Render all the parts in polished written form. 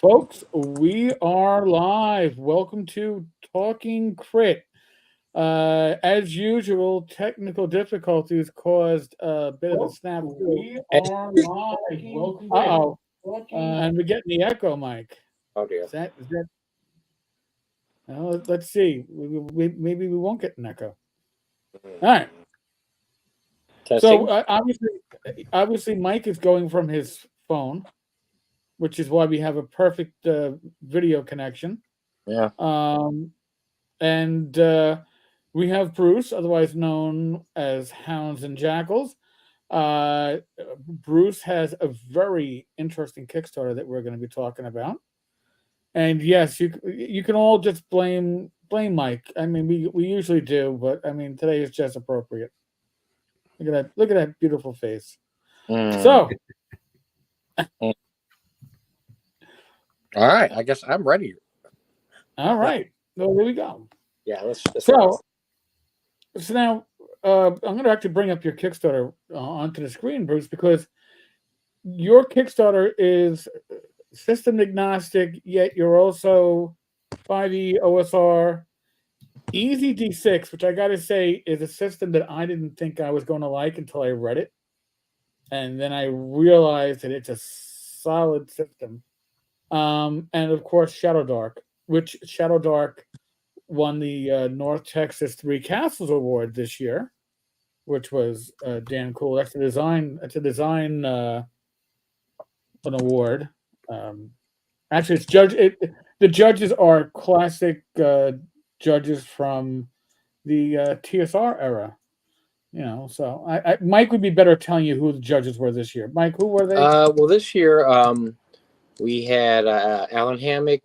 Folks, we are live. Welcome to Talking Crit. As usual, technical difficulties caused a bit of a snap. We are live. Welcome. Uh-oh. And we're getting the echo, Mike. Oh dear. Is that? Let's see. Maybe we won't get an echo. All right. Testing. So obviously, Mike is going from his phone, which is why we have a perfect video connection. Yeah. And we have Bruce, otherwise known as Hounds and Jackals. Bruce has a very interesting Kickstarter that we're going to be talking about. And yes, you can all just blame Mike. I mean, we usually do, but I mean today is just appropriate. Look at that beautiful face. So, all right, I guess I'm ready. All right, well, there we go. Yeah, let's so now I'm going to actually bring up your Kickstarter onto the screen, Bruce, because your Kickstarter is system agnostic, yet you're also 5e OSR. Easy D6, which I got to say is a system that I didn't think I was going to like until I read it. And then I realized that it's a solid system. And of course, Shadow Dark, which Shadow Dark won the North Texas Three Castles Award this year, which was damn cool. That's a design an award. Actually, it's the judges are classic judges from the TSR era. You know, so Mike would be better telling you who the judges were this year. Mike, who were they? Well, this year we had Alan Hammock,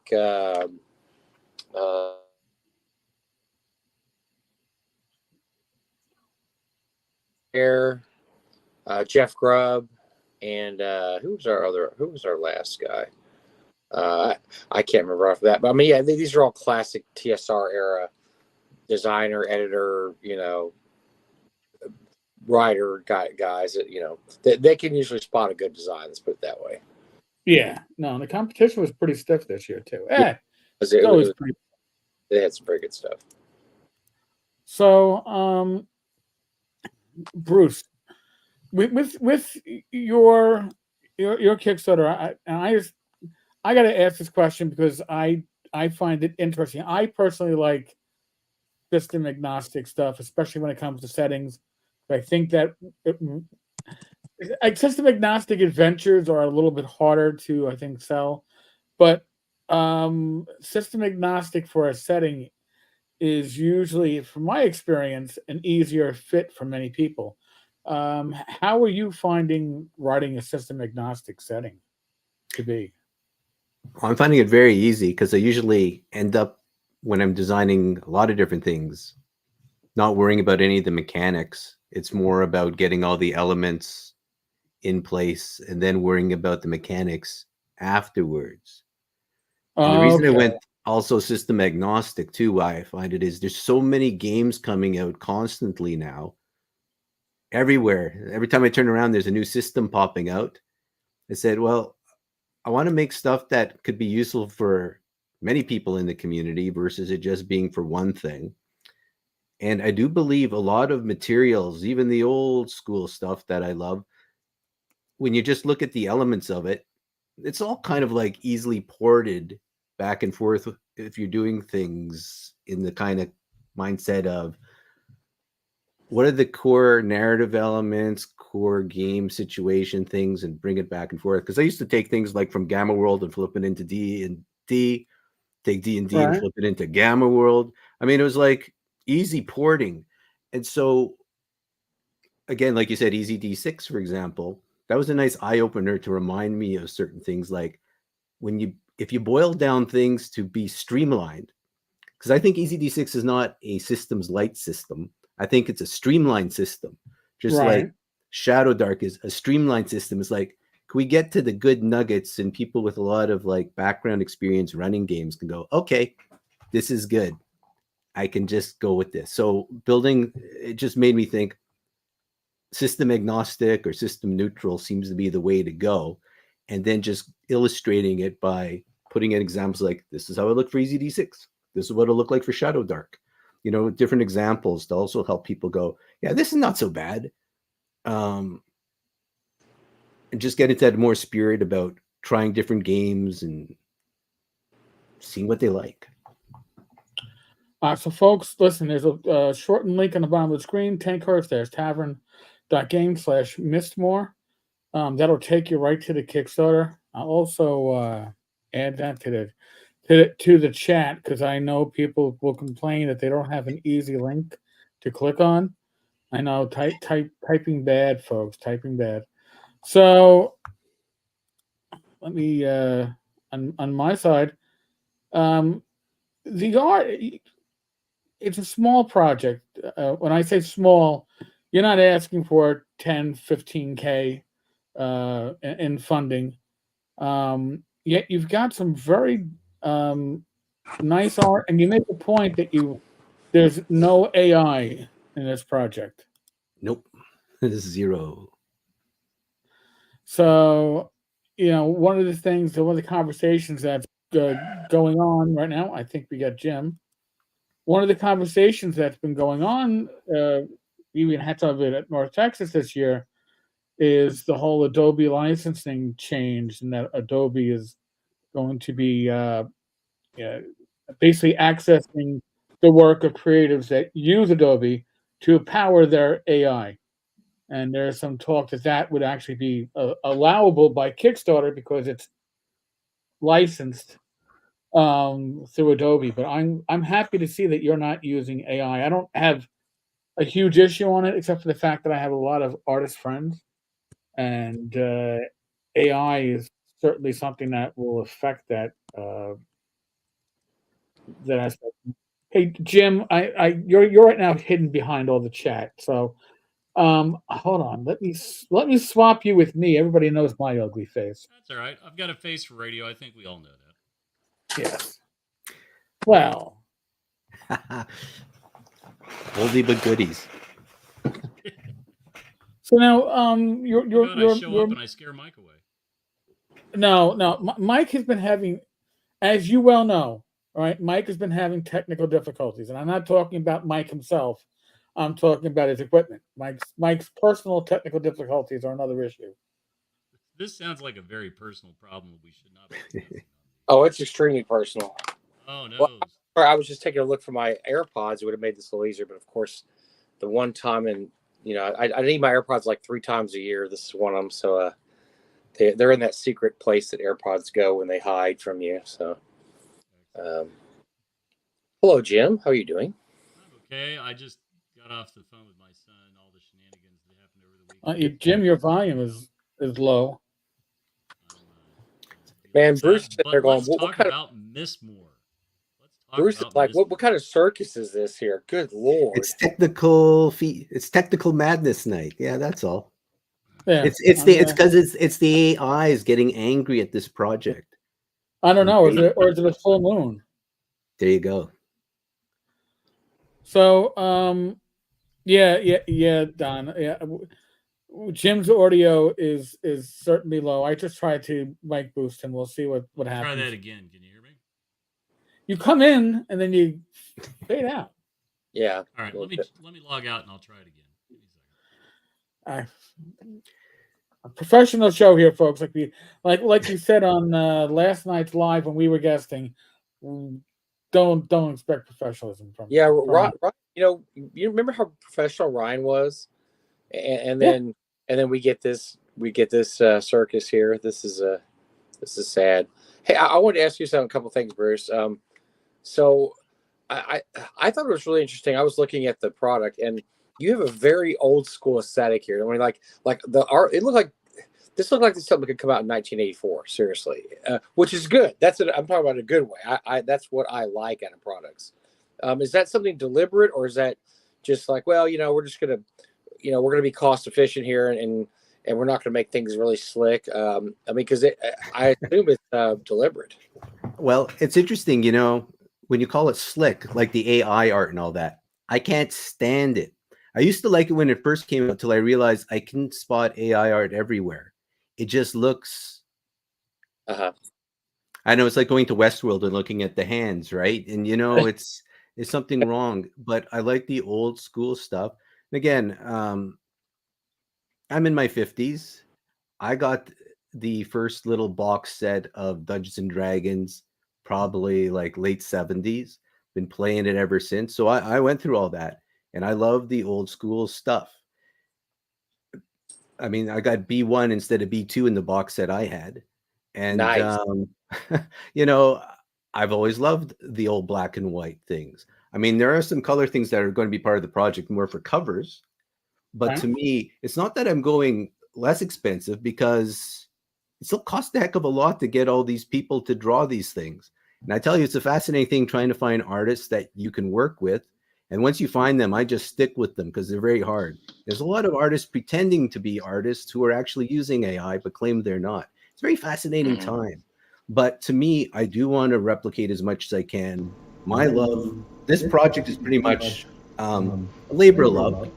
Jeff Grubb, and who was our last guy? I can't remember after that, but I mean, yeah, these are all classic TSR era designer, editor, writer guys that they can usually spot a good design. Let's put it that way. Yeah, no, the competition was pretty stiff this year too. They had some very good stuff. So, Bruce, with your Kickstarter, I got to ask this question because I find it interesting. I personally like system agnostic stuff, especially when it comes to settings. I think that system agnostic adventures are a little bit harder to, I think, sell, but system agnostic for a setting is usually, from my experience, an easier fit for many people. How are you finding writing a system agnostic setting to be? Well, I'm finding it very easy because I usually end up, when I'm designing a lot of different things, not worrying about any of the mechanics. It's more about getting all the elements in place and then worrying about the mechanics afterwards. And the reason I went also system agnostic too, why I find it is there's so many games coming out constantly now. Everywhere. Every time I turn around, there's a new system popping out. I said, well, I want to make stuff that could be useful for many people in the community versus it just being for one thing. And I do believe a lot of materials, even the old school stuff that I love, when you just look at the elements of it, it's all kind of like easily ported back and forth if you're doing things in the kind of mindset of what are the core narrative elements, core game situation things, and bring it back and forth. Because I used to take things like from Gamma World and flip it into D&D, take D&D and flip it into Gamma World. I mean, it was like easy porting. And so, again, like you said, Easy D6, for example, that was a nice eye-opener to remind me of certain things. Like if you boil down things to be streamlined, because I think Easy D6 is not a systems light system. I think it's a streamlined system, just like Shadow Dark is a streamlined system. It's like, can we get to the good nuggets, and people with a lot of like background experience running games can go, okay, this is good. I can just go with this. So building, it just made me think system agnostic or system neutral seems to be the way to go. And then just illustrating it by putting in examples like, this is how it looked for EZD6. This is what it'll look like for Shadow Dark. Different examples to also help people go, yeah, this is not so bad. And just get into that more spirit about trying different games and seeing what they like. So folks, listen, there's a shortened link on the bottom of the screen, 10 cards, there's tavern.game/Mystmoor. That'll take you right to the Kickstarter. I'll also add that to the chat, because I know people will complain that they don't have an easy link to click on. I know, typing bad, folks, typing bad. So let me on my side, the art, it's a small project. When I say small, you're not asking for 10, 15K in funding. Yet you've got some very nice art, and you make the point that there's no AI in this project. Nope. Zero. So, one of the conversations that's going on right now, I think we got Jim. One of the conversations that's been going on, we even had some of it at North Texas this year, is the whole Adobe licensing change, and that Adobe is going to be basically accessing the work of creatives that use Adobe to power their AI. And there's some talk that would actually be allowable by Kickstarter because it's licensed through Adobe. But I'm happy to see that you're not using AI. I don't have a huge issue on it, except for the fact that I have a lot of artist friends, and AI is certainly something that will affect that aspect. Hey Jim, you're right now hidden behind all the chat, so hold on. Let me swap you with me. Everybody knows my ugly face. That's all right. I've got a face for radio. I think we all know that. Yes. Well, oldie but goodies. So now, you're I show up and I scare Mike away. No. Mike has been having, as you well know, right? Mike has been having technical difficulties, and I'm not talking about Mike himself. I'm talking about his equipment. Mike's personal technical difficulties are another issue. This sounds like a very personal problem we should not be. Oh, it's extremely personal. Oh no. Well, I was just taking a look for my AirPods. It would have made this a little easier, but of course, the one time, and I need my AirPods like 3 times a year. This is one of them. So they're in that secret place that AirPods go when they hide from you. So, hello, Jim. How are you doing? I'm okay. I just got off the phone with my son. All the shenanigans that happened over the weekend. Jim, your volume is low. Man, Bruce, they're going. Let's talk about Mystmoor. Bruce is like, what kind of circus is this here? Good Lord! It's technical madness night. Yeah, that's all. Yeah, it's because it's the AIs getting angry at this project. I don't know, or is it a full moon? There you go. So, yeah, Don. Yeah, Jim's audio is certainly low. I just tried to mic boost, and we'll see what happens. Try that again. Can you hear me? You come in and then you fade out. Yeah. All right. Let me log out and I'll try it again. Give me a second. A professional show here, folks. Like you said on last night's live when we were guesting. Don't expect professionalism from. Yeah, Ryan, you remember how professional Ryan was, and then we get this circus here. This is sad. Hey, I wanted to ask you a couple things, Bruce. So I thought it was really interesting. I was looking at the product, and you have a very old school aesthetic here. I mean, like the art. It looked like something that could come out in 1984. Seriously, which is good. I'm talking about a good way. That's what I like out of products. Is that something deliberate, or is that just like, well, we're just gonna, we're gonna be cost efficient here, and we're not gonna make things really slick. I mean, because I assume it's deliberate. Well, it's interesting, when you call it slick, like the AI art and all that. I can't stand it. I used to like it when it first came out, till I realized I can spot AI art everywhere. It just looks. I know it's like going to Westworld and looking at the hands, right? And it's something wrong. But I like the old school stuff. And again, I'm in my 50s. I got the first little box set of Dungeons and Dragons, probably like late 70s. Been playing it ever since. So I went through all that, and I love the old school stuff. I mean, I got B1 instead of B2 in the box set I had. And, Nice. you know, I've always loved the old black and white things. I mean, there are some color things that are going to be part of the project more for covers. But to me, it's not that I'm going less expensive, because it still costs a heck of a lot to get all these people to draw these things. And I tell you, it's a fascinating thing trying to find artists that you can work with. And once you find them, I just stick with them because they're very hard. There's a lot of artists pretending to be artists who are actually using AI but claim they're not. It's a very fascinating time. But to me, I do want to replicate as much as I can. My love, this project is pretty much a labor of love.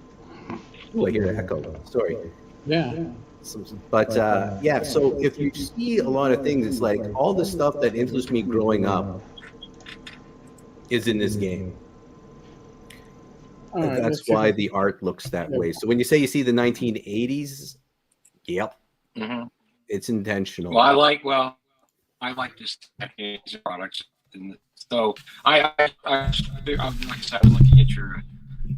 Oh, I hear an echo. Sorry. Yeah. But yeah, so if you see a lot of things, it's like all the stuff that influenced me growing up is in this game. All right, That's why the art looks that way. So when you say you see the 1980s, yep, it's intentional. Well, I like this products, and so I like I said, I was looking at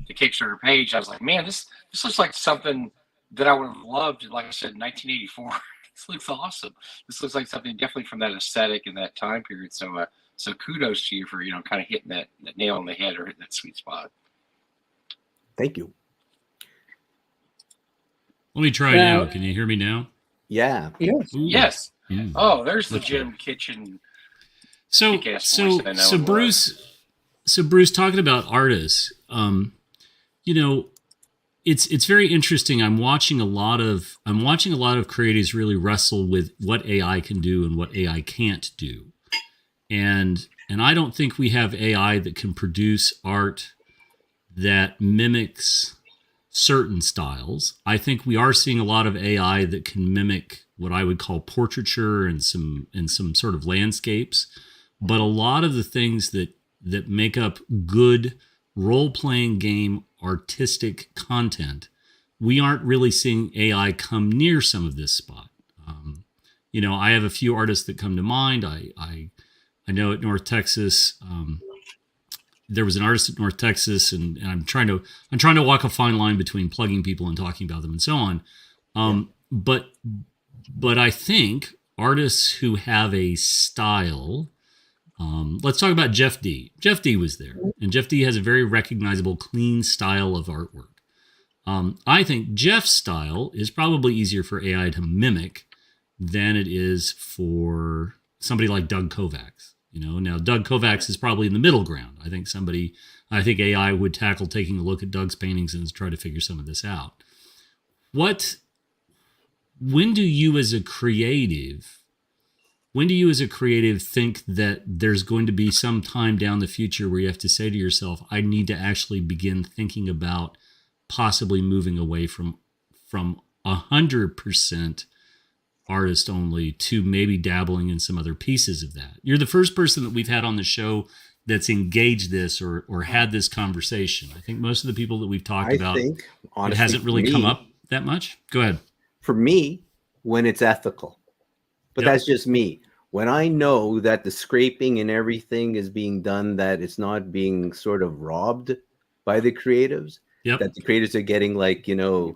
the Kickstarter page. I was like, man, this looks like something that I would have loved. Like I said, in 1984. This looks awesome. This looks like something definitely from that aesthetic and that time period. So, so kudos to you for kind of hitting that nail on the head or hitting that sweet spot. Thank you. Let me try now. Can you hear me now? Yeah. Yes. Ooh. Yes. Mm. Oh, there's the Jim Kitchen. So Bruce, talking about artists, it's very interesting. I'm watching a lot of creatives really wrestle with what AI can do and what AI can't do. And I don't think we have AI that can produce art that mimics certain styles. I think we are seeing a lot of AI that can mimic what I would call portraiture and some sort of landscapes. But a lot of the things that make up good role-playing game artistic content, we aren't really seeing AI come near some of this spot. I have a few artists that come to mind. I know at North Texas, there was an artist at North Texas, and I'm trying to walk a fine line between plugging people and talking about them and so on. But I think artists who have a style. Let's talk about Jeff D. Jeff D was there, and Jeff D has a very recognizable, clean style of artwork. I think Jeff's style is probably easier for AI to mimic than it is for somebody like Doug Kovacs. Now Doug Kovacs is probably in the middle ground. I think AI would tackle taking a look at Doug's paintings and try to figure some of this out. When do you as a creative think that there's going to be some time down the future where you have to say to yourself, I need to actually begin thinking about possibly moving away from 100% artist only to maybe dabbling in some other pieces of that? You're the first person that we've had on the show that's engaged this or had this conversation. I think most of the people that we've talked about, honestly, it hasn't really come up that much. Go ahead. For me, when it's ethical, but that's just me. When I know that the scraping and everything is being done, that it's not being sort of robbed by the creatives, that the creators are getting the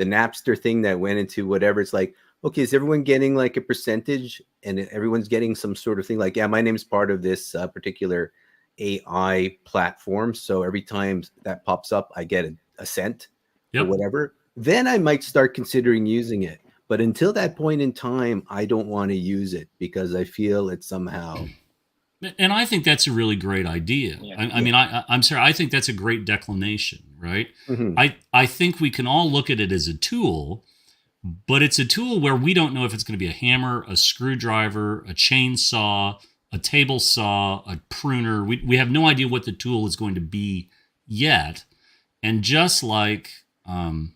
Napster thing that went into whatever. It's like, okay, is everyone getting like a percentage, and everyone's getting some sort of thing like, yeah, my name's part of this particular AI platform. So every time that pops up, I get a cent or whatever. Then I might start considering using it. But until that point in time, I don't want to use it because I feel it somehow. And I think that's a really great idea. I'm sorry. I think that's a great declination, right? Mm-hmm. I think we can all look at it as a tool, but it's a tool where we don't know if it's going to be a hammer, a screwdriver, a chainsaw, a table saw, a pruner. We have no idea what the tool is going to be yet. And just like in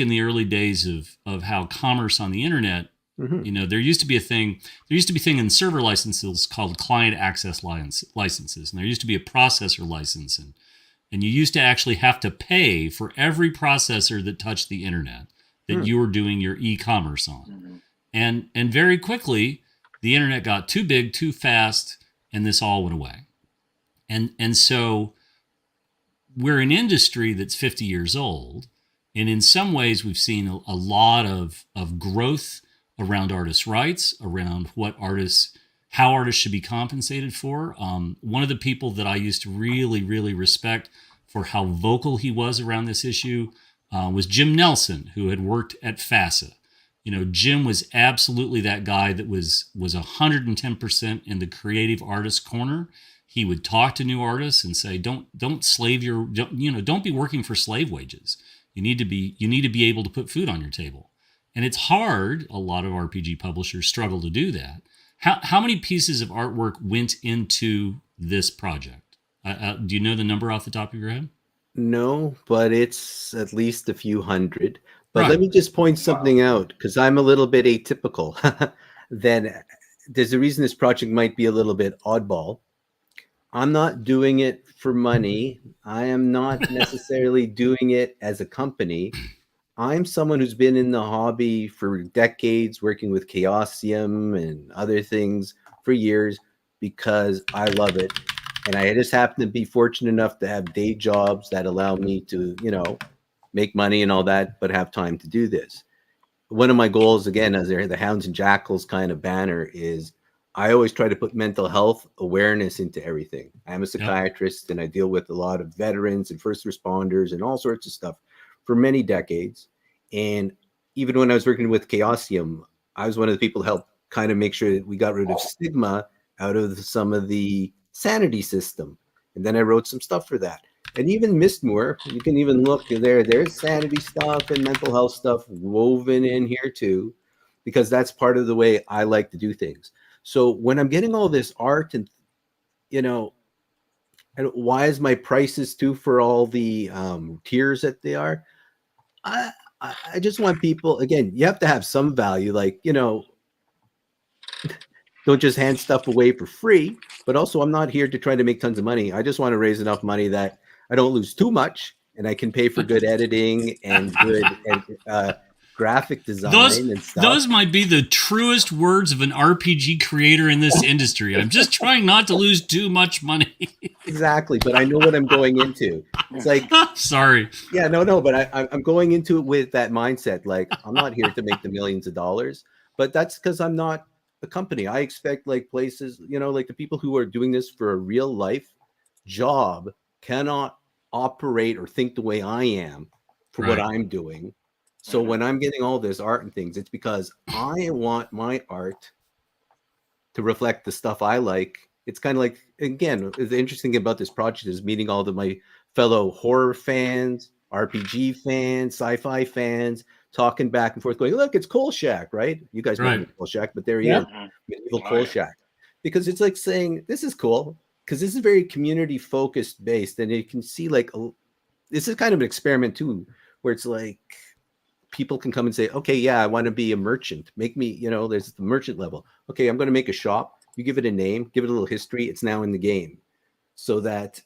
the early days of how commerce on the internet Mhm. You know, there used to be a thing in server licenses called client access licenses, and there used to be a processor license, and you used to actually have to pay for every processor that touched the internet that you were doing your e-commerce on. And very quickly, the internet got too big, too fast, and this all went away. And so we're an industry that's 50 years old, and in some ways we've seen a lot of growth around artists' rights, around how artists should be compensated for. One of the people that I used to really, really respect for how vocal he was around this issue was Jim Nelson, who had worked at FASA. You know, Jim was absolutely that guy that was 110% in the creative artist corner. He would talk to new artists and say, don't be working for slave wages. You need to be able to put food on your table. And it's hard. A lot of RPG publishers struggle to do that. How many pieces of artwork went into this project? Do you know the number off the top of your head? No, but it's at least a few hundred. But Right. let me just point something out, because I'm a little bit atypical. Then there's a reason this project might be a little bit oddball. I'm not doing it for money. I am not necessarily doing it as a company. I'm someone who's been in the hobby for decades, working with Chaosium and other things for years because I love it. And I just happen to be fortunate enough to have day jobs that allow me to, make money and all that, but have time to do this. One of my goals, again, as the Hounds and Jackals kind of banner, is I always try to put mental health awareness into everything. I'm a psychiatrist and I deal with a lot of veterans and first responders and all sorts of stuff for many decades. And even when I was working with Chaosium, I was one of the people who helped kind of make sure that we got rid of stigma out of some of the sanity system. And then I wrote some stuff for that. And even Mystmoor, you can even look there. There's sanity stuff and mental health stuff woven in here too, because that's part of the way I like to do things. So when I'm getting all this art and, why is my prices too for all the tiers that they are? I just want people, again, you have to have some value, like, don't just hand stuff away for free, but also I'm not here to try to make tons of money. I just want to raise enough money that I don't lose too much and I can pay for good editing and good graphic design and stuff. Those might be the truest words of an RPG creator in this industry. I'm just trying not to lose too much money. Exactly, but I know what I'm going into. It's like, sorry. Yeah, no, but I'm going into it with that mindset. Like, I'm not here to make the millions of dollars, but that's because I'm not a company. I expect like places, like the people who are doing this for a real life job cannot operate or think the way I am for what I'm doing. So when I'm getting all this art and things, it's because I want my art to reflect the stuff I like. It's kind of like, again, the interesting thing about this project is meeting all of my fellow horror fans, RPG fans, sci-fi fans, talking back and forth, going, look, it's Coal Shack, right? You guys know Coal Shack, but there he is, medieval Coal Shack. Because it's like saying, this is cool, because this is very community-focused based, and you can see like, this is kind of an experiment too, where it's like, people can come and say, okay, yeah, I want to be a merchant. Make me, there's the merchant level. Okay, I'm going to make a shop. You give it a name, give it a little history. It's now in the game. So that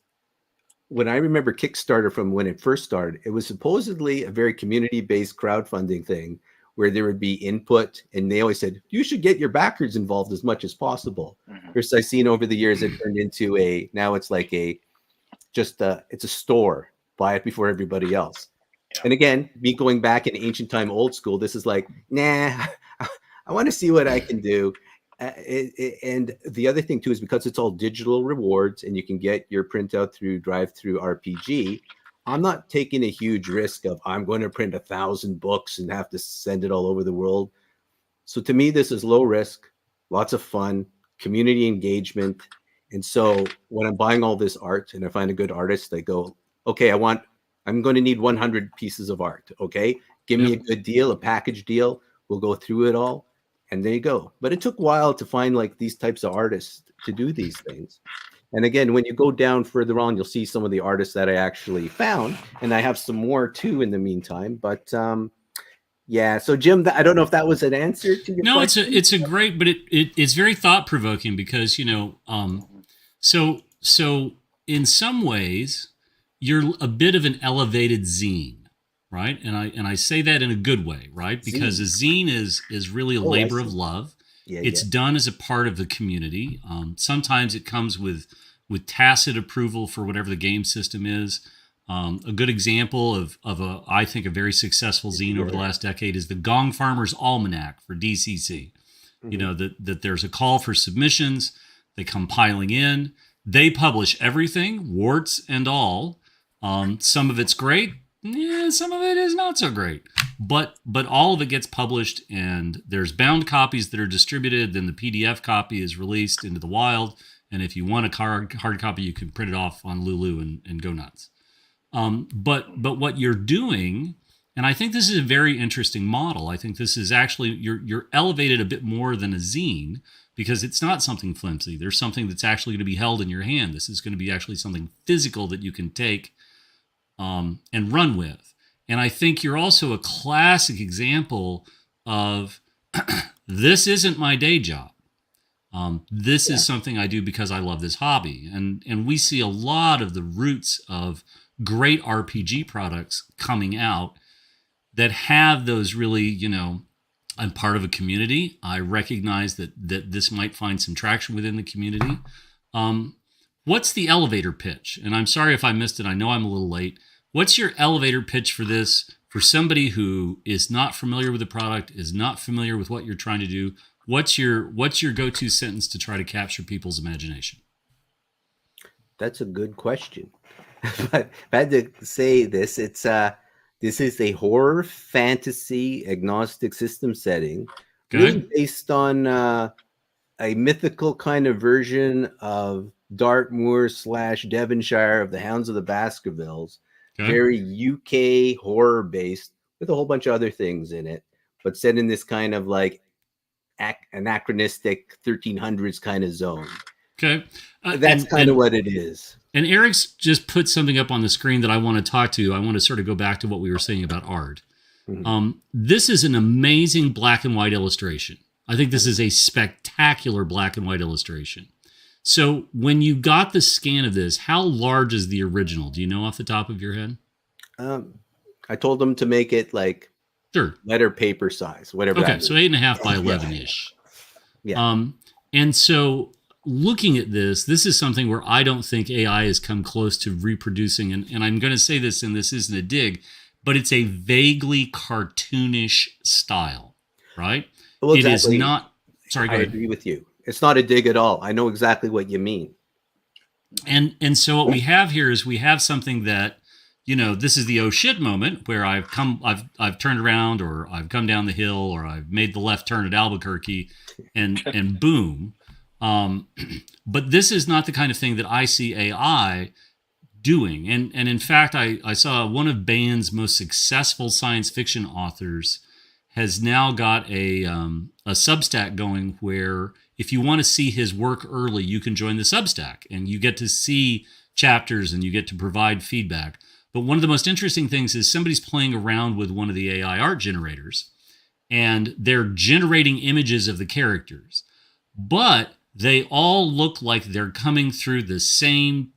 when I remember Kickstarter from when it first started, it was supposedly a very community-based crowdfunding thing where there would be input, and they always said, you should get your backers involved as much as possible. First, I've seen over the years, it turned into now it's like it's a store. Buy it before everybody else. And again, me going back in ancient time, old school, this is like, nah, I want to see what I can do. And the other thing too is because it's all digital rewards and you can get your printout through Drive-Thru RPG, I'm not taking a huge risk of I'm going to print 1,000 books and have to send it all over the world. So to me, this is low risk, lots of fun, community engagement. And so when I'm buying all this art and I find a good artist, I go, okay, I'm going to need 100 pieces of art. Okay. Give me a good deal, a package deal. We'll go through it all. And there you go. But it took a while to find like these types of artists to do these things. And again, when you go down further on, you'll see some of the artists that I actually found. And I have some more too in the meantime. But Yeah. So Jim, I don't know if that was an answer to your No, question. it's a great, but it's very thought provoking because so in some ways you're a bit of an elevated zine, right? And I say that in a good way, right? Because a zine is really a Oh, I labor of see. love. Yeah, It's done as a part of the community. Sometimes it comes with tacit approval for whatever the game system is. A good example of I think a very successful zine over the last decade is the Gong Farmer's Almanac for DCC. You know, that there's a call for submissions. They come piling in. They publish everything, warts and all. Some of it's great. Yeah, some of it is not so great. But all of it gets published, and there's bound copies that are distributed. Then the PDF copy is released into the wild. And if you want a hard copy, you can print it off on Lulu and go nuts. But what you're doing, and I think this is a very interesting model. I think this is actually you're elevated a bit more than a zine because it's not something flimsy. There's something that's actually going to be held in your hand. This is going to be actually something physical that you can take and run with. And I think you're also a classic example of this isn't my day job. This is something I do because I love this hobby. And we see a lot of the roots of great RPG products coming out that have those really, I'm part of a community. I recognize that this might find some traction within the community. What's the elevator pitch? And I'm sorry if I missed it. I know I'm a little late. What's your elevator pitch for this for somebody who is not familiar with the product, is not familiar with what you're trying to do? What's your go-to sentence to try to capture people's imagination? That's a good question. But if I had to say this, it's this is a horror fantasy agnostic system setting, really based on a mythical kind of version of Dartmoor / Devonshire of the Hounds of the Baskervilles. Very UK horror based with a whole bunch of other things in it, but set in this kind of like anachronistic 1300s kind of zone. Okay. That's kind of what it is. And Eric's just put something up on the screen that I want to talk to. I want to sort of go back to what we were saying about art. Mm-hmm. This is an amazing black and white illustration. I think this is a spectacular black and white illustration. So when you got the scan of this, how large is the original? Do you know off the top of your head? I told them to make it like letter paper size, whatever. Okay, so 8.5 by 11-ish. Yeah. And so looking at this is something where I don't think AI has come close to reproducing, and I'm going to say this, and this isn't a dig, but it's a vaguely cartoonish style, right? Well, exactly. It is not. Sorry, go ahead. I agree with you. It's not a dig at all. I know exactly what you mean. And so what we have here is we have something that, this is the oh shit moment where I've turned around, or I've come down the hill, or I've made the left turn at Albuquerque, and boom. But this is not the kind of thing that I see AI doing. And in fact, I saw one of Baen's most successful science fiction authors has now got a Substack going where if you want to see his work early, you can join the Substack and you get to see chapters and you get to provide feedback. But one of the most interesting things is somebody's playing around with one of the AI art generators and they're generating images of the characters, but they all look like they're coming through the same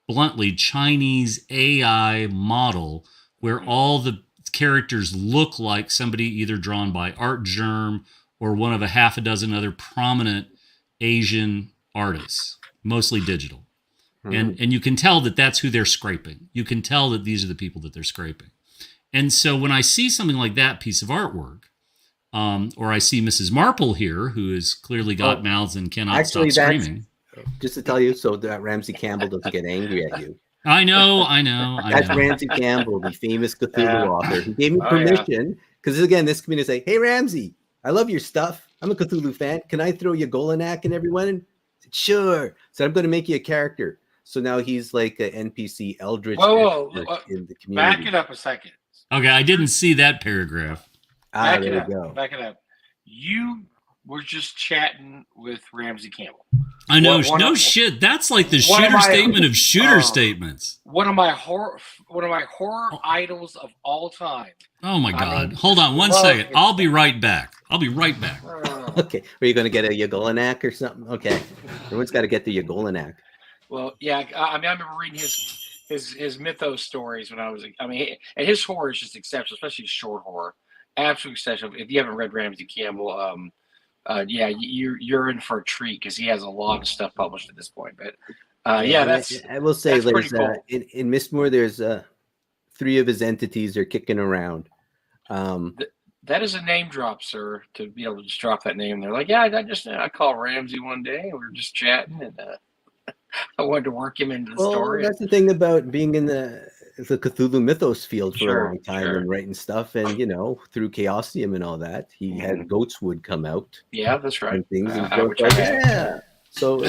bluntly Chinese AI model where all the characters look like somebody either drawn by Art Germ or one of a half a dozen other prominent Asian artists, mostly digital. Mm-hmm. And you can tell that that's who they're scraping. You can tell that these are the people that they're scraping. And so when I see something like that piece of artwork, or I see Mrs. Marple here, who has clearly got mouths and cannot stop screaming. Just to tell you, so that Ramsey Campbell doesn't get angry at you. I know. That's Ramsey Campbell, the famous Cthulhu author. He gave me permission, because again, this community say, hey, Ramsey, I love your stuff. I'm a Cthulhu fan. Can I throw you Golanak and everyone? I said, sure. So I'm going to make you a character. So now he's like an NPC Eldritch in the community. Back it up a second. Okay, I didn't see that paragraph. Back it up. You were just chatting with Ramsey Campbell. I know. No shit. That's like the shooter statement of shooter statements. one of my horror idols of all time. Oh my I God! mean, Hold on one love second. his I'll be right back. Okay. Are you going to get a Yagolanak or something? Okay. Everyone's got to get the Yagolanak. Well, yeah. I mean, I remember reading his mythos stories when I was. I mean, and his horror is just exceptional, especially short horror. Absolutely exceptional. If you haven't read Ramsey Campbell, yeah, you're in for a treat because he has a lot of stuff published at this point. But yeah, I will say that's pretty there's cool. in Mystmoor there's 3 of his entities are kicking around. That is a name drop, sir. To be able to just drop that name, they're like, yeah, I called Ramsey one day, and we were just chatting, and I wanted to work him into the story. That's the thing about being in the Cthulhu mythos field for a long time and writing stuff, and through Chaosium and all that, he had Goatswood come out. Yeah, that's right. And things and which I had. yeah. So,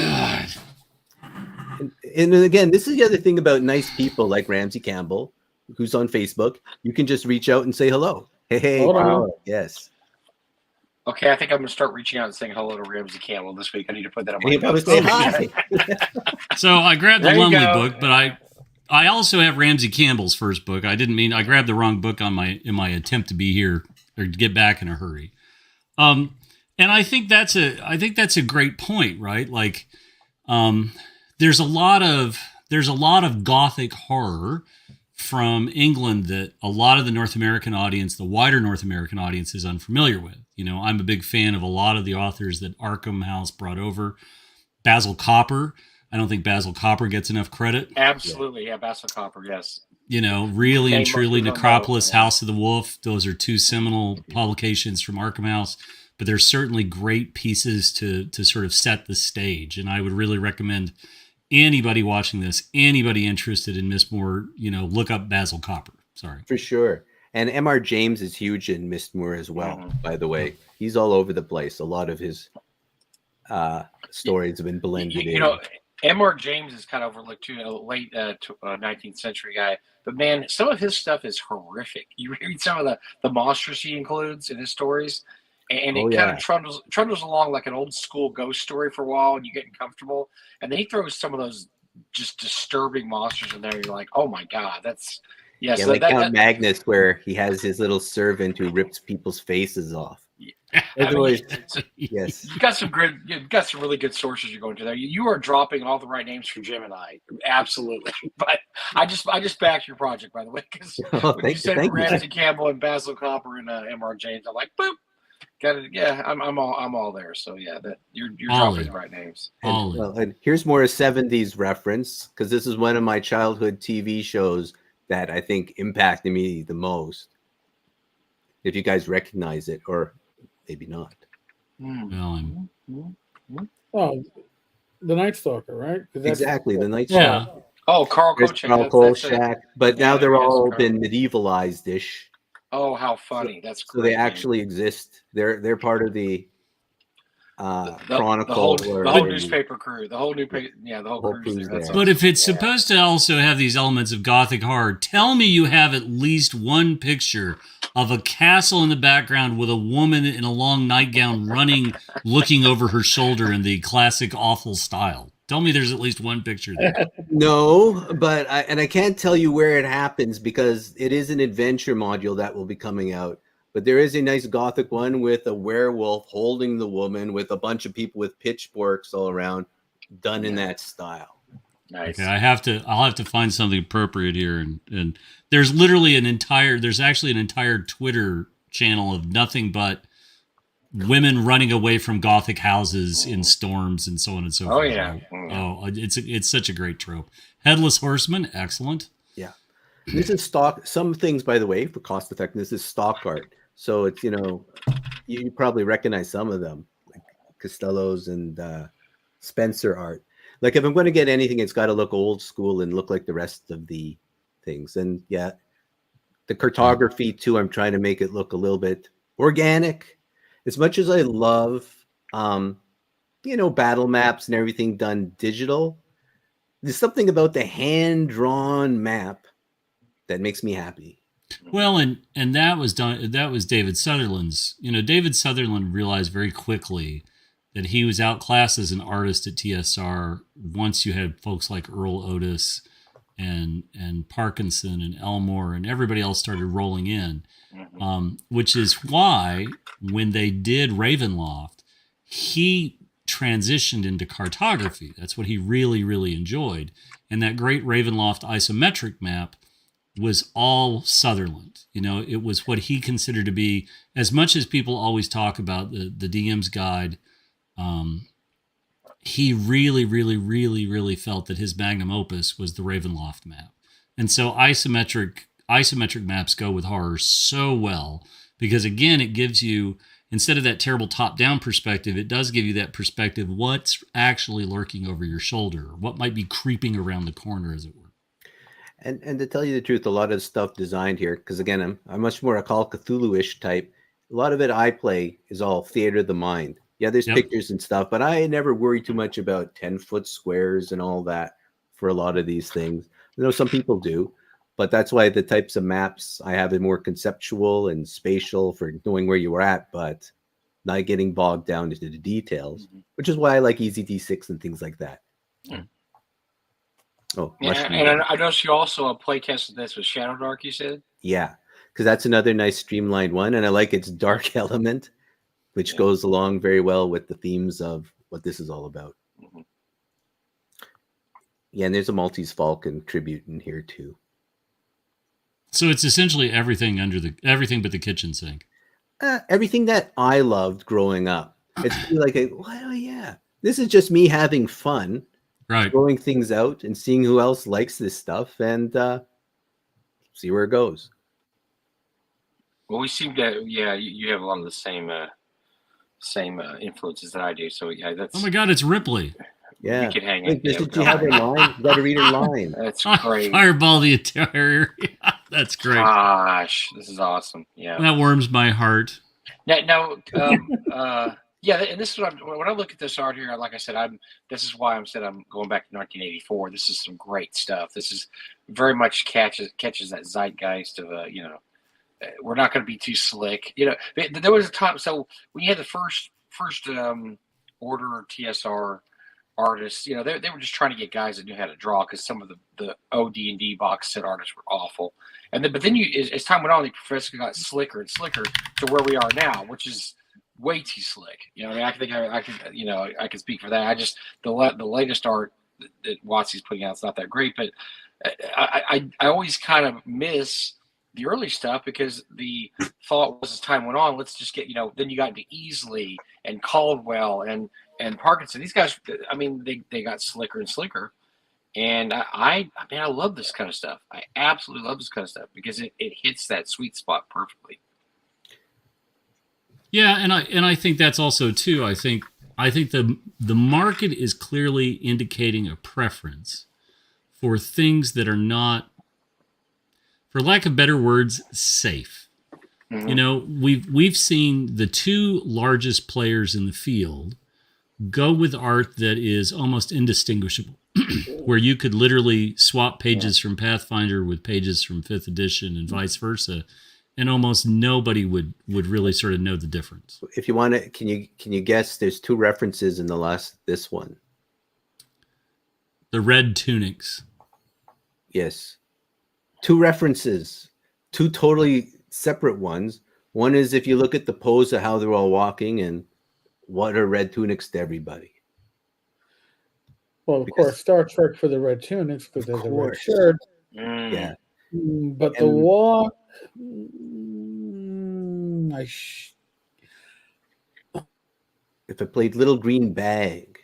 and again, this is the other thing about nice people like Ramsey Campbell, who's on Facebook. You can just reach out and say hello. Hey, Hold on. yes. Okay, I think I'm going to start reaching out and saying hello to Ramsey Campbell this week. I need to put that on my Hey, list. say hi. So I grabbed the There you Lumley go. book, but I also have Ramsey Campbell's first book. I grabbed the wrong book in my attempt to be here or to get back in a hurry. And I think that's a great point, right? Like, there's a lot of Gothic horror from England that a lot of the North American audience, the wider North American audience, is unfamiliar with. I'm a big fan of a lot of the authors that Arkham House brought over. Basil Copper. I don't think Basil Copper gets enough credit. Absolutely, yeah, Basil Copper, yes. Really and truly, Game of Necropolis, Thrones, House of the Wolf. Those are 2 seminal publications from Arkham House. But they're certainly great pieces to sort of set the stage. And I would really recommend anybody watching this, anybody interested in Mystmoor, look up Basil Copper. Sorry. For sure. And M.R. James is huge in Mystmoor as well, by the way. He's all over the place. A lot of his stories have been blended in. M.R. James is kind of overlooked too, late 19th century guy. But man, some of his stuff is horrific. You read some of the monsters he includes in his stories, and it kind of trundles along like an old school ghost story for a while, and you're getting comfortable. And then he throws some of those just disturbing monsters in there. You're like, oh my God, that's yes. Yeah, like Count Magnus, where he has his little servant who rips people's faces off. Yes, you got some really good sources you're going to there. You are dropping all the right names for Jim and I, absolutely. But I just backed your project, by the way, because when you said Ramsey Campbell and Basil Copper and M.R. James, I'm like, boop, got it. Yeah, I'm all there. So yeah, that you're dropping the right names. And here's more a 70s reference, because this is one of my childhood TV shows that I think impacted me the most. If you guys recognize it, or maybe not. Oh, the Night Stalker, right? Exactly, the Night Stalker. Yeah. Oh, Carl Kolchak. But now they're all been medievalized-ish. Oh, how funny! That's great. So they actually exist. They're part of the Chronicle. The whole newspaper crew. The whole crew's there. But if it's supposed to also have these elements of Gothic horror, tell me you have at least one picture of a castle in the background with a woman in a long nightgown running, looking over her shoulder in the classic awful style. Tell me there's at least one picture there. No, but I can't tell you where it happens because it is an adventure module that will be coming out. But there is a nice Gothic one with a werewolf holding the woman with a bunch of people with pitchforks all around, done in that style. Nice. Okay, I'll have to find something appropriate here, and there's literally there's actually an entire Twitter channel of nothing but women running away from Gothic houses in storms and so on and so forth. Oh yeah. It's such a great trope. Headless Horseman, excellent. Yeah. This is stock. Some things, by the way, for cost effectiveness, is stock art. So it's you probably recognize some of them, like Costello's and Spencer art. Like if I'm going to get anything, it's got to look old school and look like the rest of the things. And yeah, the cartography too, I'm trying to make it look a little bit organic. As much as I love, battle maps and everything done digital, there's something about the hand-drawn map that makes me happy. Well, and that was David Sutherland's. David Sutherland realized very quickly that he was outclassed as an artist at TSR once you had folks like Earl Otis and Parkinson and Elmore and everybody else started rolling in, Mm-hmm. which is why when they did Ravenloft, he transitioned into cartography. That's what he really, really enjoyed. And that great Ravenloft isometric map was all Sutherland. You know, it was what he considered to be, as much as people always talk about the DM's guide, he really, really, really, really felt that his magnum opus was the Ravenloft map. And so isometric maps go with horror so well because, again, it gives you, instead of that terrible top-down perspective, it does give you that perspective, what's actually lurking over your shoulder, what might be creeping around the corner, as it were. And to tell you the truth, a lot of stuff designed here, because again, I'm much more a Call of Cthulhu-ish type. A lot of it I play is all theater of the mind. Yeah, there's pictures and stuff, but I never worry too much about 10-foot squares and all that for a lot of these things. I know some people do, but that's why the types of maps I have are more conceptual and spatial for knowing where you were at, but not getting bogged down into the details, which is why I like Easy D6 and things like that. Yeah. Oh, Yeah, and I noticed you also play tested this with Shadow Dark, you said? Yeah, because that's another nice streamlined one, and I like its dark element, which goes along very well with the themes of what this is all about. Mm-hmm. Yeah, and there's a Maltese Falcon tribute in here too. So it's essentially everything but the kitchen sink. Everything that I loved growing up. It's like oh yeah, this is just me having fun, right? Throwing things out and seeing who else likes this stuff, and see where it goes. Well, we seem to, you have a lot of the same influences that I do. So yeah, that's. Oh my God, it's Ripley. Yeah, we could hang it. Did you have a line? You got to read her line. That's great. Fireball the entire area. That's great. Gosh, this is awesome. Yeah, that warms my heart. Now, yeah, and this is what when I look at this art here, like I said, this is why I'm going back to 1984. This is some great stuff. This is very much catches that zeitgeist of we're not going to be too slick. There was a time. So when you had the first order TSR artists, they were just trying to get guys that knew how to draw because some of the OD&D box set artists were awful. But then as time went on, the progressively got slicker and slicker to where we are now, which is way too slick. I can speak for that. I just the latest art that Watsy's putting out is not that great, but I always kind of miss the early stuff because the thought was as time went on, let's just get then you got into Easley and Caldwell and Parkinson. These guys, I mean, they got slicker and slicker. And I love this kind of stuff. I absolutely love this kind of stuff because it hits that sweet spot perfectly. Yeah, and I think that's also too. I think the market is clearly indicating a preference for things that are not, for lack of better words, safe. Mm-hmm. We've seen the two largest players in the field go with art that is almost indistinguishable, where you could literally swap pages from Pathfinder with pages from 5th edition and vice versa, and almost nobody would really sort of know the difference. If you want to, can you guess? There's two references in this one. The red tunics. Yes, two references, two totally separate ones. One is if you look at the pose of how they're all walking and what are red tunics to everybody. Well, of course, Star Trek for the red tunics because there's a red shirt. Yeah. But the walk, if I played Little Green Bag.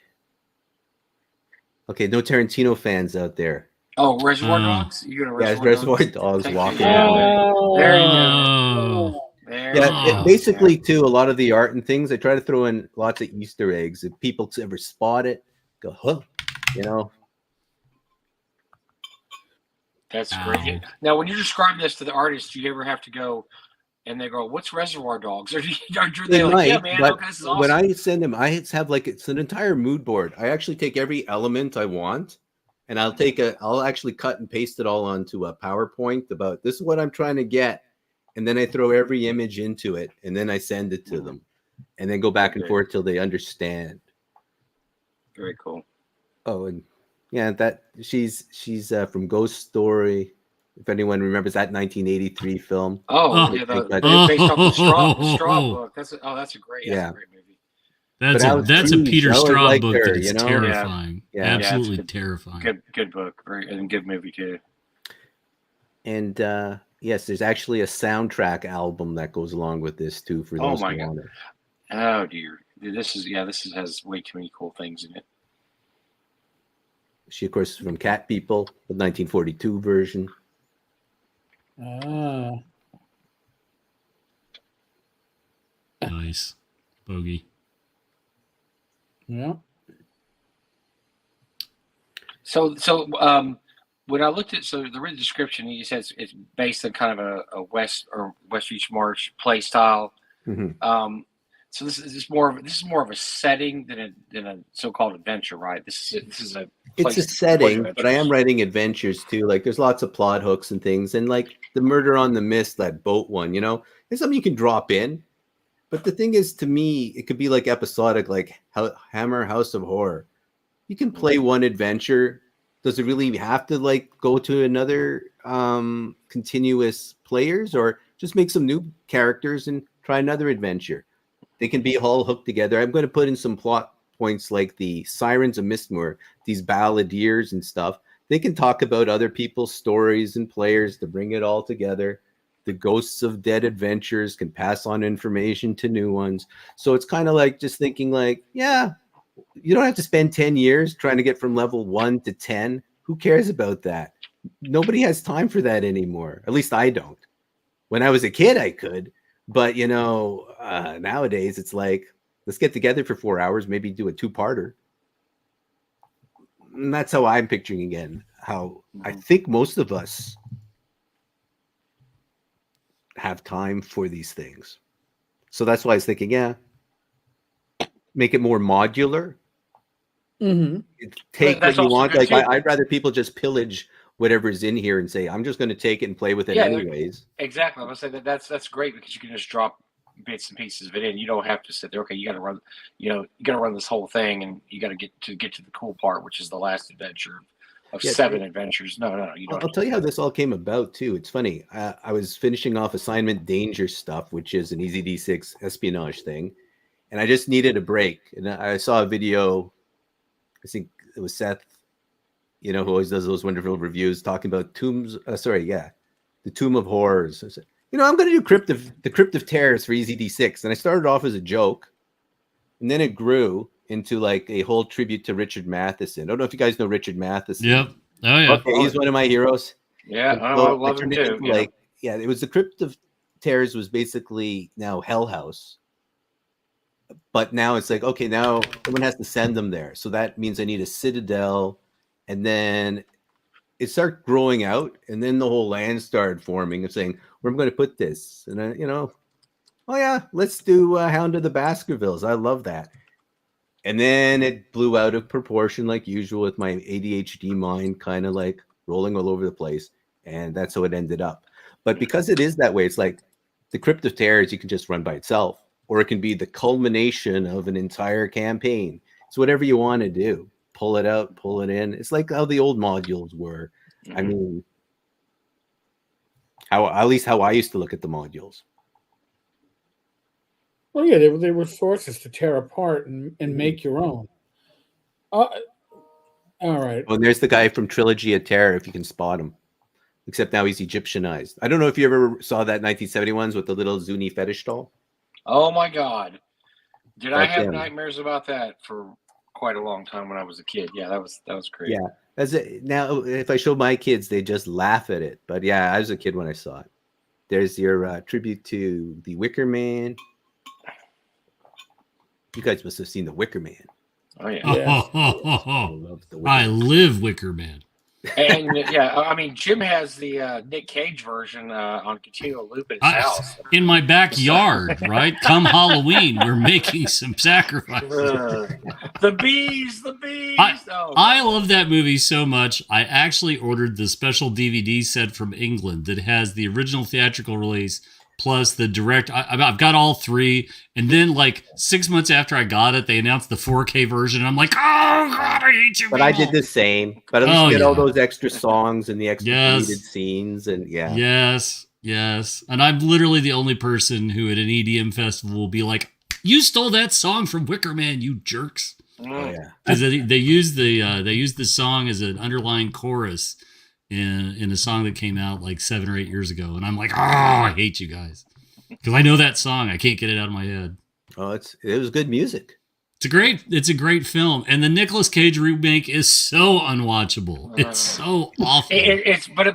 Okay, no Tarantino fans out there. Oh, Reservoir Dogs? You got a Reservoir Dogs walking around. There you go. Basically, too, a lot of the art and things, I try to throw in lots of Easter eggs. If people ever spot it, go, huh, That's great. Now, when you describe this to the artist, do you ever have to go and they go, "What's Reservoir Dogs?" Or they like, "Yeah, man, but this is awesome." When I send them, I have it's an entire mood board. I actually take every element I want, and I'll actually cut and paste it all onto a PowerPoint about this is what I'm trying to get. And then I throw every image into it, and then I send it to them, and then go back and forth till they understand. Very cool. Oh, and Yeah, that she's from Ghost Story. If anyone remembers that 1983 film. Oh, Oh. yeah, But- based off the Straw book. That's a great movie. That's But a Alex Peter Keys, I always Straub liked book her, that is you know? terrifying. Yeah. Absolutely Yeah, it's terrifying. Good book, and good movie too. And yes, there's actually a soundtrack album that goes along with this too for Oh those my who God. want it. Oh dear, this has way too many cool things in it. She, of course, is from Cat People, the 1942 version. Ah, Nice. Bogey. yeah. So when I looked at the written description, he says it's based on kind of a West Reach March play style. Mm-hmm. So this is more of a setting than a so-called adventure, right? This is a It's a setting, but I am writing adventures too. Like there's lots of plot hooks and things, and like the Murder on the Mist, that boat one, you know, it's something you can drop in. But the thing is, to me, it could be like episodic, like Hammer House of Horror. You can play one adventure. Does it really have to like go to another continuous players, or just make some new characters and try another adventure? They can be all hooked together. I'm going to put in some plot points like the Sirens of Mystmoor, these balladeers and stuff. They can talk about other people's stories and players to bring it all together. The ghosts of dead adventures can pass on information to new ones. So it's kind of like just thinking like, yeah, you don't have to spend 10 years trying to get from level 1 to 10. Who cares about that? Nobody has time for that anymore. At least I don't. When I was a kid, I could. But, you know, nowadays it's like, let's get together for 4 hours, maybe do a 2-parter. And that's how I'm picturing again, how I think most of us have time for these things. So that's why I was thinking, yeah, make it more modular. Mm-hmm. Take what you want. Like I'd rather people just pillage whatever's in here and say, I'm just going to take it and play with it anyways. Exactly. I'm gonna say that's great because you can just drop bits and pieces of it in. You don't have to sit there. Okay, you got to run. You got to run this whole thing, and you got to get to the cool part, which is the last adventure of 7 adventures. No. You don't. I'll tell you how this all came about too. It's funny. I was finishing off Assignment Danger Stuff, which is an EZD6 espionage thing, and I just needed a break. And I saw a video. I think it was Seth, who always does those wonderful reviews talking about tombs. The Tomb of Horrors. I said, I'm going to do the Crypt of Terrors for EZD6. And I started off as a joke, and then it grew into like a whole tribute to Richard Matheson. I don't know if you guys know Richard Matheson. Yep. Oh, yeah. Okay, he's one of my heroes. Yeah, I love him too. It was the Crypt of Terrors was basically now Hell House. But now it's like, okay, now someone has to send them there. So that means I need a citadel. And then it started growing out. And then the whole land started forming and saying, where am I going to put this? And oh yeah, let's do Hound of the Baskervilles. I love that. And then it blew out of proportion like usual with my ADHD mind kind of like rolling all over the place. And that's how it ended up. But because it is that way, it's like the Crypt of Terrors, you can just run by itself. Or it can be the culmination of an entire campaign. It's whatever you want to do. Pull it out, pull it in. It's like how the old modules were. Mm-hmm. I mean, at least how I used to look at the modules. Well, yeah, they were sources to tear apart and make your own. All right. Oh, and there's the guy from Trilogy of Terror, if you can spot him. Except now he's Egyptianized. I don't know if you ever saw that 1971s with the little Zuni fetish doll. Oh my God! Did I have nightmares about that for quite a long time when I was a kid? Yeah, that was crazy. Yeah, now if I show my kids, they just laugh at it. But yeah, I was a kid when I saw it. There's your tribute to the Wicker Man. You guys must have seen the Wicker Man. Oh yeah, I live Wicker Man. And I mean, Jim has the Nick Cage version on continual loop at his house. In my backyard, right? Come Halloween, we're making some sacrifices. The bees! I love that movie so much. I actually ordered the special DVD set from England that has the original theatrical release plus the direct. I've got all three, and then like 6 months after I got it, they announced the 4K version, and I'm like, oh god, I hate you. But I did the same. But at least Oh, get all yeah. those extra songs and the extra Yes. deleted scenes, and yeah. Yes. And I'm literally the only person who at an EDM festival will be like, you stole that song from Wicker Man, you jerks. Oh yeah. Because they used the song as an underlying chorus in a song that came out like 7 or 8 years ago, and I'm like, oh, I hate you guys because I know that song. I can't get it out of my head. Oh, it was good music. It's a great film, and the Nicolas Cage remake is so unwatchable. It's so awful. But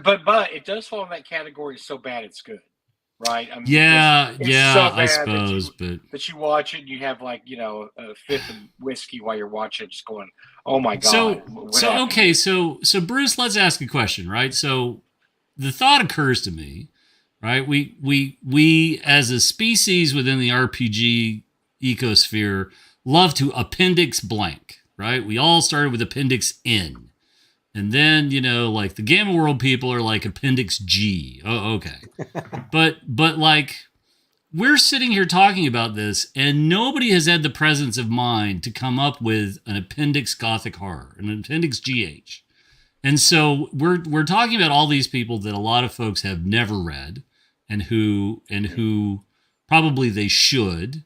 it does fall in that category. So bad it's good, right? I mean, yeah, so I bad suppose, that you watch it and you have like a fifth of whiskey while you're watching, it, just going, "Oh my god!" So Bruce, let's ask a question, right? So the thought occurs to me, right? We as a species within the RPG ecosphere love to appendix blank, right? We all started with appendix N. And then, like the Gamma World people are like appendix G. Oh, okay. but like we're sitting here talking about this and nobody has had the presence of mind to come up with an appendix Gothic horror, an appendix GH. And so we're talking about all these people that a lot of folks have never read and who probably they should.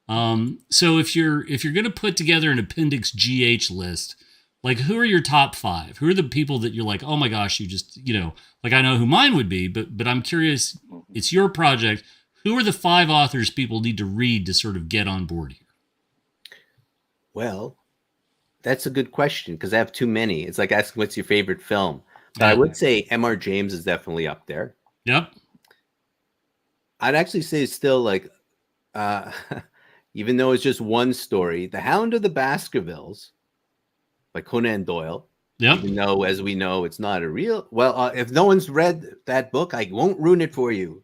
So if you're going to put together an appendix GH list, like who are your top 5? Who are the people that you're like, oh my gosh, you just, like I know who mine would be, but I'm curious, it's your project. Who are the 5 authors people need to read to sort of get on board here? Well, that's a good question because I have too many. It's like asking what's your favorite film. But I would say M.R. James is definitely up there. Yep. I'd actually say it's still like, even though it's just one story, The Hound of the Baskervilles by Conan Doyle. Yep. Even though, as we know, it's not a real... Well, if no one's read that book, I won't ruin it for you.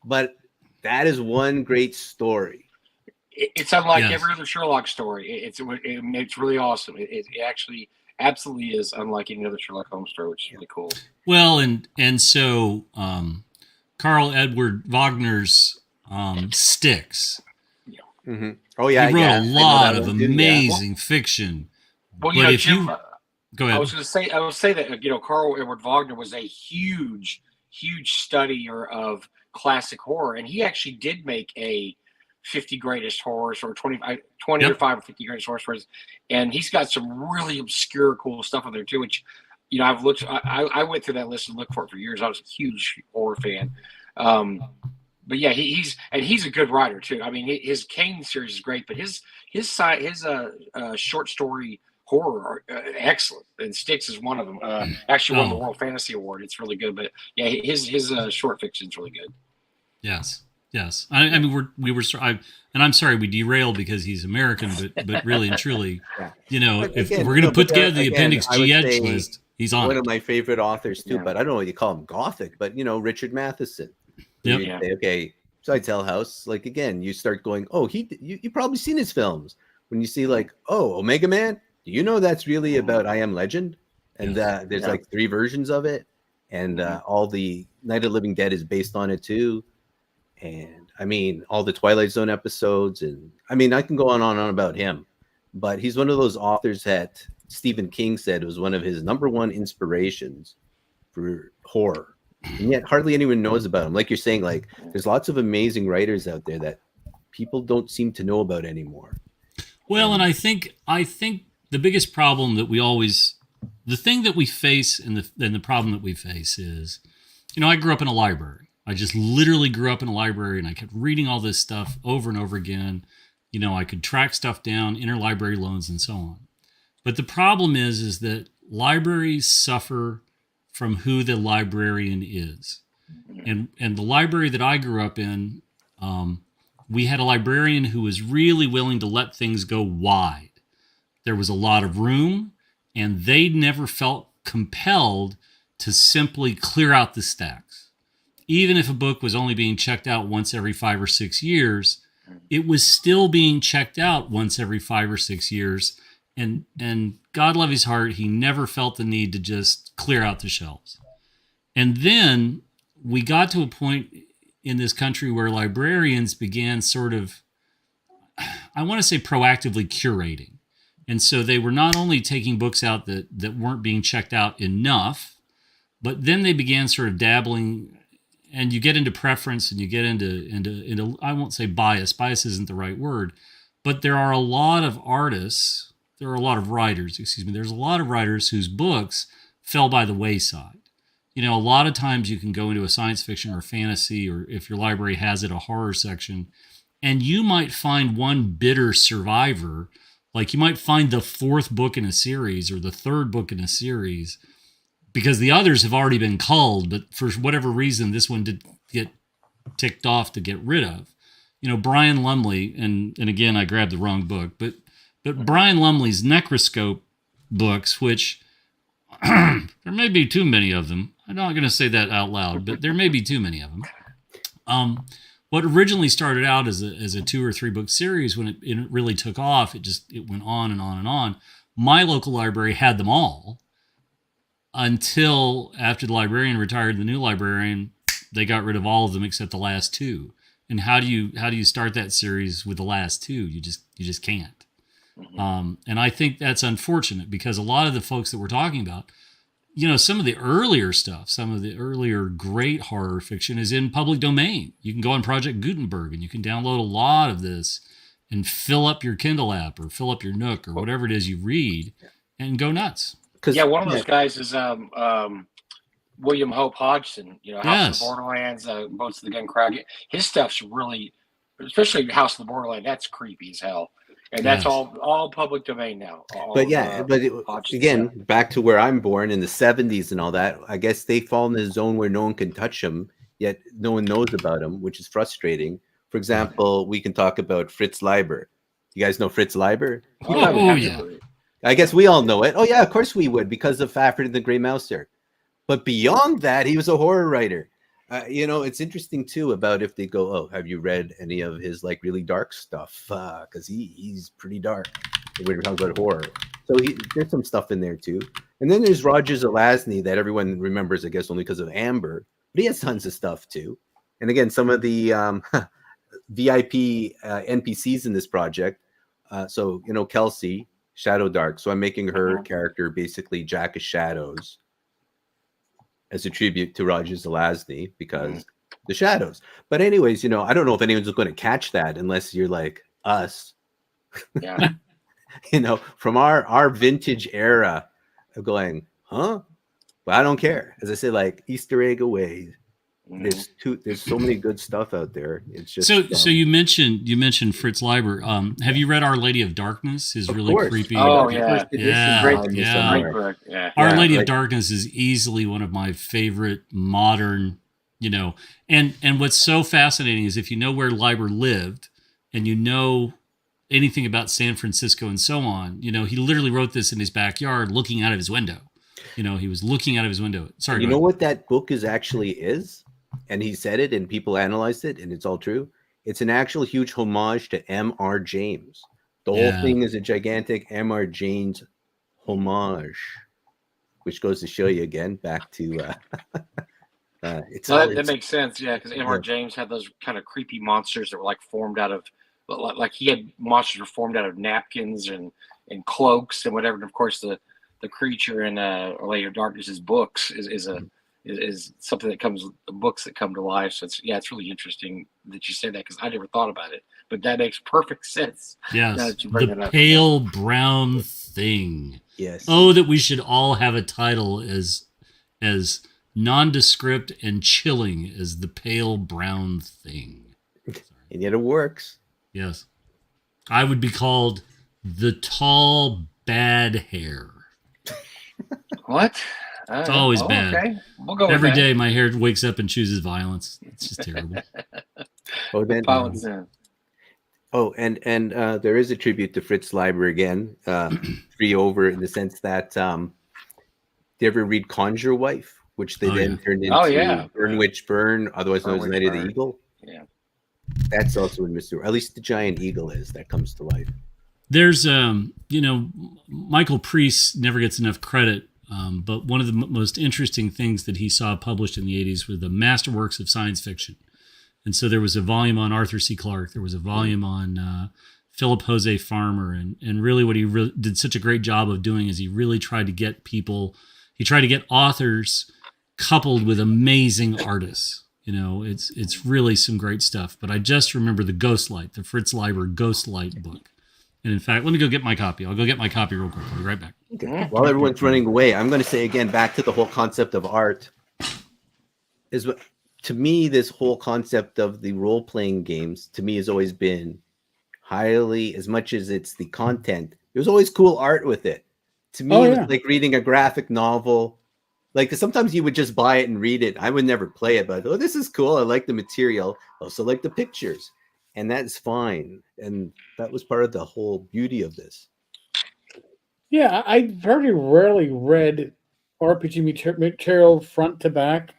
But that is one great story. It's unlike every other Sherlock story. It's really awesome. It actually absolutely is unlike any other Sherlock Holmes story, which is really cool. Well, and so Carl Edward Wagner's Styx. Mm-hmm. Oh yeah, he wrote a lot of amazing fiction. Well, but Jim, go ahead. I would say that Carl Edward Wagner was a huge studier of classic horror, and he actually did make a 50 greatest horrors or 20 or 5 or 50 greatest horror stories, and he's got some really obscure, cool stuff on there too. Which I've looked. I went through that list and looked for it for years. I was a huge horror fan. But yeah, he's a good writer too. I mean, his Kane series is great, but his short story horror are excellent, and Styx is one of them. Actually, won the World Fantasy Award. It's really good. But yeah, his short fiction is really good. Yes. I mean, I'm sorry we derailed because he's American, but really and truly, if we're going to put together the appendix GH list, he's on one of my favorite authors too. But I don't know what you call him, Gothic. But Richard Matheson. Yep. You say, okay, besides Hell House, like again, you start going, oh, you probably seen his films. When you see like, oh, Omega Man, do that's really about I Am Legend? And there's like 3 versions of it, and all the Night of the Living Dead is based on it too. And I mean, all the Twilight Zone episodes, and I mean, I can go on and on about him, but he's one of those authors that Stephen King said was one of his #1 inspirations for horror. And yet hardly anyone knows about him. Like you're saying, like there's lots of amazing writers out there that people don't seem to know about anymore. Well, and I think the biggest problem that the thing that we face and the problem that we face is, I grew up in a library. I just literally grew up in a library and I kept reading all this stuff over and over again. I could track stuff down, interlibrary loans and so on. But the problem is that libraries suffer from who the librarian is. And the library that I grew up in, we had a librarian who was really willing to let things go wide. There was a lot of room, and they never felt compelled to simply clear out the stacks. Even if a book was only being checked out once every 5 or 6 years, it was still being checked out once every 5 or 6 years. And God love his heart, he never felt the need to just clear out the shelves. And then we got to a point in this country where librarians began sort of, I want to say, proactively curating. And so they were not only taking books out that weren't being checked out enough, but then they began sort of dabbling, and you get into preference and you get into I won't say bias. Bias isn't the right word, but there are a lot of artists, there are a lot of writers, excuse me. There's a lot of writers whose books fell by the wayside. A lot of times you can go into a science fiction or fantasy, or if your library has it, a horror section, and you might find one bitter survivor. Like you might find the fourth book in a series or the third book in a series because the others have already been culled, but for whatever reason, this one did get ticked off to get rid of. Brian Lumley, and again, I grabbed the wrong book, but Brian Lumley's Necroscope books, which there may be too many of them. I'm not going to say that out loud, but there may be too many of them. What originally started out as a 2 or 3 book series, when it really took off, it went on and on and on. My local library had them all until after the librarian retired, the new librarian, they got rid of all of them except the last 2. And how do you start that series with the last 2? You just can't. And I think that's unfortunate because a lot of the folks that we're talking about, some of the earlier stuff, some of the earlier great horror fiction is in public domain. You can go on Project Gutenberg and you can download a lot of this and fill up your Kindle app or fill up your Nook or whatever it is you read and go nuts. Yeah, one of those guys is William Hope Hodgson, House of the Borderlands, Boats of the Gun Crowd. His stuff's really, especially House of the Borderland, that's creepy as hell. And that's all public domain now. Again, back to where I'm born in the 70s and all that, I guess they fall in a zone where no one can touch them, yet no one knows about them, which is frustrating. For example, we can talk about Fritz Leiber. You guys know Fritz Leiber? Yeah. I guess we all know it. Oh, yeah, of course we would because of Alfred and the Grey Mouser. But beyond that, he was a horror writer. It's interesting too about if they go, oh, have you read any of his like really dark stuff? Because he's pretty dark. We're talking about horror, so there's some stuff in there too. And then there's Roger Zelazny that everyone remembers, I guess, only because of Amber, but he has tons of stuff too. And again, some of the VIP NPCs in this project. So Kelsey, Shadow Dark. So I'm making her character basically Jack of Shadows, as a tribute to Roger Zelazny because the shadows. But anyways, I don't know if anyone's going to catch that unless you're like us. Yeah. From our vintage era of going, huh? But I don't care. As I say, like Easter egg away. There's so many good stuff out there. It's just so you mentioned Fritz Leiber. Have you read Our Lady of Darkness? His really creepy. Oh yeah, yeah. Our Lady of Darkness is easily one of my favorite modern. And what's so fascinating is if you know where Leiber lived and you know anything about San Francisco and so on, he literally wrote this in his backyard, looking out of his window. He was looking out of his window. Sorry. You know what that book actually is? And he said it and people analyzed it and it's all true. It's an actual huge homage to M.R. James. The whole thing is a gigantic M.R. James homage, which goes to show you again back to that makes sense. Yeah. Because M.R. James had those kind of creepy monsters that were like formed out of, like he had monsters were formed out of napkins and cloaks and whatever. And of course the creature in Our Lady of Darkness' books is something that comes with the books that come to life. So it's really interesting that you say that because I never thought about it, but that makes perfect sense. Yes, the pale brown thing. Yes. Oh, that we should all have a title as nondescript and chilling as the pale brown thing. And yet it works. Yes, I would be called the tall bad hair. What? It's always bad. Okay. We'll go Every with day my hair wakes up and chooses violence. It's just terrible. And there is a tribute to Fritz Leiber again, 3 over in the sense that do you ever read Conjure Wife, which they turned into Burn Witch Burn, otherwise known as Night of the Eagle? Yeah. That's also in Mystmoor. At least the giant eagle that comes to life. There's, Michael Priest never gets enough credit, but one of the most interesting things that he saw published in the 80s were the masterworks of science fiction. And so there was a volume on Arthur C. Clarke. There was a volume on Philip Jose Farmer. And really what he did such a great job of doing is he really tried to get authors coupled with amazing artists. It's really some great stuff. But I just remember the Ghostlight, the Fritz Leiber Ghostlight book. And in fact, let me go get my copy. I'll go get my copy real quick. I'll be right back. Okay. While everyone's running away, I'm going to say again, back to the whole concept of art, is what, to me, this whole concept of the role-playing games, to me, has always been highly, as much as it's the content, there's always cool art with it. To me, it's like reading a graphic novel. Like, sometimes you would just buy it and read it. I would never play it, but, this is cool. I like the material. I also like the pictures. And that's fine. And that was part of the whole beauty of this. Yeah, I very rarely read RPG material front to back,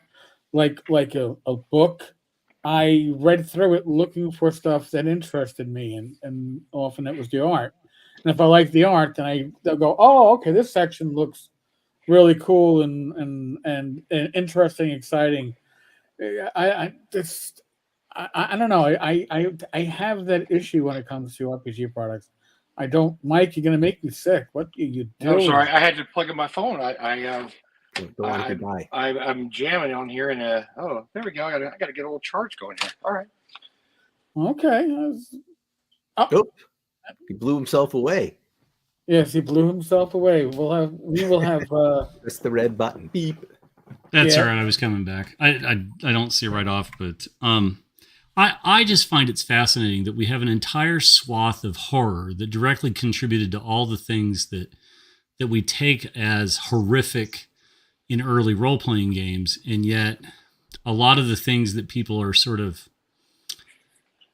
like a book. I read through it looking for stuff that interested me, and often it was the art. And if I like the art, then they'll go, oh, okay, this section looks really cool and interesting, exciting. I don't know. I have that issue when it comes to RPG products. I don't, Mike. You're gonna make me sick. What are you doing? I'm sorry. I had to plug in my phone. I'm jamming on here, and there we go. I got to get a little charge going here. All right. Okay. He blew himself away. Yes, he blew himself away. We will have. That's the red button. Beep. That's all right. I was coming back. I don't see it right off, but I just find it's fascinating that we have an entire swath of horror that directly contributed to all the things that we take as horrific in early role-playing games, and yet a lot of the things that people are sort of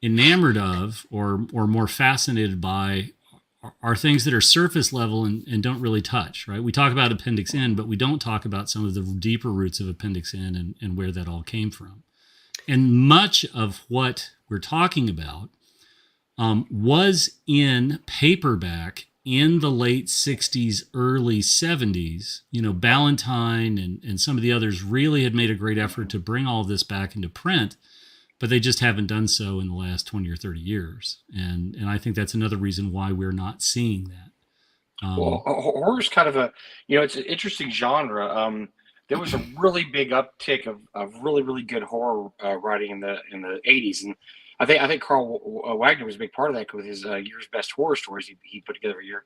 enamored of or more fascinated by are things that are surface level and don't really touch, right? We talk about Appendix N, but we don't talk about some of the deeper roots of Appendix N and where that all came from. And much of what we're talking about was in paperback in the late 60s, early 70s. Ballantine and some of the others really had made a great effort to bring all of this back into print, but they just haven't done so in the last 20 or 30 years. And I think that's another reason why we're not seeing that. Well, horror is kind of it's an interesting genre. There was a really big uptick of really, really good horror writing in the 80s. And I think Carl Wagner was a big part of that with his year's best horror stories he put together every year.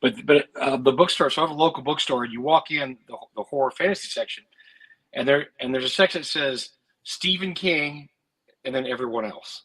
But the bookstore, so I have a local bookstore, and you walk in the horror fantasy section, and there's a section that says Stephen King, and then everyone else.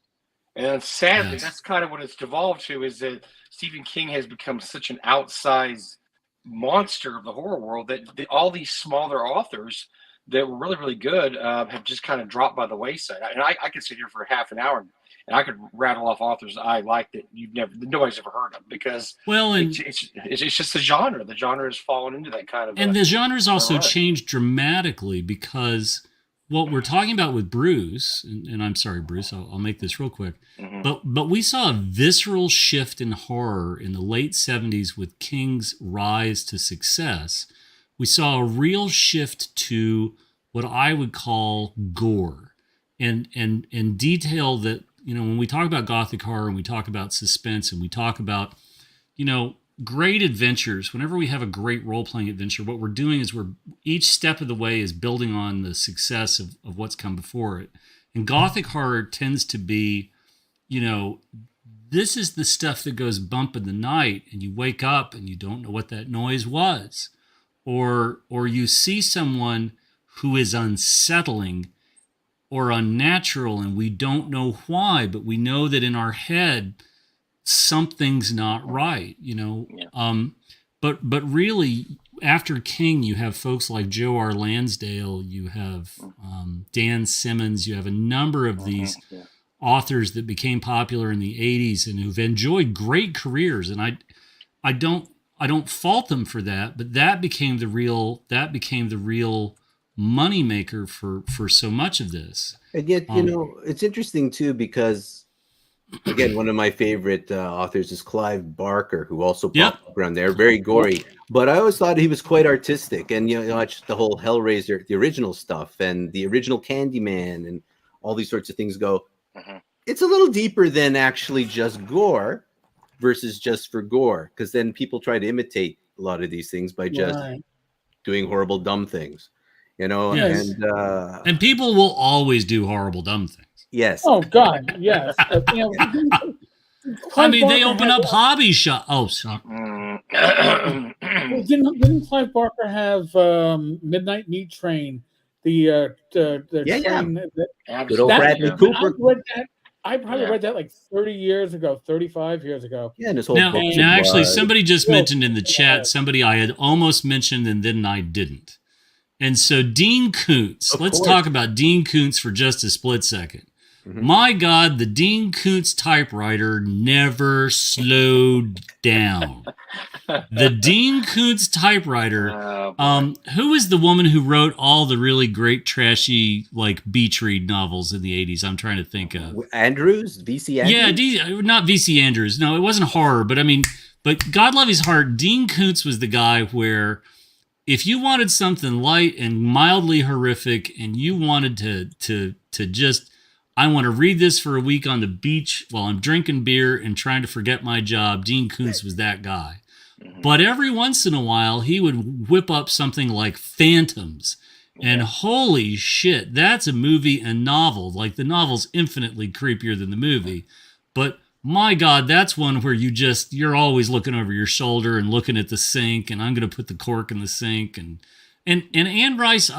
And sadly, that's kind of what it's devolved to, is that Stephen King has become such an outsized monster of the horror world that all these smaller authors that were really, really good have just kind of dropped by the wayside. And I could sit here for half an hour and I could rattle off authors I like that nobody's ever heard of, because it's just the genre. The genre has fallen into that kind of. And the genre's also changed dramatically, because what we're talking about with Bruce, and I'm sorry, Bruce, I'll make this real quick, but we saw a visceral shift in horror in the late 70s with King's rise to success. We saw a real shift to what I would call gore and detail that, when we talk about Gothic horror and we talk about suspense and we talk about, great adventures, whenever we have a great role-playing adventure, what we're doing is each step of the way is building on the success of what's come before it. And Gothic horror tends to be, this is the stuff that goes bump in the night and you wake up and you don't know what that noise was. Or you see someone who is unsettling or unnatural and we don't know why, but we know that in our head something's not right, but really after King, you have folks like Joe R. Lansdale, you have Dan Simmons, you have a number of these authors that became popular in the 80s and who've enjoyed great careers. And I don't fault them for that, but that became the real money maker for so much of this. And yet, it's interesting too, because again, one of my favorite authors is Clive Barker, who also popped up around there. Very gory, but I always thought he was quite artistic. And watch the whole Hellraiser, the original stuff, and the original Candyman, and all these sorts of things. it's a little deeper than actually just gore versus just for gore, because then people try to imitate a lot of these things by just doing horrible, dumb things, you know. Yes. And people will always do horrible, dumb things. Yes. Oh God, yes. You know, I mean, they open up hobby shop. Oh, sorry. Didn't Clive Barker have Midnight Meat Train? The train that good old Bradley Cooper. I probably read that like 30 years ago, 35 years ago. Yeah, and this whole now actually, somebody just mentioned in the chat, somebody I had almost mentioned and then I didn't. And so Dean Koontz, let's talk about Dean Koontz for just a split second. My God, the Dean Koontz typewriter never slowed down. The Dean Koontz typewriter. Who is the woman who wrote all the really great trashy like beach read novels in the 80s? I'm trying to think of Andrews, VC Andrews. Yeah, not VC Andrews. No, it wasn't horror, but I mean, but God love his heart. Dean Koontz was the guy where if you wanted something light and mildly horrific, and you wanted to just, I want to read this for a week on the beach while I'm drinking beer and trying to forget my job, Dean Koontz was that guy. But every once in a while, he would whip up something like Phantoms. And holy shit, that's a movie and novel. Like, the novel's infinitely creepier than the movie. But my God, that's one where you're always looking over your shoulder and looking at the sink, and I'm going to put the cork in the sink. And Anne Rice,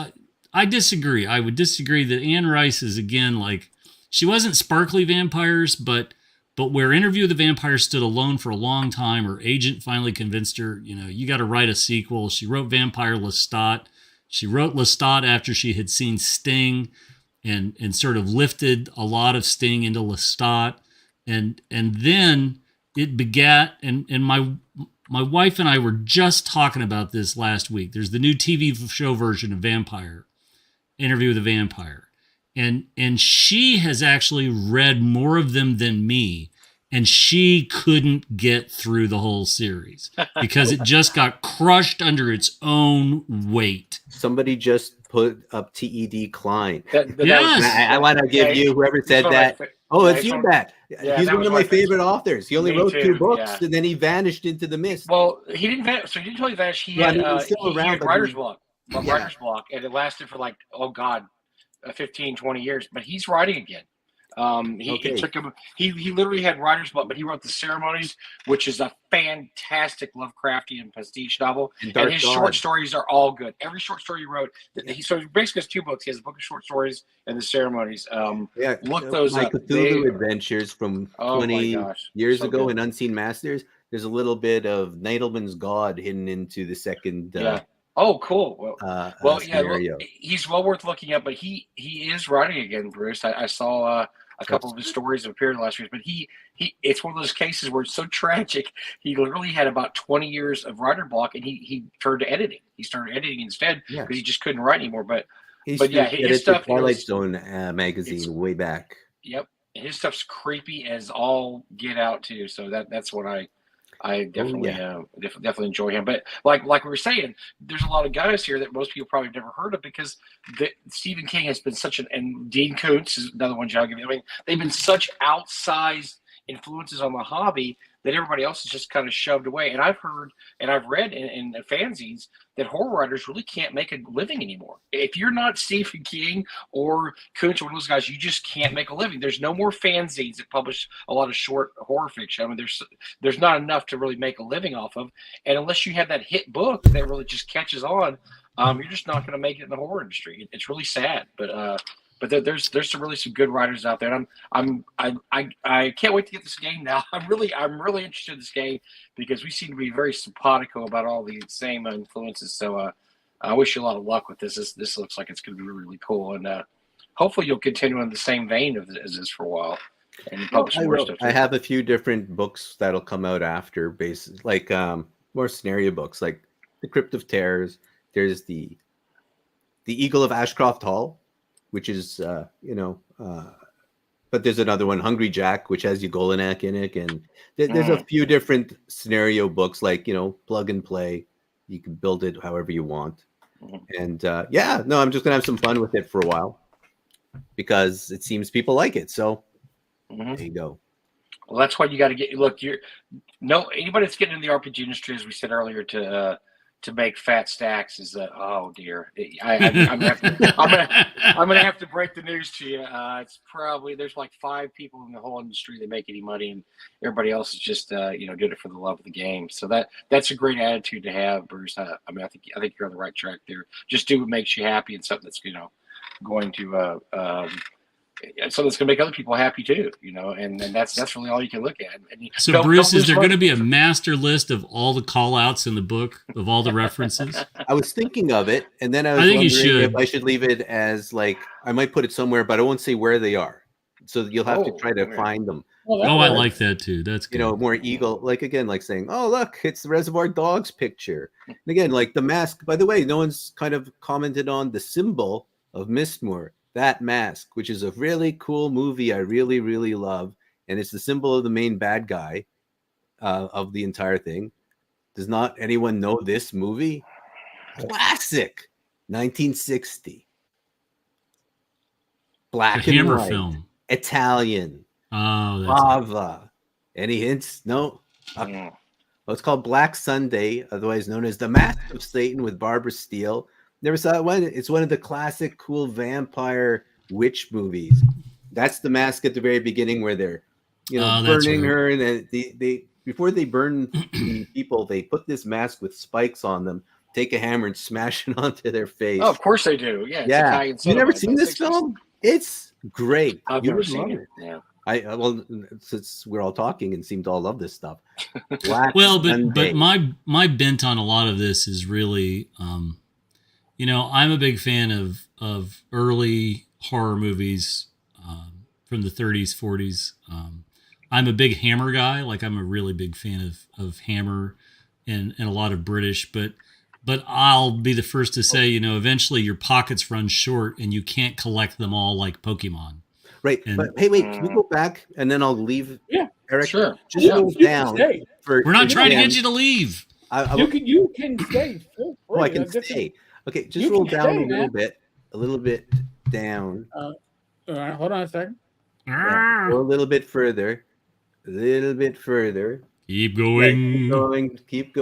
I disagree. I would disagree that Anne Rice is, again, like, she wasn't sparkly vampires, but where Interview with the Vampire stood alone for a long time, her agent finally convinced her, you know, you got to write a sequel. She wrote Vampire Lestat. She wrote Lestat after she had seen Sting and sort of lifted a lot of Sting into Lestat. And then it begat, and my wife and I were just talking about this last week. There's the new TV show version of Vampire, Interview with the Vampire. And she has actually read more of them than me, and she couldn't get through the whole series because it just got crushed under its own weight. Somebody just put up T.E.D. Klein. Yes. I want to give you, whoever said that. It's you, Matt. He's one of my favorite authors. He only wrote 2 books, and then he vanished into the mist. Well, he didn't vanish. So he didn't totally vanish. He had writer's block. Writer's block, and it lasted for like, 15, 20 years, but he's writing again. It took him. He literally had writer's block, but he wrote The Ceremonies, which is a fantastic Lovecraftian pastiche novel. And his short stories are all good. Every short story he wrote. So he basically has 2 books. He has a book of short stories and The Ceremonies. Look those up. Cthulhu Adventures from 20 years ago in Unseen Masters. There's a little bit of Nightleman's God hidden into the second. Oh, cool. Well, he's well worth looking up, but he is writing again, Bruce. I saw a couple of his stories appeared last year, but he it's one of those cases where it's so tragic. He literally had about 20 years of writer block, and he turned to editing. He started editing instead because he just couldn't write anymore. But his stuff. Twilight Zone magazine way back. Yep, and his stuff's creepy as all get out too. So that's what I definitely enjoy him. But like we were saying, there's a lot of guys here that most people probably have never heard of because Stephen King has been and Dean Koontz is another one. I mean, they've been such outsized influences on the hobby that everybody else is just kind of shoved away. And I've heard and I've read in fanzines that horror writers really can't make a living anymore. If you're not Stephen King or Koontz or one of those guys, you just can't make a living. There's no more fanzines that publish a lot of short horror fiction. I mean, there's not enough to really make a living off of. And unless you have that hit book that really just catches on, you're just not going to make it in the horror industry. It's really sad, but there's some good writers out there. And I can't wait to get this game now. I'm really interested in this game because we seem to be very simpatico about all the same influences. So I wish you a lot of luck with this. This looks like it's going to be really, really cool. And hopefully you'll continue in the same vein as this for a while. And publish more stuff. I have a few different books that'll come out after, like more scenario books, like The Crypt of Terrors. There's the Eagle of Ashcroft Hall, which is, but there's another one, Hungry Jack, which has Ugolinak in it. And there's a few different scenario books, like, plug and play. You can build it however you want. And I'm just going to have some fun with it for a while because it seems people like it. So Mhm. There you go. Well, that's why you got to get. Look, anybody that's getting in the RPG industry, as we said earlier, to make fat stacks is oh dear. I'm gonna have to break the news to you. It's probably there's like 5 people in the whole industry that make any money, and everybody else is just doing it for the love of the game. So that's a great attitude to have, Bruce. I think you're on the right track there. Just do what makes you happy, and something that's going to something that's going to make other people happy too, and that's really all you can look at. And so Bruce, is there going to be a master list of all the call outs in the book, of all the references? I was thinking of it, and then I was wondering if I should leave it as like, I might put it somewhere, but I won't say where they are. So you'll have to try to find them. I like that too. That's good. More eagle, like again, like saying, oh, look, it's the Reservoir Dogs picture. And again, like the mask, by the way, no one's kind of commented on the symbol of Mystmoor. That mask, which is a really cool movie I really, really love. And it's the symbol of the main bad guy of the entire thing. Does not anyone know this movie? Classic. 1960. Black and Hammer white. Film. Italian. Oh, Lava. Any hints? No? Okay. Well, it's called Black Sunday, otherwise known as The Mask of Satan with Barbara Steele. Never saw it. It's one of the classic cool vampire witch movies. That's the mask at the very beginning where they're burning her, and they before they burn the people, they put this mask with spikes on them, take a hammer and smash it onto their face. Oh, of course they do. Yeah. Yeah. You never seen this film? It's great. I've never seen it. Yeah. Well, since we're all talking and seem to all love this stuff. But my bent on a lot of this is really I'm a big fan of early horror movies from the 30s, 40s. I'm a big Hammer guy. Like, I'm a really big fan of Hammer and a lot of British. But I'll be the first to say, eventually your pockets run short and you can't collect them all like Pokemon. Right. But hey, wait, can we go back and then I'll leave? Yeah. Eric, sure. Just go down. We're not trying to get you to leave. You can stay. I can stay. Okay, just roll down a little bit down. All right, hold on a second. Yeah, go a little bit further. Keep going. Keep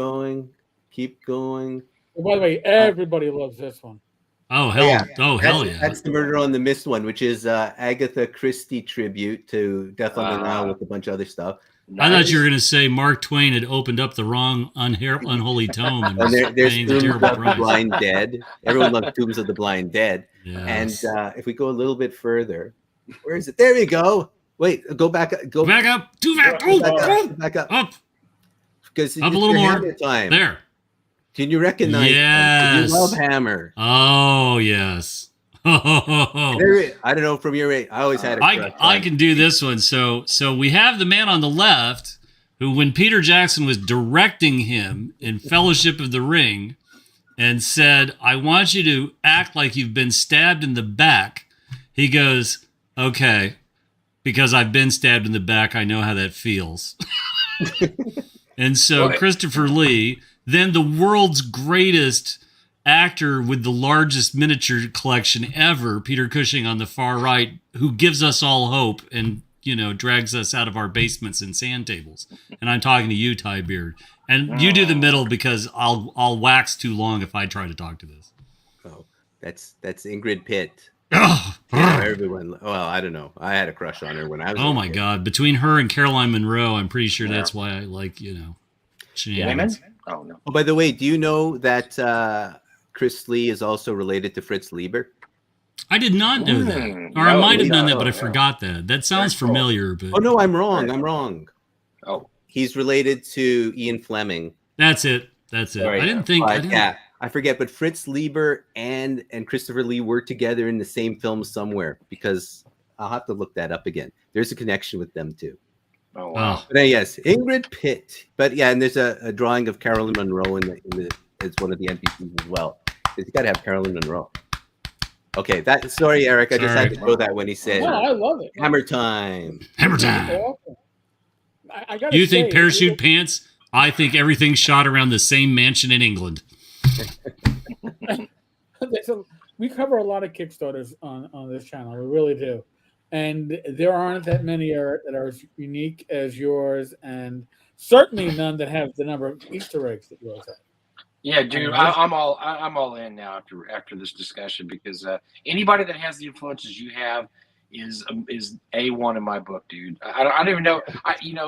going. Oh, by the way, everybody loves this one. Oh, hell yeah. Oh, hell yeah. That's the Murder on the Mist one, which is Agatha Christie tribute to Death on the Nile with a bunch of other stuff. Nice. I thought you were going to say Mark Twain had opened up the wrong unholy tome and was there's paying Tombs the of terrible the price. Blind Dead. Everyone loves Tombs of the Blind Dead. Yes. And if we go a little bit further, where is it? There we go. Wait, go back. Go back up. Too fast. Back up. Up. Because up a little more. Time. There. Can you recognize? Yes. You love Hammer. Oh yes. I don't know from your rate. I always had a crush. I can do this one. So we have the man on the left who, when Peter Jackson was directing him in Fellowship of the Ring and said, I want you to act like you've been stabbed in the back, he goes, okay, because I've been stabbed in the back, I know how that feels. And so Christopher Lee, then the world's greatest actor with the largest miniature collection ever, Peter Cushing on the far right, who gives us all hope and drags us out of our basements and sand tables. And I'm talking to you, Ty Beard. And you do the middle because I'll wax too long if I try to talk to this. Oh, that's Ingrid Pitt. Oh, everyone. Well, I don't know. I had a crush on her when I was. Oh my God! Between her and Caroline Munro, I'm pretty sure that's why I like shenanigans. Oh no. Oh, by the way, do you know that Chris Lee is also related to Fritz Lieber? I did not know that, or I might have known that, but I forgot that. That sounds familiar. But oh no, I'm wrong. Oh, he's related to Ian Fleming. That's it. Right, I didn't think. I forget. But Fritz Lieber and Christopher Lee were together in the same film somewhere, because I'll have to look that up again. There's a connection with them too. Oh wow. But yes, Ingrid Pitt. But yeah, and there's a drawing of Carolyn Monroe in the as one of the NPCs as well. You got to have Carolyn Monroe. Okay, sorry, Eric. I just had to throw that when he said, "No, I love it." Hammer time. Hammer time. I gotta you think parachute pants? I think everything's shot around the same mansion in England. We cover a lot of Kickstarters on this channel. We really do. and there aren't that many that are as unique as yours, and certainly none that have the number of Easter eggs that yours have. Yeah, dude, I'm all in now after this discussion, because anybody that has the influences you have is A1 in my book, dude. I don't even know.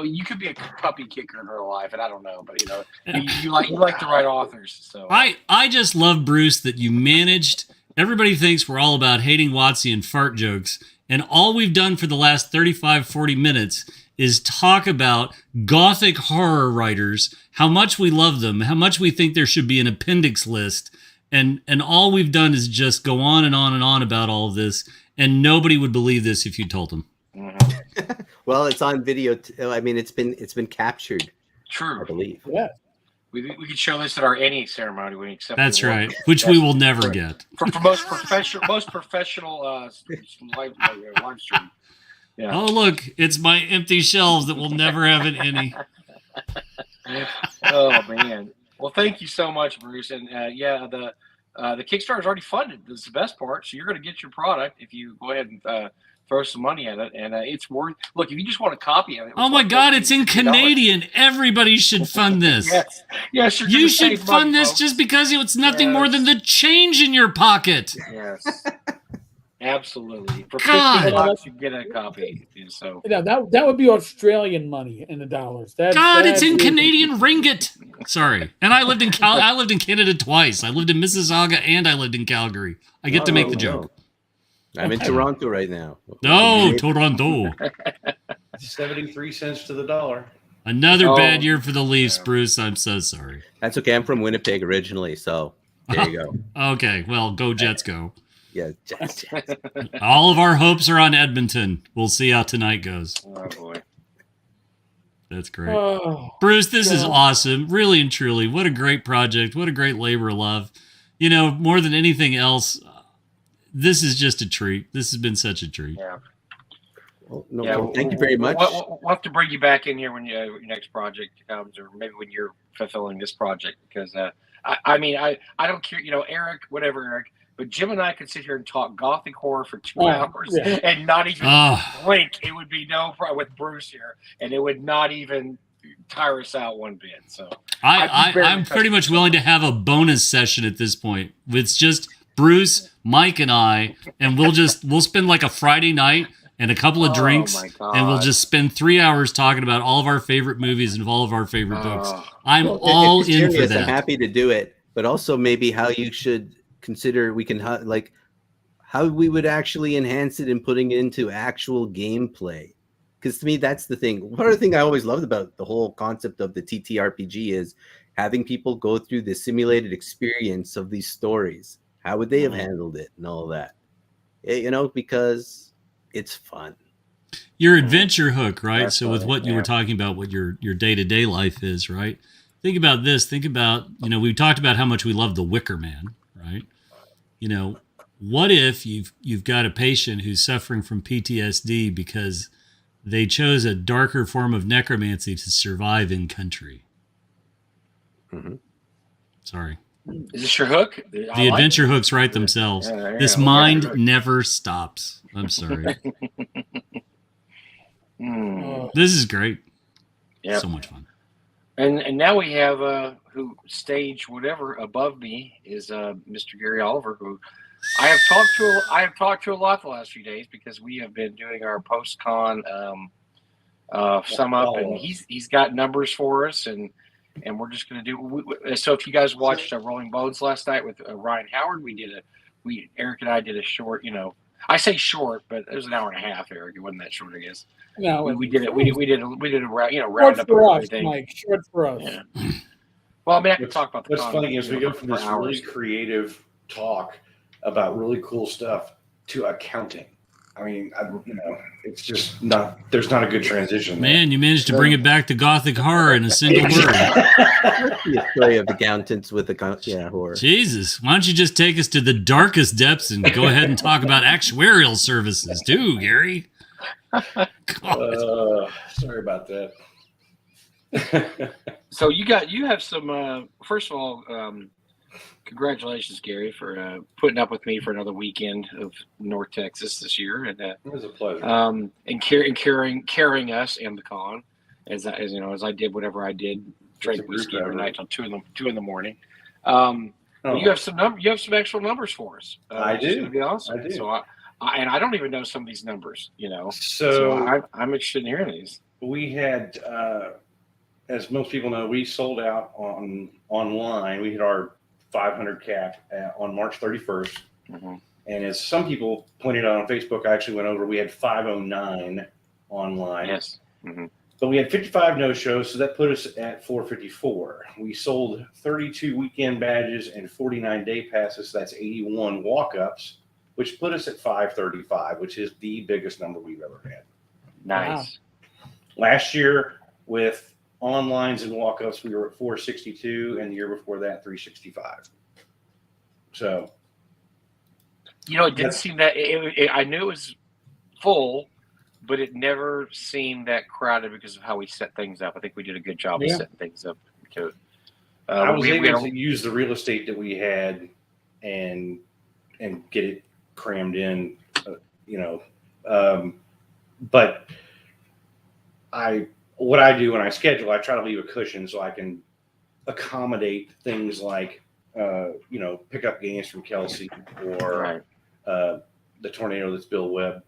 You could be a puppy kicker in real life, and I don't know, but you like the right authors. So I just love, Bruce, that you managed. Everybody thinks we're all about hating WotC and fart jokes, and all we've done for the last 35, 40 minutes is talk about gothic horror writers, how much we love them, how much we think there should be an appendix list, and all we've done is just go on and on and on about all of this, and nobody would believe this if you told them. Mm-hmm. Well, it's on video. I mean, it's been captured. True, I believe. Yeah. We could show this at our any ceremony when we accept. That's right, which we will never get. For most professional live stream. Yeah. Oh, look, it's my empty shelves that will never have an any. Oh man. Well, thank you so much, Bruce. And the Kickstarter is already funded. That's the best part. So you're going to get your product if you go ahead and throw some money at it, and it's worth. Look, if you just want a copy of it. Oh my God, it's in Canadian. Everybody should fund this. Yes, you should fund this, folks, just because it's nothing more than the change in your pocket. Yes. Absolutely. For $15, you get a copy. So that would be Australian money in the dollars. It's in Canadian ringgit. Sorry, and I lived in Canada twice. I lived in Mississauga and I lived in Calgary. I get to make the joke. I'm in Toronto right now. No, Toronto. 73 cents to the dollar. Another bad year for the Leafs, Bruce. I'm so sorry. That's okay. I'm from Winnipeg originally, so there you go. Okay, well, go Jets, go. Yeah, Jets. All of our hopes are on Edmonton. We'll see how tonight goes. Oh boy, that's great, Bruce. This is awesome, really and truly. What a great project! What a great labor of love. More than anything else, this is just a treat. This has been such a treat. Yeah. Well, thank you very much. We'll have to bring you back in here when your next project comes, or maybe when you're fulfilling this project, because I don't care. Eric, whatever, Eric. But Jim and I could sit here and talk gothic horror for 2 hours and not even blink. It would be no problem with Bruce here, and it would not even tire us out one bit. So I'm pretty much willing to have a bonus session at this point. It's just Bruce, Mike, and I, and we'll spend like a Friday night and a couple of drinks, and we'll just spend 3 hours talking about all of our favorite movies and all of our favorite books. I'm all in for that. I'm happy to do it, but also maybe how you should consider how we would actually enhance it and putting it into actual gameplay, because to me that's the thing. One other thing I always loved about the whole concept of the TTRPG is having people go through the simulated experience of these stories. How would they have handled it and all that, because it's fun. Your adventure hook, right? So with what you were talking about, what your day-to-day life is, right? Think about this. Think about, we talked about how much we love The Wicker Man, right? What if you've got a patient who's suffering from PTSD because they chose a darker form of necromancy to survive in country? Mm-hmm. Sorry. Is this your hook? The adventure hooks write themselves. This mind never stops. I'm sorry. This is great. Yeah. So much fun. And now we have who stage whatever above me is Mr. Gary Oliver, who I have talked to a lot the last few days, because we have been doing our post-con sum up, and he's got numbers for us, and we're just going to do. So if you guys watched Rolling Bones last night with Ryan Howard, Eric and I did a short. I say short, but it was an hour and a half. Eric, it wasn't that short, I guess. No, we did it. We did a round short up for of us, everything. Mike. Short for us. Yeah. Well, I mean, I can talk about the. What's funny is we go from this really creative talk about really cool stuff to accounting. I mean, it's just not. There's not a good transition. Man, you managed to bring it back to gothic horror in a single word. The story of accountants with horror. Jesus, why don't you just take us to the darkest depths and go ahead and talk about actuarial services too, Gary? Sorry about that. So you have some. First of all, Congratulations, Gary, for putting up with me for another weekend of North Texas this year, and It was a pleasure. and carrying us and the con, as I did whatever I did, drank whiskey every night till 2 in the morning. But you have some actual numbers for us. I do. It's gonna be awesome. I do. So I don't even know some of these numbers, So I'm interested in hearing these. we had, as most people know, we sold out online. We hit our 500 cap on March 31st. Mm-hmm. And as some people pointed out on Facebook, I actually went over, we had 509 online. Yes. Mm-hmm. But we had 55 no-shows, so that put us at 454. We sold 32 weekend badges and 49 day passes. That's 81 walk-ups, which put us at 535, which is the biggest number we've ever had. Nice. Wow. Last year, with onlines and walk-ups, we were at 462, and the year before that, 365. So, it didn't seem that I knew it was full, but it never seemed that crowded because of how we set things up. I think we did a good job of setting things up. I was able to use the real estate that we had and get it crammed in, but what I do when I schedule, I try to leave a cushion so I can accommodate things like, pick up games from Kelsey or the tornado that's Bill Webb,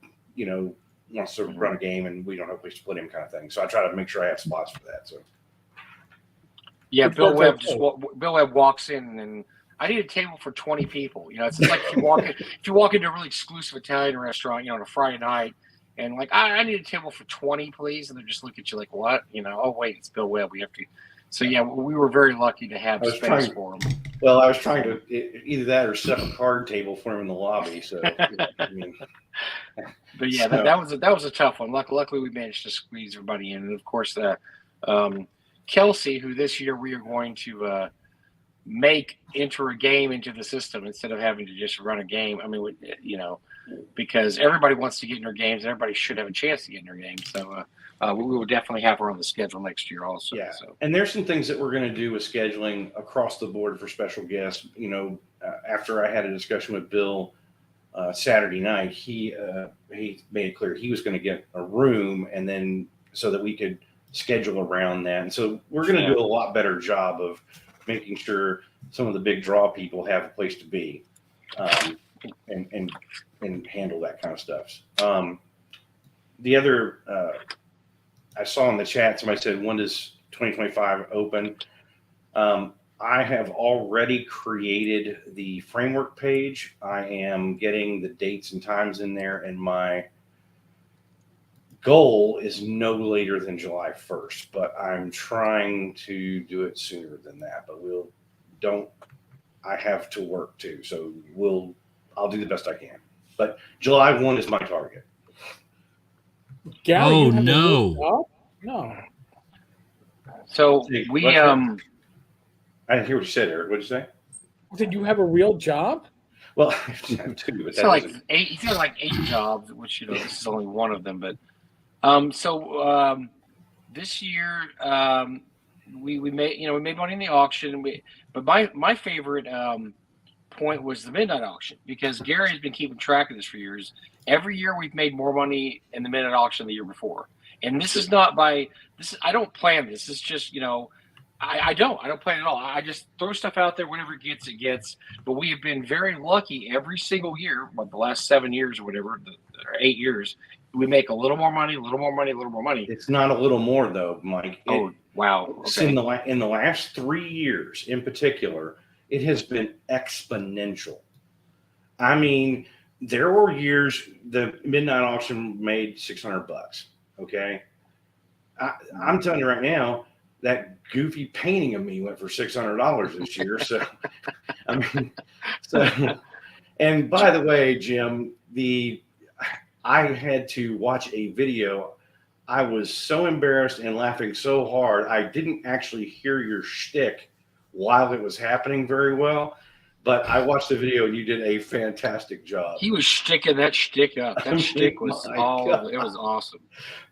wants to run a game and we don't have a place to put him kind of thing. So I try to make sure I have spots for that. So yeah, Bill Webb walks in and I need a table for 20 people. It's like if you walk into a really exclusive Italian restaurant, on a Friday night and like, I need a table for 20, please. And they just look at you like, what? Oh, wait, it's Bill Webb. We have to. So yeah, we were very lucky to have space for him. Well, I was trying to either that or set up a card table for him in the lobby. So, but yeah, that was a tough one. Luckily, we managed to squeeze everybody in, and of course, Kelsey, who this year we are going to enter a game into the system instead of having to just run a game. I mean, because everybody wants to get in their games, and everybody should have a chance to get in their games. So. We will definitely have her on the schedule next year also. Yeah. So. And there's some things that we're going to do with scheduling across the board for special guests. After I had a discussion with Bill Saturday night, he made it clear he was going to get a room and then so that we could schedule around that. And so we're going to do a lot better job of making sure some of the big draw people have a place to be and handle that kind of stuff. The other I saw in the chat, somebody said, when does 2025 open? I have already created the framework page. I am getting the dates and times in there, and my goal is no later than July 1st, but I'm trying to do it sooner than that. But I have to work too, so I'll do the best I can. But July 1 is my target. Gary, no. No. So we I didn't hear what you said, Eric. What did you say? Did you have a real job? Well, I have two, but he's got like 8 jobs, which this is only one of them. But this year we made money in the auction. But my favorite point was the midnight auction because Gary has been keeping track of this for years. Every year we've made more money in the midnight auction than the year before. And this is not I don't plan this. It's just, I don't plan at all. I just throw stuff out there. Whenever it gets. But we have been very lucky every single year, the last 7 years or whatever, or 8 years, we make a little more money, a little more money, a little more money. It's not a little more though, Mike. Wow. Okay. In the last 3 years in particular, it has been exponential. I mean, there were years the midnight auction made $600. Okay, I'm telling you right now, that goofy painting of me went for $600 this year. So, I mean, and by the way, Jim, I had to watch a video. I was so embarrassed and laughing so hard, I didn't actually hear your shtick while it was happening very well. But I watched the video and you did a fantastic job. He was sticking that shtick up. That shtick was My all. God. It was awesome.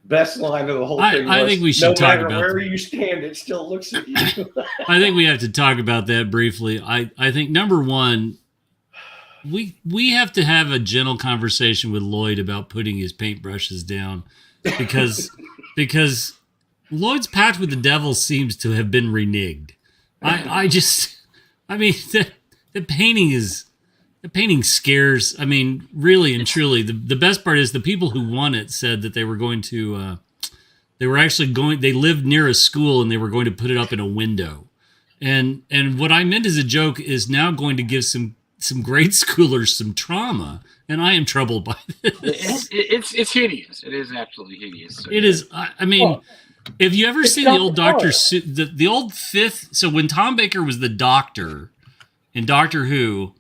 Best line of the whole thing. I was, think we should no talk matter about where you stand, it still looks at you. I think we have to talk about that briefly. I think number one, we have to have a gentle conversation with Lloyd about putting his paintbrushes down because Lloyd's pact with the devil seems to have been reneged. The painting scares. I mean, really and truly, the best part is the people who won it said that they were going to, they lived near a school and they were going to put it up in a window. And what I meant as a joke is now going to give some grade schoolers some trauma. And I am troubled by this. It's hideous. It is absolutely hideous. So, it is. I mean, if you ever see the old Doctor, the old fifth. So when Tom Baker was the Doctor in Doctor Who,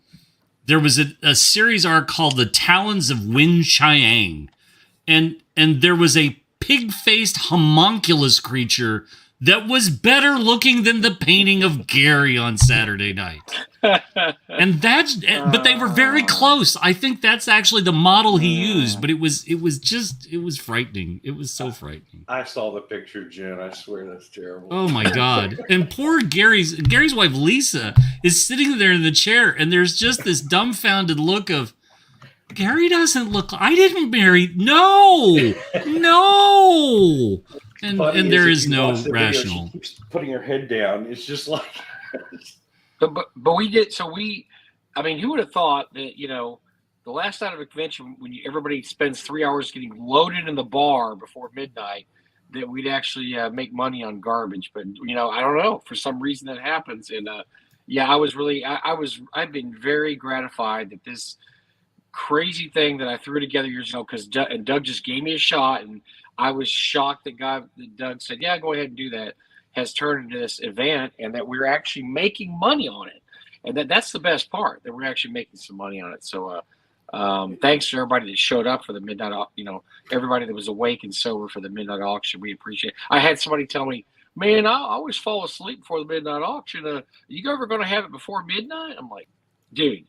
there was a series arc called The Talons of Win Chiang. And there was a pig-faced homunculus creature that was better looking than the painting of Gary on Saturday night. But they were very close. I think that's actually the model he used, but it was frightening. It was so frightening. I saw the picture, Jen. I swear that's terrible. Oh my God. And poor Gary's wife, Lisa, is sitting there in the chair, and there's just this dumbfounded look of, Gary doesn't look, I didn't marry, no. And there is no rational. She keeps putting her head down. It's just like. but we did. So I mean, who would have thought that, the last night of a convention, when everybody spends 3 hours getting loaded in the bar before midnight, that we'd actually make money on garbage. But, I don't know. For some reason that happens. And I was really, I've been very gratified that this crazy thing that I threw together years ago, because Doug just gave me a shot, and I was shocked that Doug said, yeah, go ahead and do that, has turned into this event, and that we're actually making money on it. And that's the best part, that we're actually making some money on it. So thanks to everybody that showed up for the midnight, everybody that was awake and sober for the midnight auction. We appreciate it. I had somebody tell me, man, I always fall asleep before the midnight auction. Are you ever going to have it before midnight? I'm like, dude,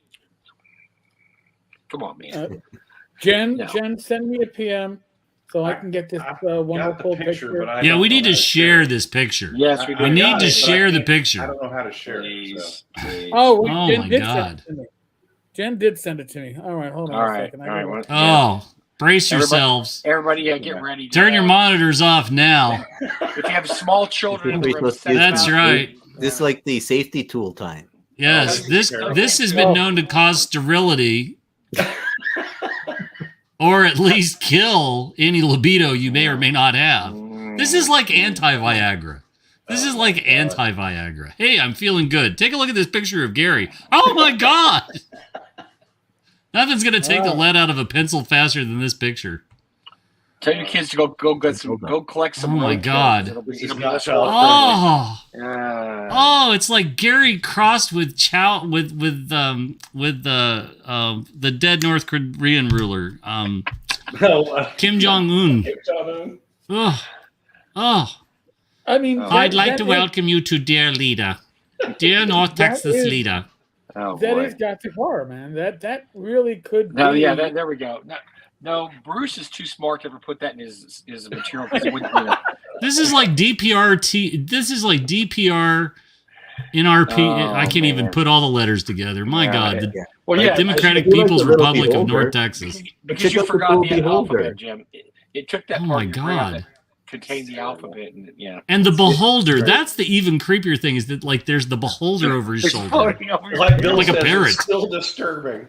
come on, man. Jen, send me a PM so I can get this wonderful picture. Yeah, we need to share this picture. Yes, we do. We need to share the picture. I don't know how to share it. So. Oh, Oh my God. Jen did send it to me. All right, hold on a second. Oh, brace yourselves. Everybody get ready. Turn your monitors off now. If you have small children in the room, That's right. This is like the safety tool time. Yes, this has been known to cause sterility, or at least kill any libido you may or may not have. This is like anti-Viagra. Hey, I'm feeling good. Take a look at this picture of Gary. Oh my God! Nothing's gonna take the lead out of a pencil faster than this picture. Tell your kids to go collect some. Oh my God! It'll be It's like Gary crossed with the dead North Korean ruler, Kim Jong-un. I mean, I'd like to welcome you to dear leader, dear North Texas leader. That is got to horror, man. That really could. No, be... yeah, there we go. No, Bruce is too smart to ever put that in his material because he wouldn't do it. This is like DPRT. This is like DPR, NRP. I can't even put all the letters together. My God. Democratic People's Republic of North Texas. Because you forgot the alphabet, Jim. It took that Oh part my of your brain God. that contained the alphabet, and And the beholder. That's the even creepier thing, is that like there's the beholder over his shoulder. floating over your Like Bill Like a says, parrot. It's still disturbing.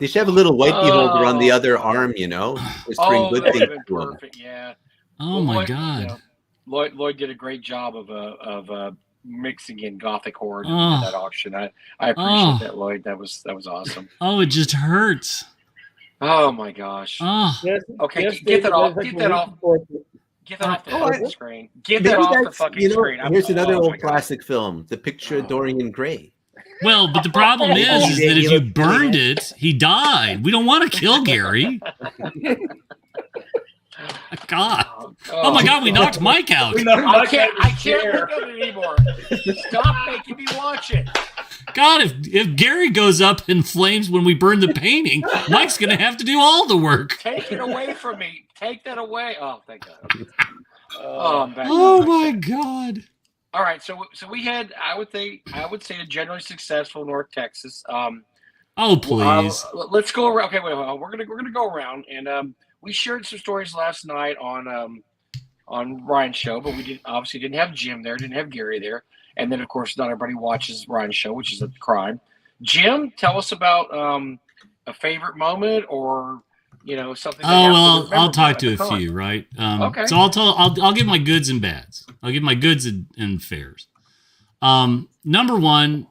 They should have a little whitey holder on the other arm, just bring good that things would have been to 'em. perfect. Yeah. Oh my God. Lloyd did a great job of mixing in Gothic horror in Oh. that auction. I appreciate that, Lloyd. That was awesome. Oh, it just hurts. Oh my gosh. Oh. Yes, Okay, yes, get that David, off. that's Get like that a off. report. Get that off the Oh, fucking screen. Get Maybe that off the that's, fucking screen. Here's another oh old my God. classic film, The Picture of Dorian Gray. Well, but the problem is that if you burned it, he died. We don't want to kill Gary. God. Oh my God, we knocked Mike out. I can't look at it anymore. Stop making me watch it. God, if Gary goes up in flames when we burn the painting, Mike's going to have to do all the work. Take it away from me. Take that away. Oh, thank God. Okay. Oh, I'm back. Oh my God. All right, so we had, I would say a generally successful North Texas. Oh, please. Let's go around. Okay, wait, we're gonna go around, and we shared some stories last night on Ryan's show, but we obviously didn't have Jim there, didn't have Gary there, and then of course not everybody watches Ryan's show, which is a crime. Jim, tell us about a favorite moment or something. I'll talk to a few, right? Okay. So I'll give my goods and bads. I'll give my goods and fairs. Number one,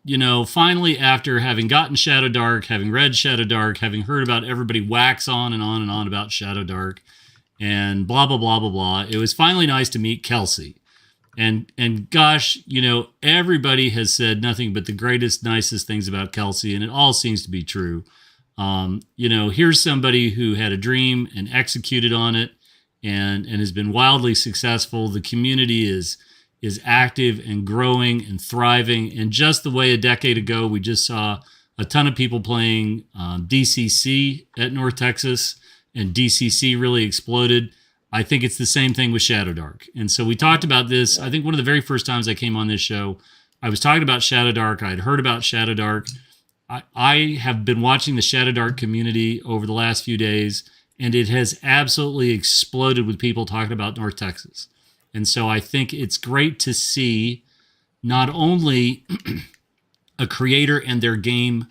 finally after having gotten Shadow Dark, having read Shadow Dark, having heard about everybody wax on and on and on about Shadow Dark and blah, blah, blah, blah, blah, it was finally nice to meet Kelsey. And gosh, everybody has said nothing but the greatest, nicest things about Kelsey, and it all seems to be true. Here's somebody who had a dream and executed on it and has been wildly successful. The community is active and growing and thriving. And just the way a decade ago, we just saw a ton of people playing DCC at North Texas, and DCC really exploded. I think it's the same thing with Shadow Dark. And so we talked about this. I think one of the very first times I came on this show, I was talking about Shadow Dark. I had heard about Shadow Dark. I have been watching the Shadow Dark community over the last few days, and it has absolutely exploded with people talking about North Texas. And so I think it's great to see not only a creator and their game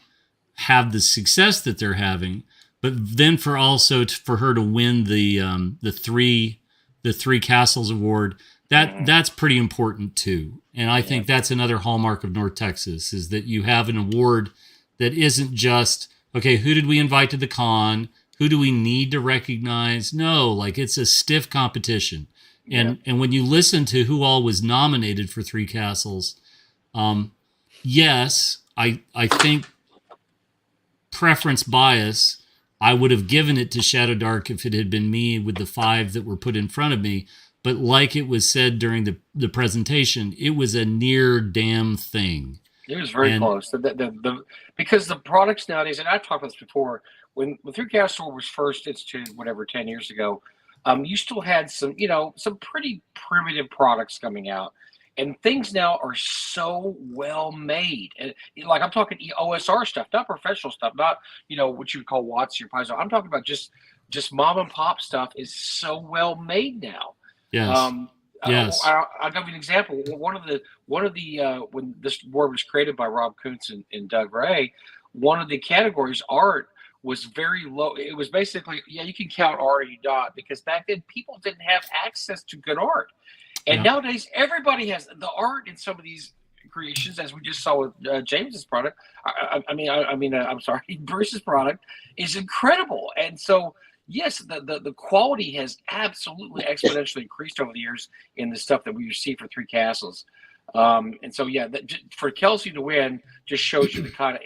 have the success that they're having, but then for her to win the three Castles Award. That's pretty important too. And I think that's another hallmark of North Texas, is that you have an award that isn't just, okay, who did we invite to the con? Who do we need to recognize? No, like it's a stiff competition. And when you listen to who all was nominated for Three Castles, yes, I think preference bias, I would have given it to Shadow Dark if it had been me with the 5 that were put in front of me. But like it was said during the presentation, it was a near damn thing. It was very close. Because the products nowadays, and I've talked about this before, when Three Castles was first instituted, 10 years ago, you still had some pretty primitive products coming out, and things now are so well made. And like I'm talking OSR stuff, not professional stuff, not what you would call Watts or Paizo. I'm talking about just mom and pop stuff is so well made now. Yes. Yes. I'll give you an example. One of the when this board was created by Rob Kuntz and Doug Ray, one of the categories, art, was very low. It was basically, you can count art or you not, because back then people didn't have access to good art. And nowadays everybody has the art in some of these creations, as we just saw with James's product. I'm sorry, Bruce's product is incredible. And so, yes, the quality has absolutely exponentially increased over the years in the stuff that we receive for Three Castles. And so, for Kelsey to win just shows you the kind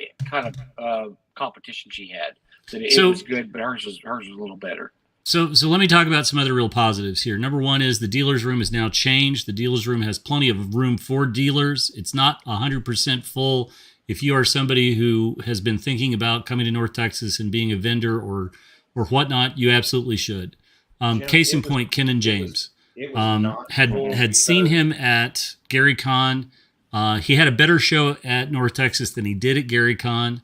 of competition she had. That it was good, but hers was a little better. So let me talk about some other real positives here. Number one is the dealer's room is now changed. The dealer's room has plenty of room for dealers. It's not 100% full. If you are somebody who has been thinking about coming to North Texas and being a vendor or whatnot, you absolutely should. Case in point, Ken and James had seen him at Gary Con. He had a better show at North Texas than he did at Gary Con.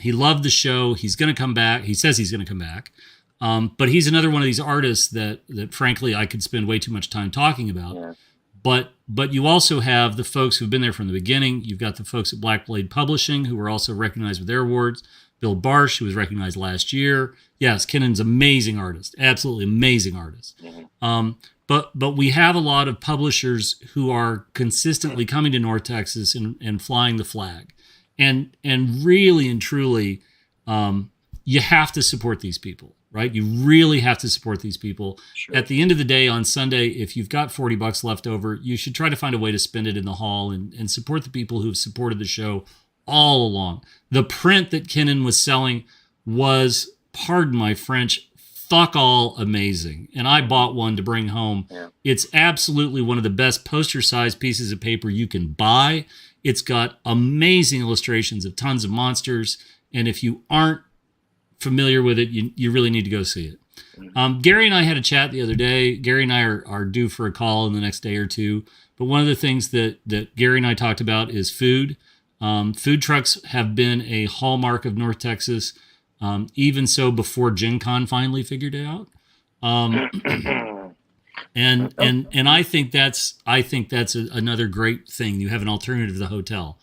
He loved the show. He's going to come back. He says he's going to come back. But he's another one of these artists that frankly I could spend way too much time talking about. Yeah. But you also have the folks who've been there from the beginning. You've got the folks at Black Blade Publishing who were also recognized with their awards. Bill Barsh, who was recognized last year. Yes, Kennan's amazing artist, absolutely amazing artist. Mm-hmm. But we have a lot of publishers who are consistently coming to North Texas and flying the flag, and really and truly, you have to support these people, right? You really have to support these people. Sure. At the end of the day, on Sunday, if you've got $40 left over, you should try to find a way to spend it in the hall and support the people who have supported the show all along. The print that Kennan was selling was, pardon my French, fuck all amazing. And I bought one to bring home. Yeah. It's absolutely one of the best poster-sized pieces of paper you can buy. It's got amazing illustrations of tons of monsters. And if you aren't familiar with it, you really need to go see it. Gary and I had a chat the other day. Gary and I are due for a call in the next day or two. But one of the things that Gary and I talked about is food. Food trucks have been a hallmark of North Texas, even so before Gen Con finally figured it out. And I think that's another great thing. You have an alternative to the hotel.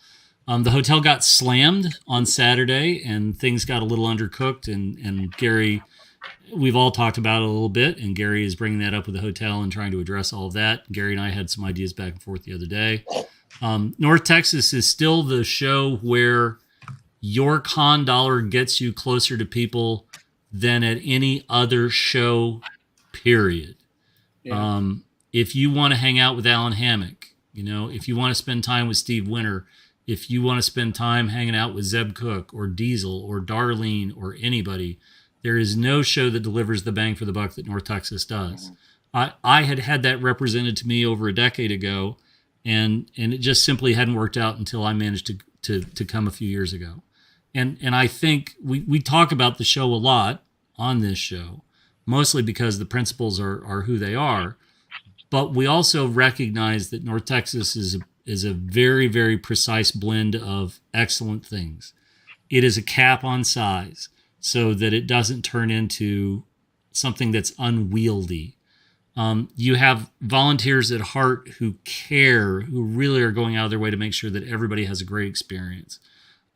The hotel got slammed on Saturday, and things got a little undercooked. And Gary, we've all talked about it a little bit, and Gary is bringing that up with the hotel and trying to address all of that. Gary and I had some ideas back and forth the other day. North Texas is still the show where your con dollar gets you closer to people than at any other show, period. Yeah. If you want to hang out with Alan Hammock, if you want to spend time with Steve Winter, if you want to spend time hanging out with Zeb Cook or Diesel or Darlene or anybody, there is no show that delivers the bang for the buck that North Texas does. I had that represented to me over a decade ago, and it just simply hadn't worked out until I managed to come a few years ago. And I think we talk about the show a lot on this show, mostly because the principles are who they are. But we also recognize that North Texas is a very, very precise blend of excellent things. It is a cap on size so that it doesn't turn into something that's unwieldy. You have volunteers at heart who care, who really are going out of their way to make sure that everybody has a great experience.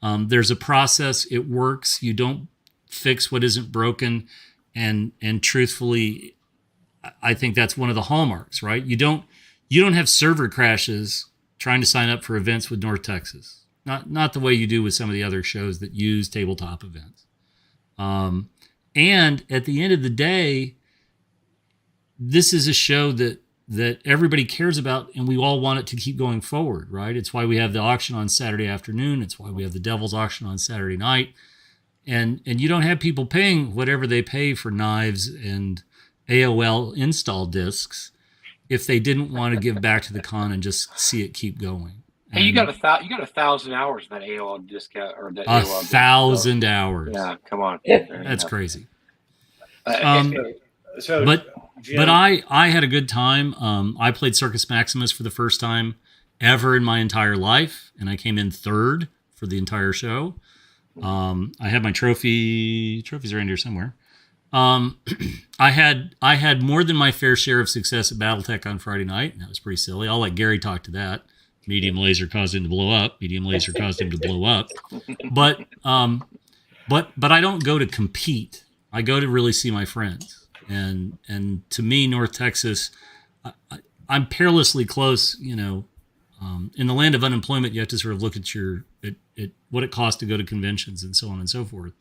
There's a process. It works. You don't fix what isn't broken. And truthfully, I think that's one of the hallmarks, right? You don't have server crashes trying to sign up for events with North Texas. Not the way you do with some of the other shows that use tabletop events. And at the end of the day, this is a show that everybody cares about, and we all want it to keep going forward, right? It's why we have the auction on Saturday afternoon. It's why we have the Devil's auction on Saturday night. And you don't have people paying whatever they pay for knives and AOL install discs if they didn't want to give back to the con and just see it keep going. Hey, you got 1,000 hours in that AOL discount or that AOL 1,000 hours. Yeah, come on. That's crazy. So, but Jim, but I had a good time. I played Circus Maximus for the first time ever in my entire life, and I came in third for the entire show. I had my trophies around here somewhere. I had more than my fair share of success at BattleTech on Friday night, and that was pretty silly. I'll let Gary talk to that. Medium laser caused him to blow up. Medium laser caused him to blow up. But I don't go to compete. I go to really see my friends. And to me, North Texas, I'm perilously close. In the land of unemployment, you have to sort of look at at what it costs to go to conventions and so on and so forth.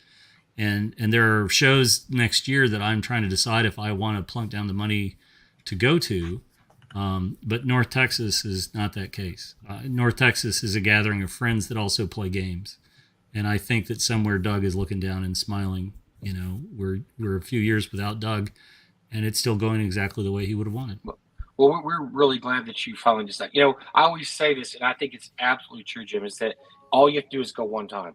And there are shows next year that I'm trying to decide if I want to plunk down the money to go to. But North Texas is not that case. North Texas is a gathering of friends that also play games. And I think that somewhere Doug is looking down and smiling. We're a few years without Doug, and it's still going exactly the way he would have wanted. Well, we're really glad that you finally decided. I always say this, and I think it's absolutely true, Jim, is that all you have to do is go one time.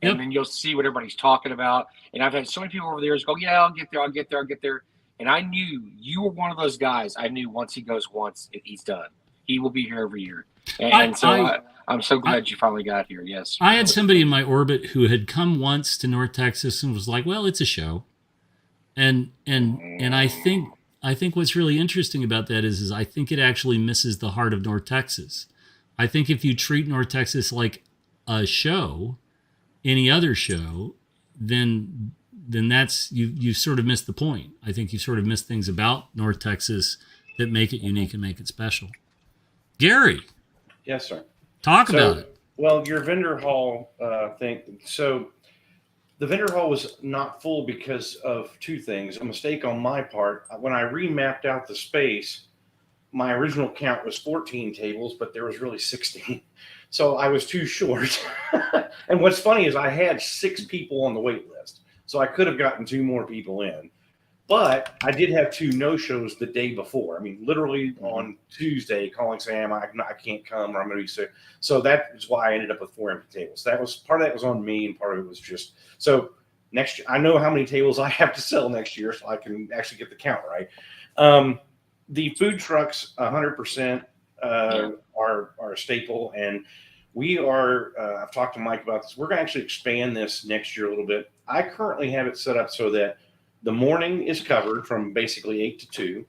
And then you'll see what everybody's talking about. And I've had so many people over the years go, yeah, I'll get there. And I knew you were one of those guys. I knew once he goes once, he's done. He will be here every year. And I'm so glad you finally got here. Yes. I had somebody in my orbit who had come once to North Texas and was like, well, it's a show. And I think what's really interesting about that is I think it actually misses the heart of North Texas. I think if you treat North Texas like a show, any other show, then that's you sort of missed the point. I think you sort of missed things about North Texas that make it unique and make it special. Gary. Yes, sir. Talk about it. Well, your vendor hall thing. So the vendor hall was not full because of two things. A mistake on my part. When I remapped out the space, my original count was 14 tables, but there was really 16. So I was too short. And what's funny is I had 6 people on the wait list. So I could have gotten 2 more people in. But I did have 2 no-shows the day before. I mean, literally on Tuesday, calling saying I can't come or I'm going to be sick. So that is why I ended up with 4 empty tables. That was part of that was on me, and part of it was just so next year. I know how many tables I have to sell next year, so I can actually get the count right. The food trucks, 100% are a staple, and we are. I've talked to Mike about this. We're going to actually expand this next year a little bit. I currently have it set up so that the morning is covered from basically 8 to 2.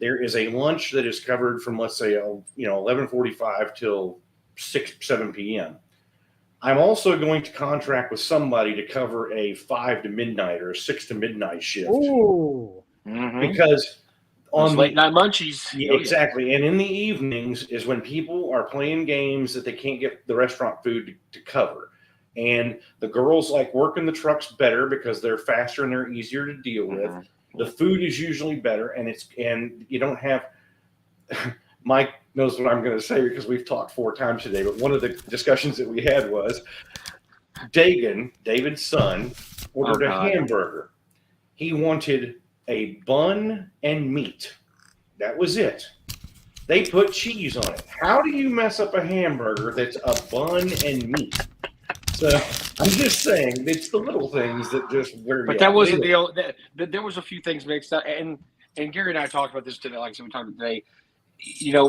There is a lunch that is covered from, let's say, 11:45 till 7 p.m. I'm also going to contract with somebody to cover a 5 to midnight or a 6 to midnight shift. Ooh. Because on late night munchies. Yeah, exactly. And in the evenings is when people are playing games that they can't get the restaurant food to cover. And the girls like working the trucks better because they're faster and they're easier to deal with. The food is usually better, and you don't have Mike knows what I'm going to say because we've talked 4 times today, but one of the discussions that we had was David's son, ordered a hamburger. He wanted a bun and meat. That was it. They put cheese on it. How do you mess up a hamburger that's a bun and meat? So I'm just saying, it's the little things that just wear. But that wasn't the old. There was a few things mixed up, and Gary and I talked about this today. Like I said, we talked today.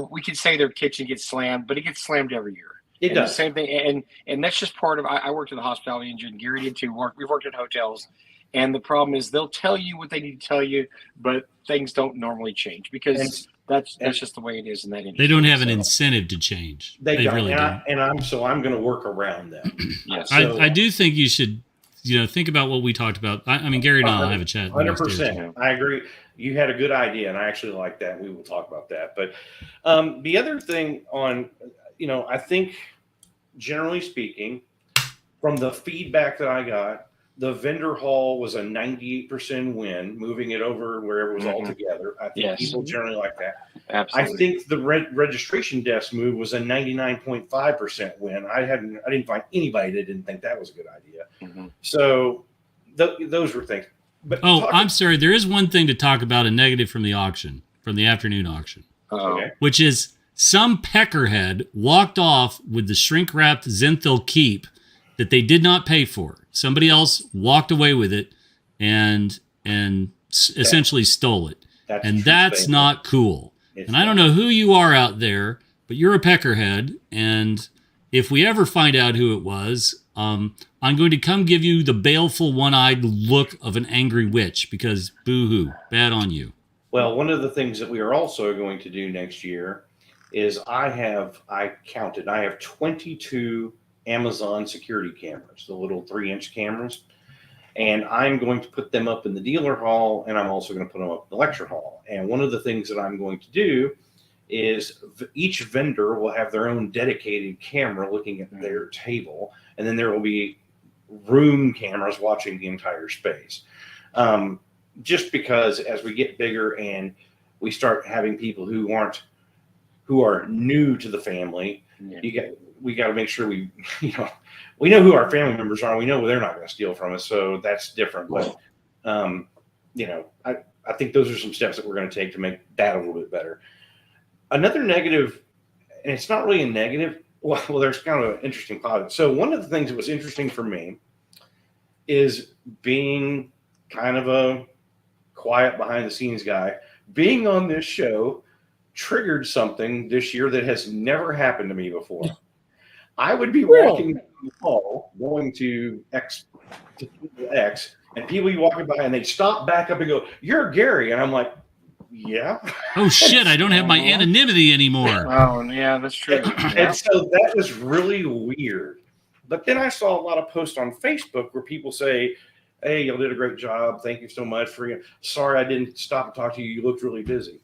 We could say their kitchen gets slammed, but it gets slammed every year. It does. The same thing, and that's just part of. I worked in the hospitality industry, and Gary did too. We've worked in hotels, and the problem is they'll tell you what they need to tell you, but things don't normally change because that's just the way it is in that industry. They don't have an incentive to change. They don't. Really don't. I'm going to work around them. Yes. I do think you should, think about what we talked about. I mean, Gary and I'll have a chat. 100%. I agree. You had a good idea, and I actually like that. We will talk about that. But the other thing on, I think generally speaking, from the feedback that I got, the vendor hall was a 98% win, moving it over wherever it was all together. I think people generally like that. Absolutely. I think the registration desk move was a 99.5% win. I didn't find anybody that didn't think that was a good idea. So those were things. But I'm sorry. There is one thing to talk about, a negative from the auction, from the afternoon auction, which is some peckerhead walked off with the shrink-wrapped Zenthal keep that they did not pay for. Somebody else walked away with it and essentially stole it. That's not cool. And I don't know who you are out there, but you're a peckerhead. And if we ever find out who it was, I'm going to come give you the baleful one-eyed look of an angry witch because boo-hoo, bad on you. Well, one of the things that we are also going to do next year is I have 22 Amazon security cameras, the little 3-inch cameras. And I'm going to put them up in the dealer hall, and I'm also going to put them up in the lecture hall. And one of the things that I'm going to do is each vendor will have their own dedicated camera looking at their table, and then there will be room cameras watching the entire space. Just because as we get bigger and we start having people who are new to the family, we got to make sure we know who our family members are. We know they're not going to steal from us, so that's different. But I think those are some steps that we're going to take to make that a little bit better. Another negative, and it's not really a negative. Well, there's kind of an interesting positive. So one of the things that was interesting for me is being kind of a quiet behind the scenes guy. Being on this show triggered something this year that has never happened to me before. I would be walking down the hall, going to X, and people be walking by and they stop back up and go, "You're Gary," and I'm like, "Yeah." Oh shit! I don't have my anonymity anymore. Oh yeah, that's true. And so that was really weird. But then I saw a lot of posts on Facebook where people say, "Hey, y'all did a great job. Thank you so much for you. Sorry I didn't stop and talk to you. You looked really busy."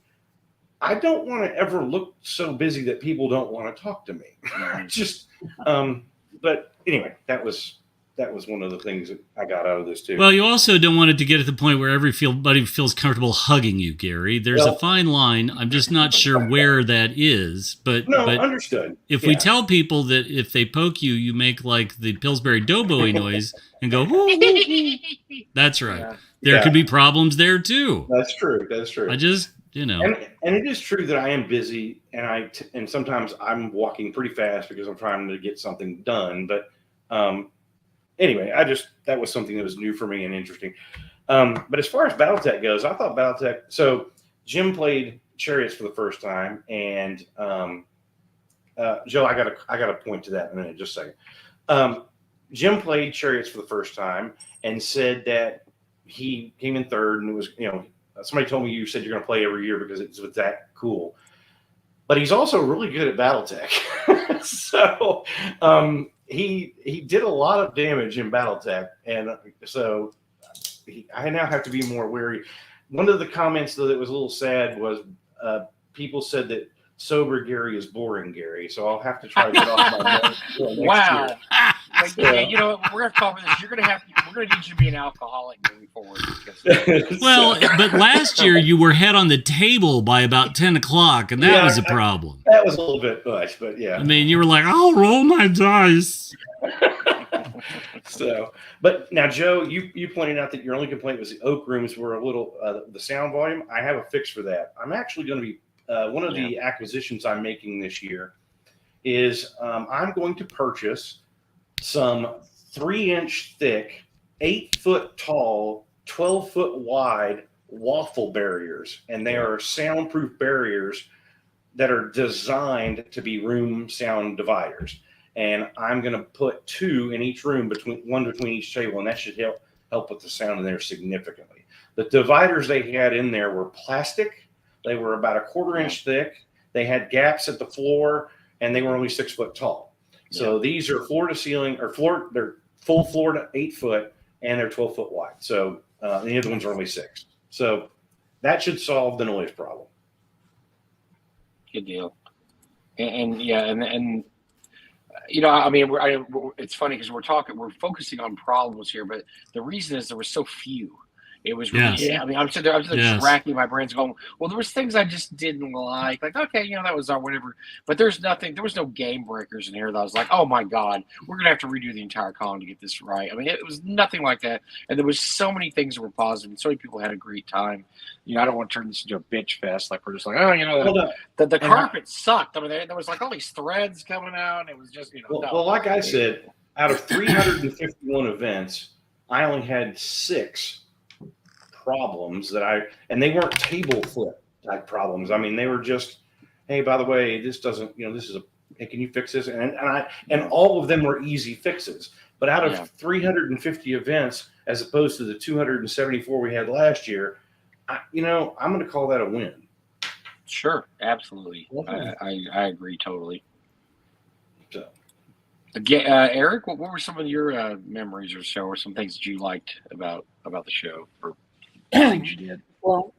I don't want to ever look so busy that people don't want to talk to me. Just, but anyway, that was that was one of the things that I got out of this too. Well, you also don't want it to get to the point where everybody feels comfortable hugging you, Gary. There's a fine line. I'm just not sure where that is. But understood. If we tell people that if they poke you, you make like the Pillsbury Doughboy noise and go, hoo, hoo, hoo. That's right. Yeah. There could be problems there too. That's true. I just, and it is true that I am busy, and sometimes I'm walking pretty fast because I'm trying to get something done. But anyway, that was something that was new for me and interesting. But as far as BattleTech goes, I thought BattleTech. So Jim played Chariots for the first time, and Joe, I got to point to that in a minute, just a second. Jim played Chariots for the first time and said that he came in third, and it was somebody told me you said you're going to play every year because it was that cool. But he's also really good at BattleTech. So he did a lot of damage in BattleTech, and so I now have to be more wary. One of the comments, though, that was a little sad was people said that sober Gary is boring Gary, so I'll have to try to get off my wow. Year. We're gonna talk about this. We're gonna need you to be an alcoholic moving forward. Well, but last year you were head on the table by about 10 o'clock, and that was a problem. That was a little bit much, but yeah. I mean, you were like, "I'll roll my dice." So, but now, Joe, you pointed out that your only complaint was the oak rooms were a little the sound volume. I have a fix for that. I'm actually going to be one of the acquisitions I'm making this year is I'm going to purchase some 3-inch thick, 8-foot tall, 12-foot wide waffle barriers, and they are soundproof barriers that are designed to be room sound dividers. And I'm going to put 2 in each room, one between each table, and that should help with the sound in there significantly. The dividers they had in there were plastic. They were about a 1/4 inch thick. They had gaps at the floor, and they were only 6 foot tall. So these are floor to ceiling, they're full floor to 8 foot, and they're 12 foot wide. So the other ones are only 6. So that should solve the noise problem. Good deal. And I mean, it's funny because we're focusing on problems here, but the reason is there were so few. It was really, I mean, I'm sitting there, just racking my brains going, well, there was things I just didn't like, okay, that was our whatever, but there was no game breakers in here that I was like, oh my God, we're going to have to redo the entire con to get this right. I mean, it was nothing like that. And there was so many things that were positive, and so many people had a great time. I don't want to turn this into a bitch fest. Like, we're just like, the carpet sucked. I mean, there was like all these threads coming out. And it was just, Well, like I said, out of 351 events, I only had 6 problems and they weren't table flip type problems. I mean, they were just, hey, by the way, this doesn't, this is hey, can you fix this? And all of them were easy fixes. But out of 350 events, as opposed to the 274 we had last year, I'm going to call that a win. Sure, absolutely. I agree totally. So, Eric, what were some of your memories of the show, or some things that you liked about the show, or things you did? Well,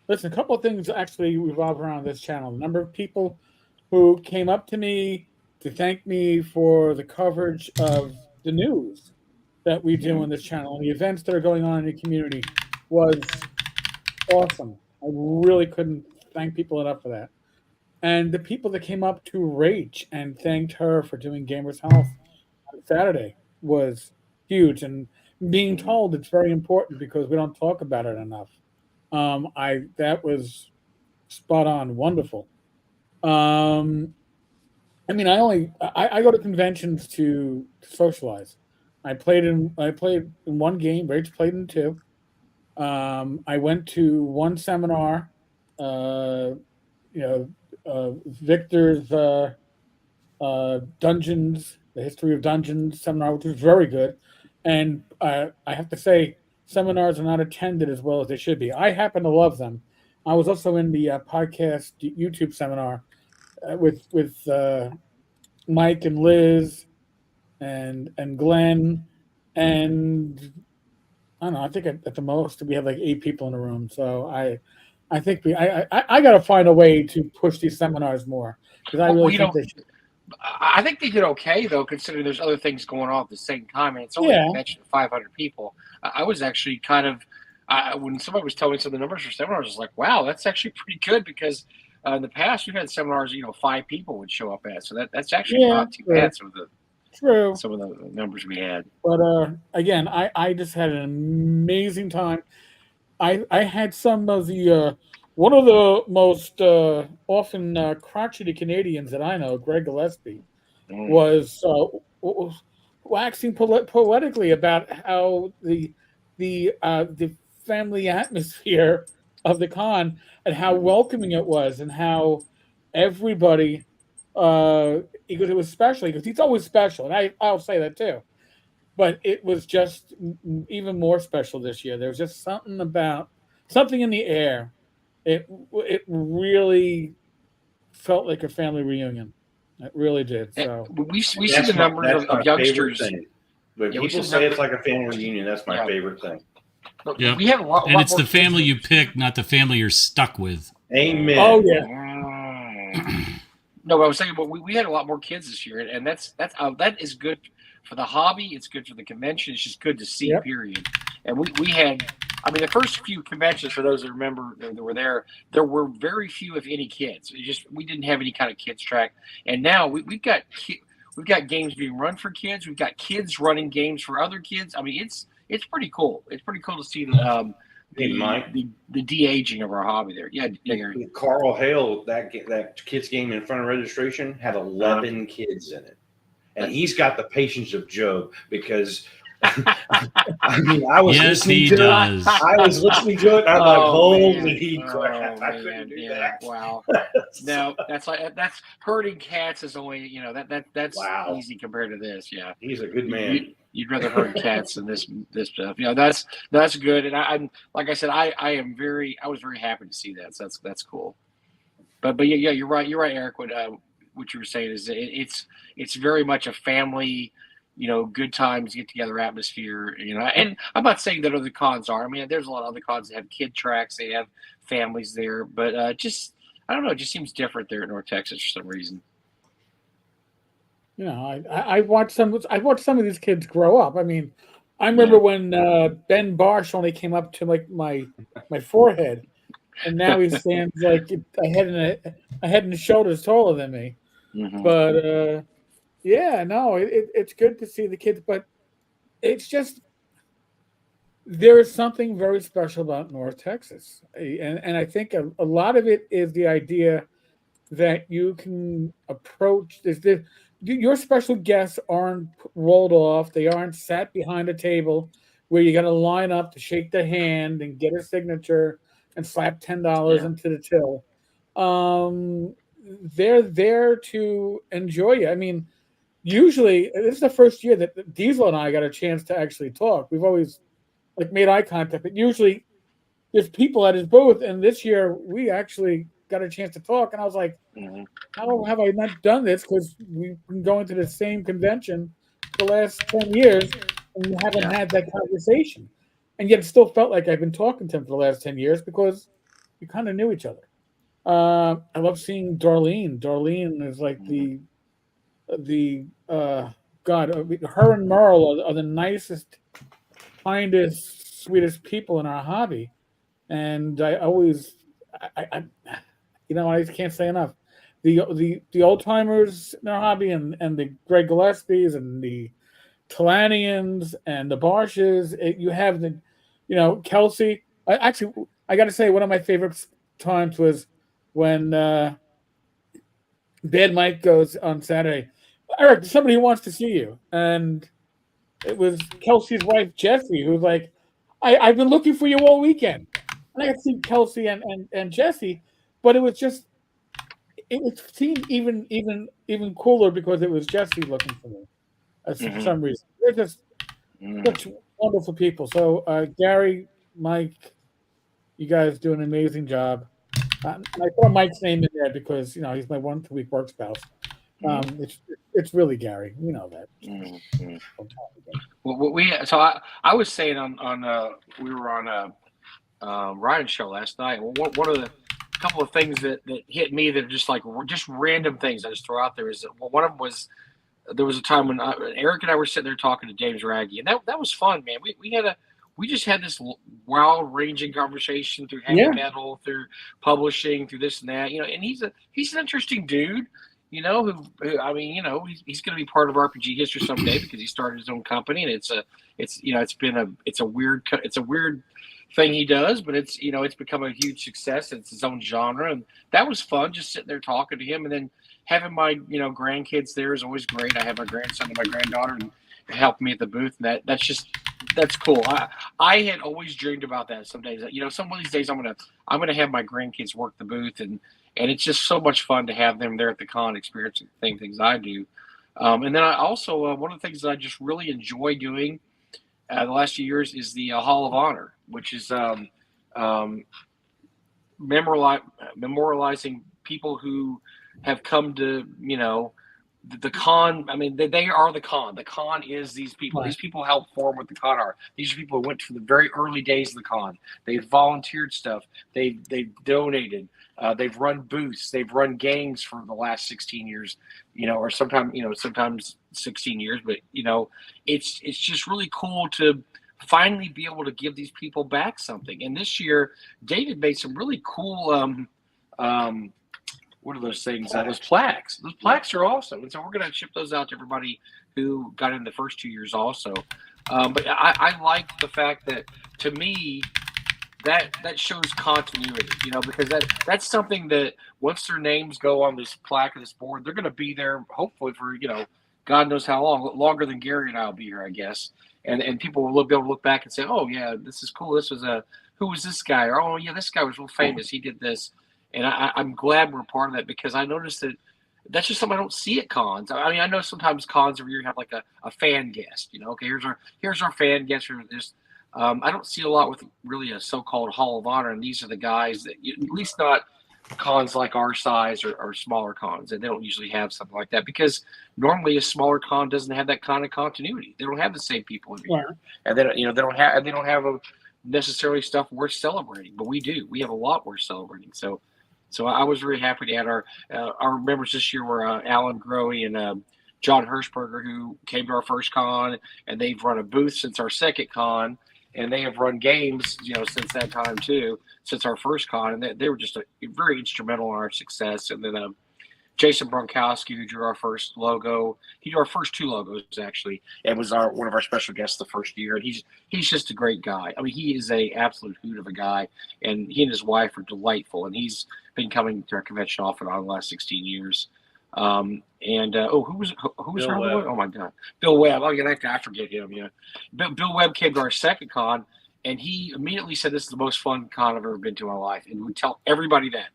listen, a couple of things actually revolve around this channel. A number of people who came up to me to thank me for the coverage of the news that we do on this channel and the events that are going on in the community was awesome. I really couldn't thank people enough for that. And the people that came up to Rach and thanked her for doing Gamers Health on Saturday was huge. And being told it's very important because we don't talk about it enough. That was spot on, wonderful. I mean, I go to conventions to socialize. I played in one game. Rach played in 2. I went to one seminar. Victor's Dungeons, the History of Dungeons seminar, which was very good. And I have to say, seminars are not attended as well as they should be. I happen to love them. I was also in the podcast YouTube seminar with Mike and Liz and Glenn, and I don't know. I think at the most we had like 8 people in the room. So I think I got to find a way to push these seminars more because I really think they should. I think they did okay though, considering there's other things going on at the same time, and it's only a convention of 500 people. I was actually kind of when somebody was telling me some of the numbers for seminars, I was like, wow, that's actually pretty good because in the past we've had seminars, 5 people would show up at, so that's actually not too bad. Some of the numbers we had. But again, I just had an amazing time. I had some of the one of the most often crotchety Canadians that I know, Greg Gillespie, was waxing poetically about how the family atmosphere of the con and how welcoming it was, and how everybody because it was special. Because he's always special, and I'll say that too. But it was just even more special this year. There was just something in the air. It really felt like a family reunion. It really did. So we see the numbers of youngsters. When people say it's like a family reunion, that's my favorite thing. Yeah, we have a lot, and it's the family you pick, not the family you're stuck with. Amen. Oh yeah. No, I was saying, but we had a lot more kids this year, and that is good for the hobby. It's good for the convention. It's just good to see. Period. And we had, I mean, the first few conventions, for those that remember that were there were very few, if any, kids. We didn't have any kind of kids track. And now we've got games being run for kids. We've got kids running games for other kids. I mean, it's pretty cool. It's pretty cool to see the de-aging of our hobby there. Yeah, Carl Hale, that kids game in front of registration had 11 kids in it, and he's got the patience of Job because I mean I was listening to it. I was listening to it. And I'm like, holy crap! I couldn't do that. Wow. No, that's herding cats is only that's easy compared to this. Yeah, he's a good man. You'd rather herd cats than this stuff. That's good. And I'm like I said, I was very happy to see that. So that's cool. But yeah, you're right, Eric. What you were saying is it's very much a family, good times, get together atmosphere. And I'm not saying that other cons are. I mean, there's a lot of other cons that have kid tracks, they have families there, but just I don't know, it just seems different there in North Texas for some reason. I watched some of these kids grow up. I mean, I remember when Ben Barsh only came up to like my forehead, and now he stands like a head and shoulders taller than me. Mm-hmm. But it's good to see the kids. But it's just there is something very special about North Texas, and I think a lot of it is the idea that you can approach this. Your special guests aren't rolled off. They aren't sat behind a table where you got to line up to shake their hand and get a signature and slap $10 into the till. They're there to enjoy you. I mean, usually this is the first year that Diesel and I got a chance to actually talk. We've always made eye contact, but usually there's people at his booth, and this year we actually got a chance to talk, and I was like, how have I not done this? Because we've been going to the same convention for the last 10 years, and we haven't had that conversation. And yet it still felt like I've been talking to him for the last 10 years because we kind of knew each other. I love seeing Darlene. Darlene is like her and Merle are the nicest, kindest, sweetest people in our hobby. And I can't say enough. The old timers in our hobby and the Greg Gillespies and the Talanians and the Barshes. You have Kelsey. I got to say one of my favorite times was when Bad Mike goes on Saturday, Eric, somebody who wants to see you, and it was Kelsey's wife Jessie, who's like, I've been looking for you all weekend. And I got to see Kelsey and Jessie, but it seemed even cooler because it was Jessie looking for me for some reason. They're just such wonderful people. So Gary, Mike, you guys do an amazing job. I throw Mike's name in there because he's my 1-2-week work spouse. It's really Gary. You know that. Well, I was saying on we were on Ryan's show last night. Well, one of couple of things that hit me that are just random things I just throw out there. Is that, well, one of them was there was a time when Eric and I were sitting there talking to James Raggy, and that was fun, man. We just had this wild ranging conversation through heavy metal, through publishing, through this and that, and he's an interesting dude, who I mean, he's going to be part of RPG history someday because he started his own company, and it's a weird thing he does, but it's become a huge success. It's his own genre, and that was fun just sitting there talking to him, and then having my grandkids there is always great. I have my grandson and my granddaughter and help me at the booth, and that's cool. I had always dreamed about that. Some days, some of these days I'm gonna have my grandkids work the booth, and it's just so much fun to have them there at the con, experiencing the same things I do. And then I also one of the things that I just really enjoy doing the last few years is the Hall of Honor, which is memorializing people who have come to the con. I mean, they are the con. The con is these people. These people help form what the con are. These are people who went from the very early days of the con. They've volunteered stuff. They've donated. They've run booths. They've run games for the last 16 years, or sometimes 16 years. But it's just really cool to finally be able to give these people back something. And this year, David made some really cool. What are those things? Those plaques. Those plaques are awesome, and so we're going to ship those out to everybody who got in the first 2 years also. But I like the fact that, to me, that shows continuity, because that's something that once their names go on this plaque or this board, they're going to be there hopefully for God knows how long, longer than Gary and I will be here, I guess. And people will be able to look back and say, oh yeah, this is cool. This was who was this guy? Or oh yeah, this guy was real famous. He did this. And I'm glad we're part of that, because I noticed that that's just something I don't see at cons. I mean, I know sometimes cons every year have like a fan guest. Okay, here's our fan guest. I don't see a lot with really a so-called Hall of Honor, and these are the guys that, at least not cons like our size or smaller cons, and they don't usually have something like that, because normally a smaller con doesn't have that kind of continuity. They don't have the same people every year, and they don't have necessarily stuff worth celebrating, but we do. We have a lot worth celebrating. So I was really happy to add our members this year were Alan Grohe and John Hirschberger, who came to our first con, and they've run a booth since our second con, and they have run games, since that time too, since our first con, and they were just very instrumental in our success. And then Jason Bronkowski, who drew our first logo, he drew our first two logos actually, and was one of our special guests the first year. And he's just a great guy. I mean, he is a absolute hoot of a guy, and he and his wife are delightful. And he's been coming to our convention off and on the last 16 years. Who was our Webb? Oh my God, Bill Webb. Oh yeah, I forget him. Yeah, Bill Webb came to our second con, and he immediately said, "This is the most fun con I've ever been to in my life," and would tell everybody that.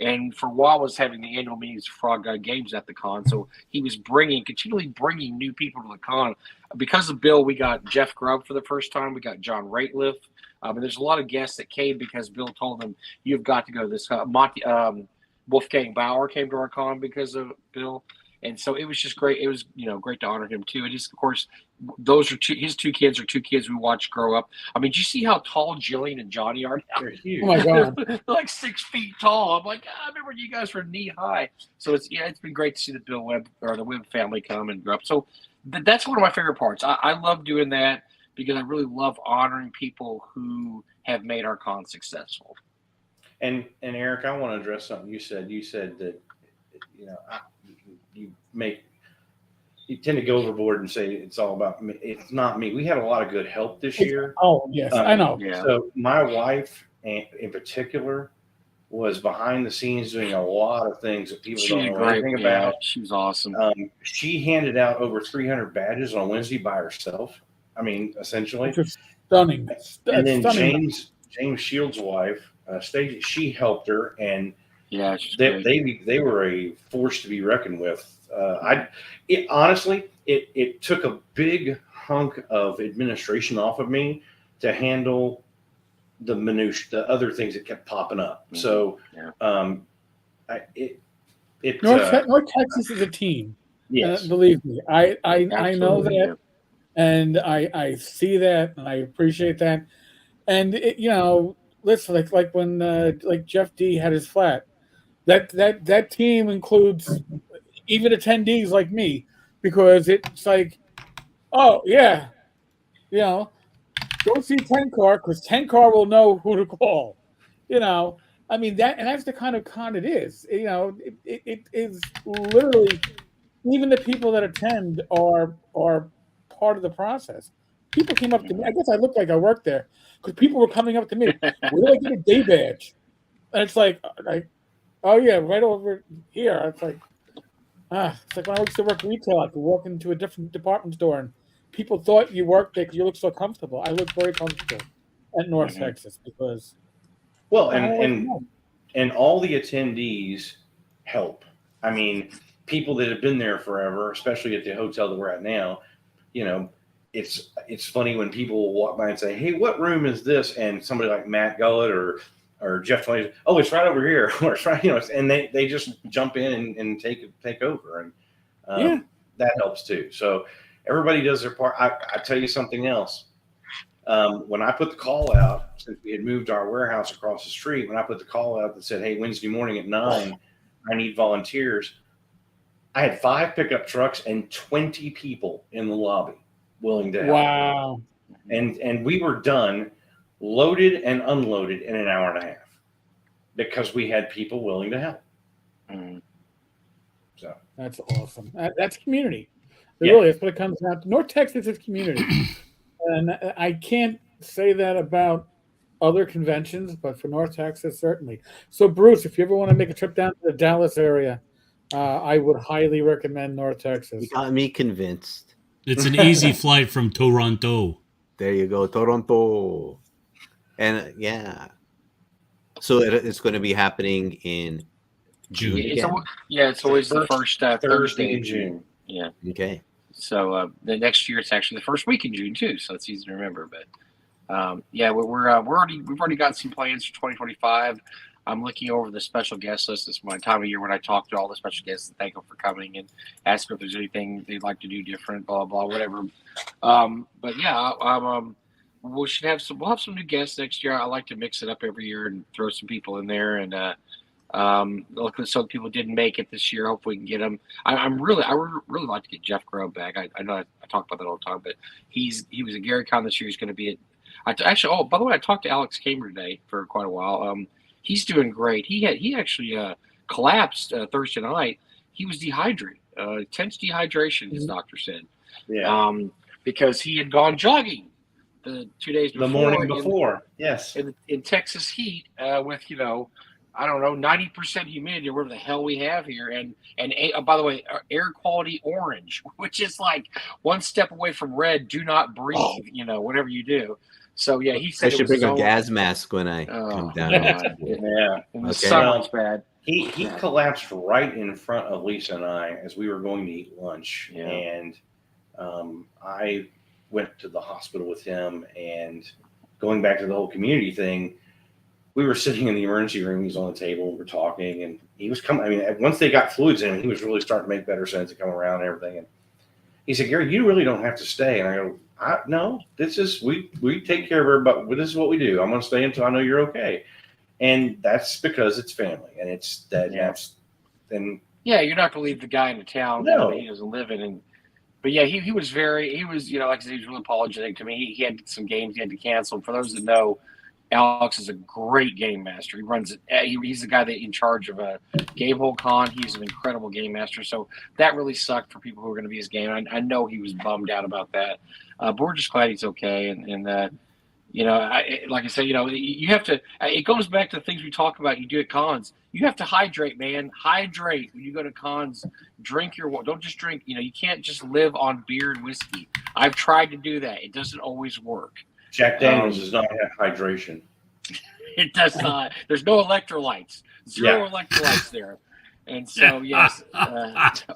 And for a while was having the annual meetings for Frog God Games at the con, so he was continually bringing new people to the con. Because of Bill, we got Jeff Grubb for the first time. We got John Rateliff, and there's a lot of guests that came because Bill told them, "You've got to go to this." Wolfgang Bauer came to our con because of Bill, and so it was just great. It was great to honor him too. And of course, those are his two kids we watched grow up. I mean, do you see how tall Jillian and Johnny are now? They're huge. Oh my God, They're like 6 feet tall. I'm like, I remember you guys were knee high. So it's been great to see the Bill Webb or the Webb family come and grow up. So that's one of my favorite parts. I love doing that because I really love honoring people who have made our con successful. And Eric, I want to address something you said. You said that you tend to go overboard and say it's all about me. It's not me. We had a lot of good help this year. Oh yes, I know. Yeah. So my wife, in particular, was behind the scenes doing a lot of things that people don't know anything about. She was awesome. She handed out over 300 badges on Wednesday by herself. I mean, essentially. Which was stunning. And then Stunning. James Shields' wife, Stacey, she helped her, and they were a force to be reckoned with. Honestly, it took a big hunk of administration off of me to handle the minutiae, the other things that kept popping up. Mm-hmm. So, North Texas is a team. Yes, believe me, I know that, and I see that, and I appreciate that. And listen, like when like Jeff D had his flat. That team includes even attendees like me, because it's like, oh yeah, you know, go see 10 Car, because 10 Car will know who to call. You know, I mean that, and that's the kind of con it is. You know, it is literally, even the people that attend are part of the process. People came up to me. I guess I looked like I worked there, because people were coming up to me. Where do I get a day badge? And it's like, oh yeah, right over here. It's like, it's like when I used to work retail. I could walk into a different department store, and people thought you worked there because you look so comfortable. I look very comfortable at North Texas, because Well, the hell is it? and all the attendees help. I mean, people that have been there forever, especially at the hotel that we're at now, you know, it's funny when people will walk by and say, "Hey, what room is this?" And somebody like Matt Gullett or Jeff Twain, "Oh, it's right over here," or it's right, and they just jump in and take over, and Yeah. that helps too. So everybody does their part. I tell you something else. When I put the call out, since we had moved our warehouse across the street, when I put the call out that said, "Hey, Wednesday morning at 9, I need volunteers," I had 5 pickup trucks and 20 people in the lobby willing to help. Wow. And we were done, loaded and unloaded in an hour and a half, because we had people willing to help. So That's awesome. That's community. It Yeah. really is what it comes down to. North Texas is community. And I can't say that about other conventions, but for North Texas, certainly. So, Bruce, if you ever want to make a trip down to the Dallas area, I would highly recommend North Texas. You got me convinced. It's an easy flight from Toronto. There you go, Toronto. And yeah. So it's going to be happening in June It's again? it's always the first Thursday in June. June. Yeah. Okay. So the next year it's actually the first week in June too, so it's easy to remember. But we're already got some plans for 2025. I'm looking over the special guest list. It's my time of year when I talk to all the special guests and thank them for coming and ask if there's anything they'd like to do different, blah blah whatever. But yeah, we should have some. We'll have some new guests next year. I like to mix it up every year and throw some people in there and. Some people didn't make it this year. Hopefully we can get them. I really like to get Jeff Grubb back. I know I talk about that all the time, but he was at Gary Con this year. He's going to be at. Actually, by the way, I talked to Alex Kamer today for quite a while. He's doing great. He actually collapsed Thursday night. He was dehydrated, intense dehydration. His doctor said. Yeah. Because he had gone jogging the 2 days before. The morning before, yes. In Texas heat with I don't know, 90% humidity or whatever the hell we have here. And by the way, air quality orange, which is like one step away from red. Do not breathe, whatever you do. So, yeah, he said I should bring a gas mask when I come down. Yeah. In the summer, it's bad. He collapsed right in front of Lisa and I as we were going to eat lunch. Yeah. And I went to the hospital with him, and going back to the whole community thing, we were sitting in the emergency room. He was on the table. We're talking, and he was coming. I mean, once they got fluids in him, he was really starting to make better sense and come around and everything. And he said, "Gary, you really don't have to stay." And I go, "No, this is we take care of everybody. This is what we do. I'm going to stay until I know you're okay." And that's because it's family, and it's that. Yeah. Yeah, you're not going to leave the guy in the town No. that he doesn't live in. But yeah, he was like I said, he was really apologetic to me. He had some games he had to cancel. For those that know, Alex is a great game master. He runs it. He's the guy that in charge of a Gamehole Con. He's an incredible game master. So that really sucked for people who were going to be his game. I know he was bummed out about that. But we're just glad he's okay. And like I said, you have to. It goes back to the things we talk about. You do at cons. You have to hydrate, man. Hydrate when you go to cons. Drink your water. Don't just drink. You can't just live on beer and whiskey. I've tried to do that. It doesn't always work. Jack Daniels does not have hydration. It does not. There's no electrolytes. Zero electrolytes there. And so, yes,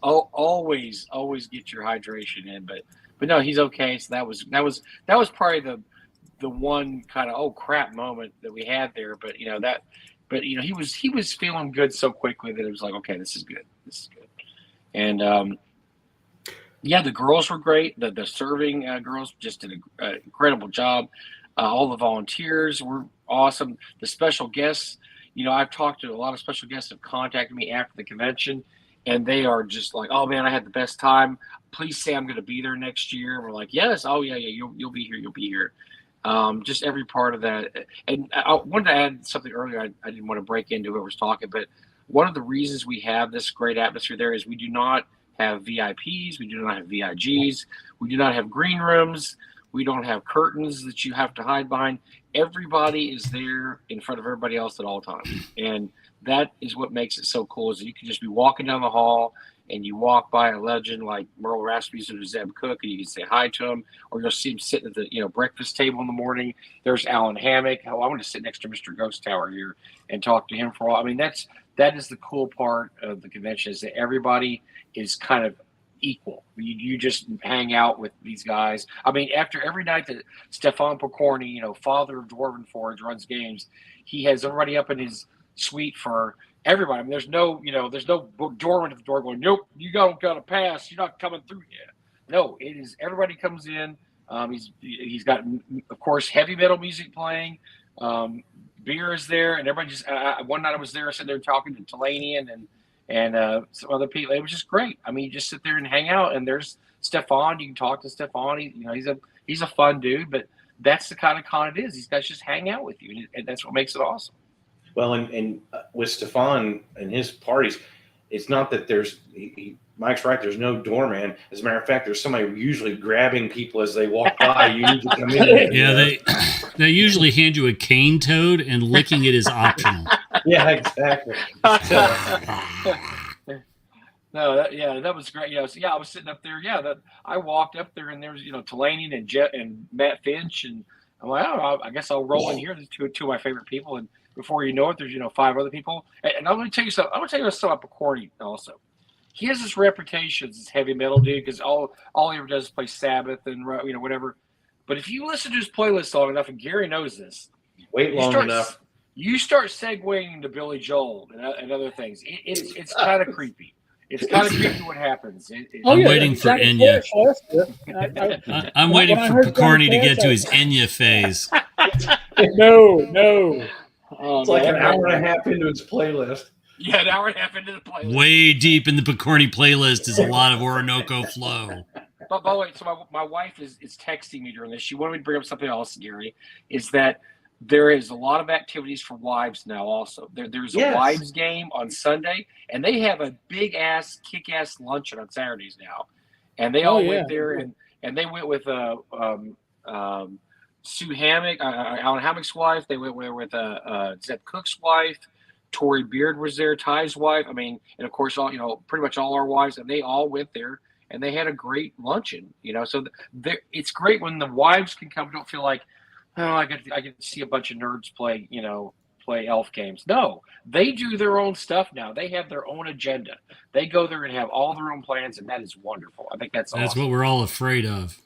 always get your hydration in. But no, he's okay. So that was probably the one kind of oh crap moment that we had there. But he was feeling good so quickly that it was like, okay, this is good. And the girls were great. The serving girls just did an incredible job. All the volunteers were awesome. The special guests, I've talked to a lot of special guests that have contacted me after the convention, and they are just like, "Oh man, I had the best time. Please say I'm going to be there next year." And we're like, "Yes, oh yeah, you'll be here, you'll be here." Just every part of that. And I wanted to add something earlier. I didn't want to break into whoever's talking, but one of the reasons we have this great atmosphere there is we do not have VIPs, we do not have VIGs, we do not have green rooms, we don't have curtains that you have to hide behind. Everybody is there in front of everybody else at all times, and that is what makes it so cool. Is that you can just be walking down the hall and you walk by a legend like Merle Rasmussen or Zeb Cook, and you can say hi to him, or you'll see him sitting at the breakfast table in the morning. There's Alan Hammock. Oh, I want to sit next to Mr. Ghost Tower here and talk to him for all. I mean, that is the cool part of the convention, is that everybody is kind of equal. You just hang out with these guys. I mean, after every night that Stefan Pokorny, father of Dwarven Forge, runs games, he has everybody up in his suite for everybody. I mean, there's no Dwarven at the door going, "Nope, you don't got to pass. You're not coming through yet." No, it is everybody comes in. He's got, of course, heavy metal music playing. Beer is there, and everybody just. One night I was there, sitting there talking to Talanian and some other people. It was just great. I mean, you just sit there and hang out, and there's Stefan. You can talk to Stefan. He's a fun dude, but that's the kind of con it is. These guys just hang out with you, and that's what makes it awesome. Well, and with Stefan and his parties, it's not that Mike's right. There's no doorman. As a matter of fact, there's somebody usually grabbing people as they walk by. You need to come in. Yeah, they usually hand you a cane toad, and licking it is optional. Yeah, exactly. No, that was great. I was sitting up there. I walked up there, and there's Talanian and Jet and Matt Finch, and I'm like, oh, I guess I'll roll in here. There's two of my favorite people, and before you know it, there's 5 other people. And I'm going to tell you something. I'm going to tell you something about Pokorny also. He has this reputation as this heavy metal dude because all he ever does is play Sabbath and whatever. But if you listen to his playlist long enough, and Gary knows this, wait long enough, you start segueing to Billy Joel and other things. It's kind of creepy. It's kind of creepy what happens. I'm waiting for Enya. I'm waiting for Pokorny to get to his Enya phase. No. It's like an hour and a half into his playlist. Yeah, an hour and a half into the playlist. Way deep in the Pokorny playlist is a lot of Orinoco flow. But by the way, so my wife is texting me during this. She wanted me to bring up something else, Gary, is that there is a lot of activities for wives now also. There's a wives game on Sunday, and they have a big-ass, kick-ass luncheon on Saturdays now. And they all went there, and they went with Sue Hammock, Alan Hammock's wife. They went with Zeb Cook's wife. Tori Beard was there, Ty's wife. I mean, and of course, pretty much all our wives, and they all went there, and they had a great luncheon. So it's great when the wives can come. Don't feel like, oh, I get to see a bunch of nerds play elf games. No, they do their own stuff now. They have their own agenda. They go there and have all their own plans, and that is wonderful. I think that's awesome. What we're all afraid of.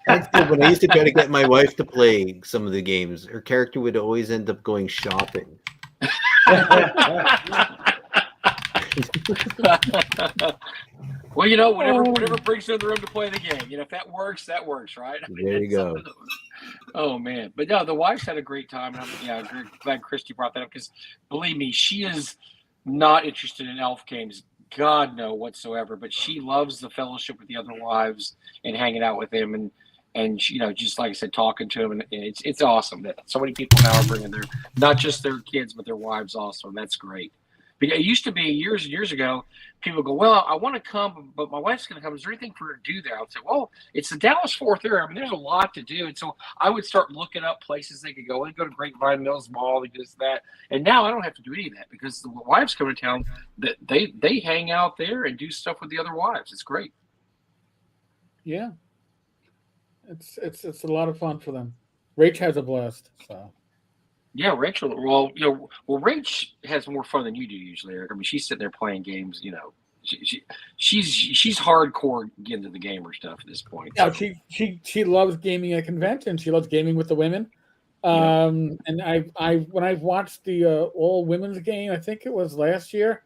That's good. When I used to try to get my wife to play some of the games, her character would always end up going shopping. Well, whatever brings her in the room to play the game. If that works, right? There you go. Oh man, but no, the wives had a great time. And I'm glad Christy brought that up because believe me, she is not interested in elf games. God no whatsoever. But she loves the fellowship with the other wives and hanging out with them and just like I said, talking to them, and it's awesome that so many people now are bringing not just their kids but their wives also, and that's great. Because it used to be years and years ago, people go, well, I want to come, but my wife's going to come. Is there anything for her to do there? I would say, well, it's the Dallas Fort Area. I mean, there's a lot to do. And so I would start looking up places they could go. They go to Grapevine Mills Mall, they do that. And now I don't have to do any of that because the wives come to town, that they hang out there and do stuff with the other wives. It's great. Yeah. It's a lot of fun for them. Rach has a blast. So. Yeah, Rachel. Well, Rach has more fun than you do usually, Eric. I mean, she's sitting there playing games. She's hardcore getting to the gamer stuff at this point. Yeah, she loves gaming at conventions. She loves gaming with the women. And when I watched the all women's game, I think it was last year,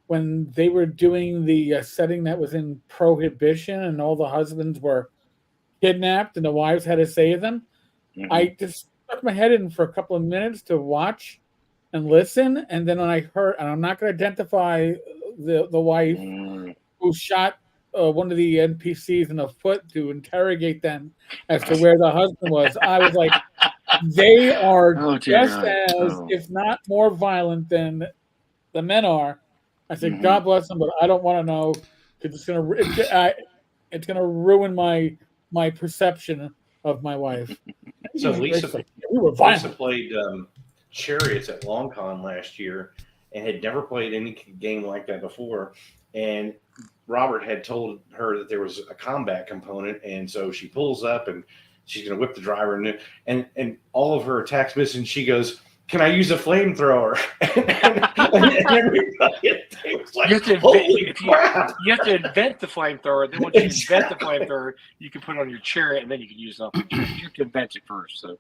when they were doing the setting that was in Prohibition, and all the husbands were kidnapped, and the wives had to save them. I just stuck my head in for a couple of minutes to watch and listen, and then when I heard, and I'm not going to identify the wife who shot one of the NPCs in the foot to interrogate them as to where the husband was, I was like, they are just as, if not more violent than the men are. I said, God bless them, but I don't want to know because it's gonna ruin my perception of my wife. So Lisa, we were Lisa violent. played Chariots at LongCon last year and had never played any game like that before. And Robert had told her that there was a combat component, and so she pulls up and she's going to whip the driver, and all of her attacks miss, and she goes, "Can I use a flamethrower?" and everybody was like, "Holy crap!" You have to invent the flamethrower. Then once you invent the flamethrower, you can put it on your chariot, and then you can use it off your chariot. You have to invent it first. So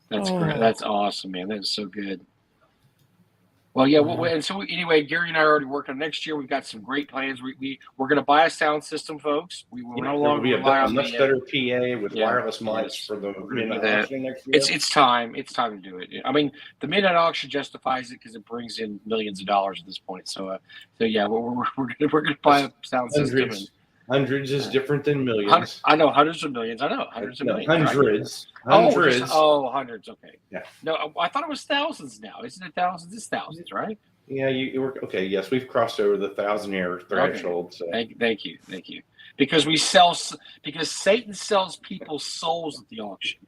that's great. That's awesome, man. That is so good. Well, yeah. And so anyway, Gary and I are already working on next year. We've got some great plans. We're going to buy a sound system, folks. We will no longer rely on a much better PA with wireless mics for the midnight auction next year. It's time. It's time to do it. I mean, the midnight auction justifies it because it brings in millions of dollars at this point. So yeah, we're going to buy a sound system. Hundreds is different than millions. I know hundreds of millions. I know hundreds of millions. Hundreds. Hundreds. Okay. Yeah. No, I thought it was thousands now. Isn't it thousands? It's thousands, right? Yeah, you were okay. Yes, we've crossed over the 1,000-year threshold. So. Thank you. Because Satan sells people's souls at the auction,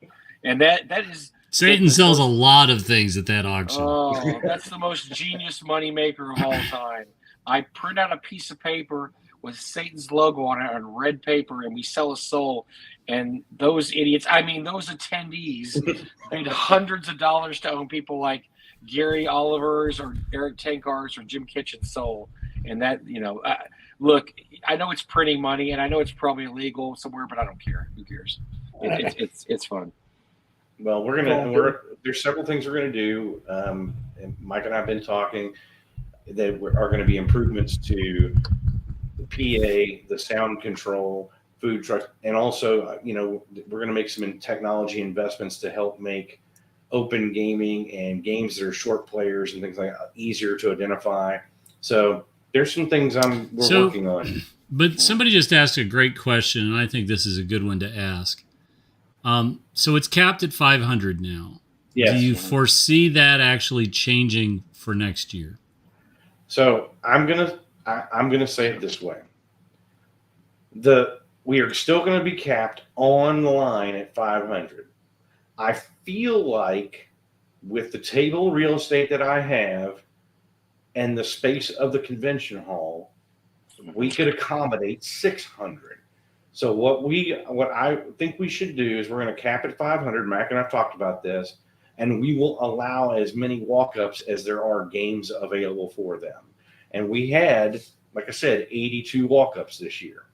and that is Satan sells a lot of things at that auction. Oh, that's the most genius moneymaker of all time. I print out a piece of paper with Satan's logo on it on red paper, and we sell a soul. And those idiots, those attendees paid hundreds of dollars to own people like Gary Oliver's or Eric Tankar's or Jim Kitchen's soul. And that, look, I know it's printing money, and I know it's probably illegal somewhere, but I don't care. Who cares? It's fun. Well, there's several things we're going to do. And Mike and I have been talking that are going to be improvements to the PA, the sound control, food trucks, and also, we're going to make some technology investments to help make open gaming and games that are short players and things like that easier to identify. So there's some things we're working on. But somebody just asked a great question, and I think this is a good one to ask. So it's capped at 500 now. Yes. Do you foresee that actually changing for next year? So I'm gonna say it this way: we are still going to be capped online at 500. I feel like with the table real estate that I have and the space of the convention hall, we could accommodate 600. So what I think we should do is we're going to cap at 500. Mac and I've talked about this, and we will allow as many walk-ups as there are games available for them. And we had, like I said, 82 walk-ups this year.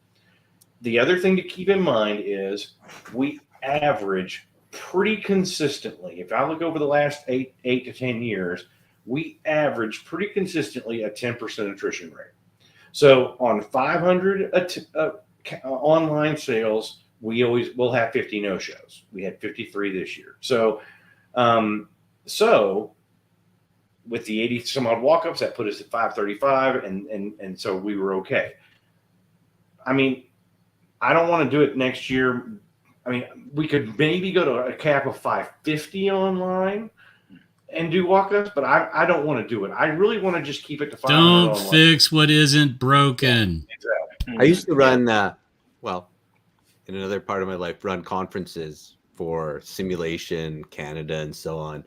The other thing to keep in mind is we average pretty consistently. If I look over the last 8 to 10 years, we average pretty consistently a 10% attrition rate. So on 500 online sales, we'll have 50 no-shows. We had 53 this year. So with the 80 some odd walk-ups, that put us at 535, and so we were okay. I don't want to do it next year. We could maybe go to a cap of 550 online and do walk-ups, but I don't want to do it. I really want to just keep it to 500 Don't online. fix what isn't broken. Exactly. I used to run, in another part of my life, run conferences for Simulation Canada and so on.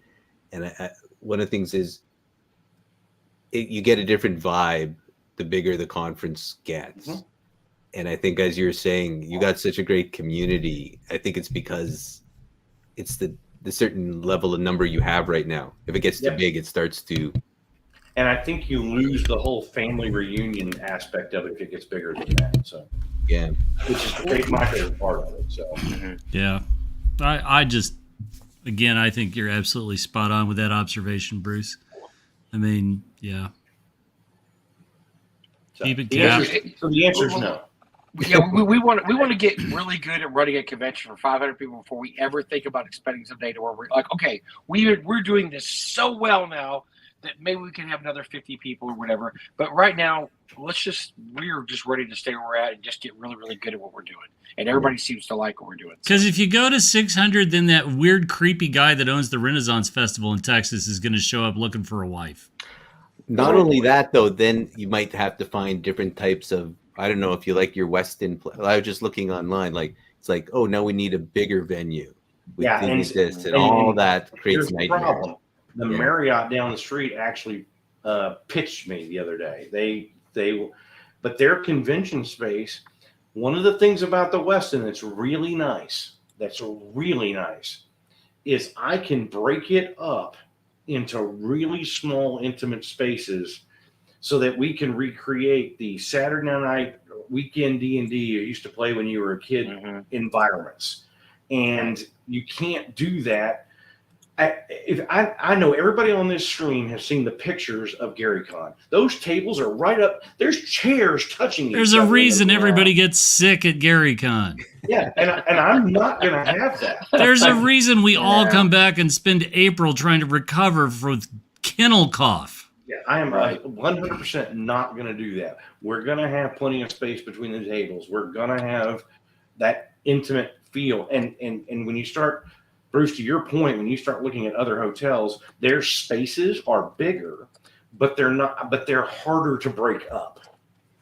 And one of the things is you get a different vibe the bigger the conference gets. Mm-hmm. And I think, as you're saying, you got such a great community. I think it's because it's the certain level of number you have right now. If it gets too big, it starts to. And I think you lose the whole family reunion aspect of it if it gets bigger than that. So yeah, which is my favorite part of it. So yeah, I just again I think you're absolutely spot on with that observation, Bruce. Yeah. So Keep it the answer is no. Yeah, we want to get really good at running a convention for 500 people before we ever think about expending some data where we're like, okay, we're doing this so well now that maybe we can have another 50 people or whatever. But right now, we're just ready to stay where we're at and just get really, really good at what we're doing. And everybody seems to like what we're doing. Because if you go to 600, then that weird, creepy guy that owns the Renaissance Festival in Texas is going to show up looking for a wife. Not only that, though, then you might have to find different types of, I don't know if you like your Westin. I was just looking online, like, it's like, oh, now we need a bigger venue. We need this and all that creates nightmares. Problem. The Marriott down the street actually pitched me the other day. But their convention space, one of the things about the Westin that's really nice, is I can break it up into really small, intimate spaces so that we can recreate the Saturday night weekend D&D you used to play when you were a kid environments. And you can't do that. I know everybody on this stream has seen the pictures of GaryCon. Those tables are right up. There's chairs touching each other. There's a reason everybody gets sick at GaryCon. Yeah, and I'm not going to have that. There's a reason we all come back and spend April trying to recover from kennel cough. Yeah, I am 100% not going to do that. We're going to have plenty of space between the tables. We're going to have that intimate feel. And when you start, Bruce, to your point, when you start looking at other hotels, their spaces are bigger, but they're harder to break up.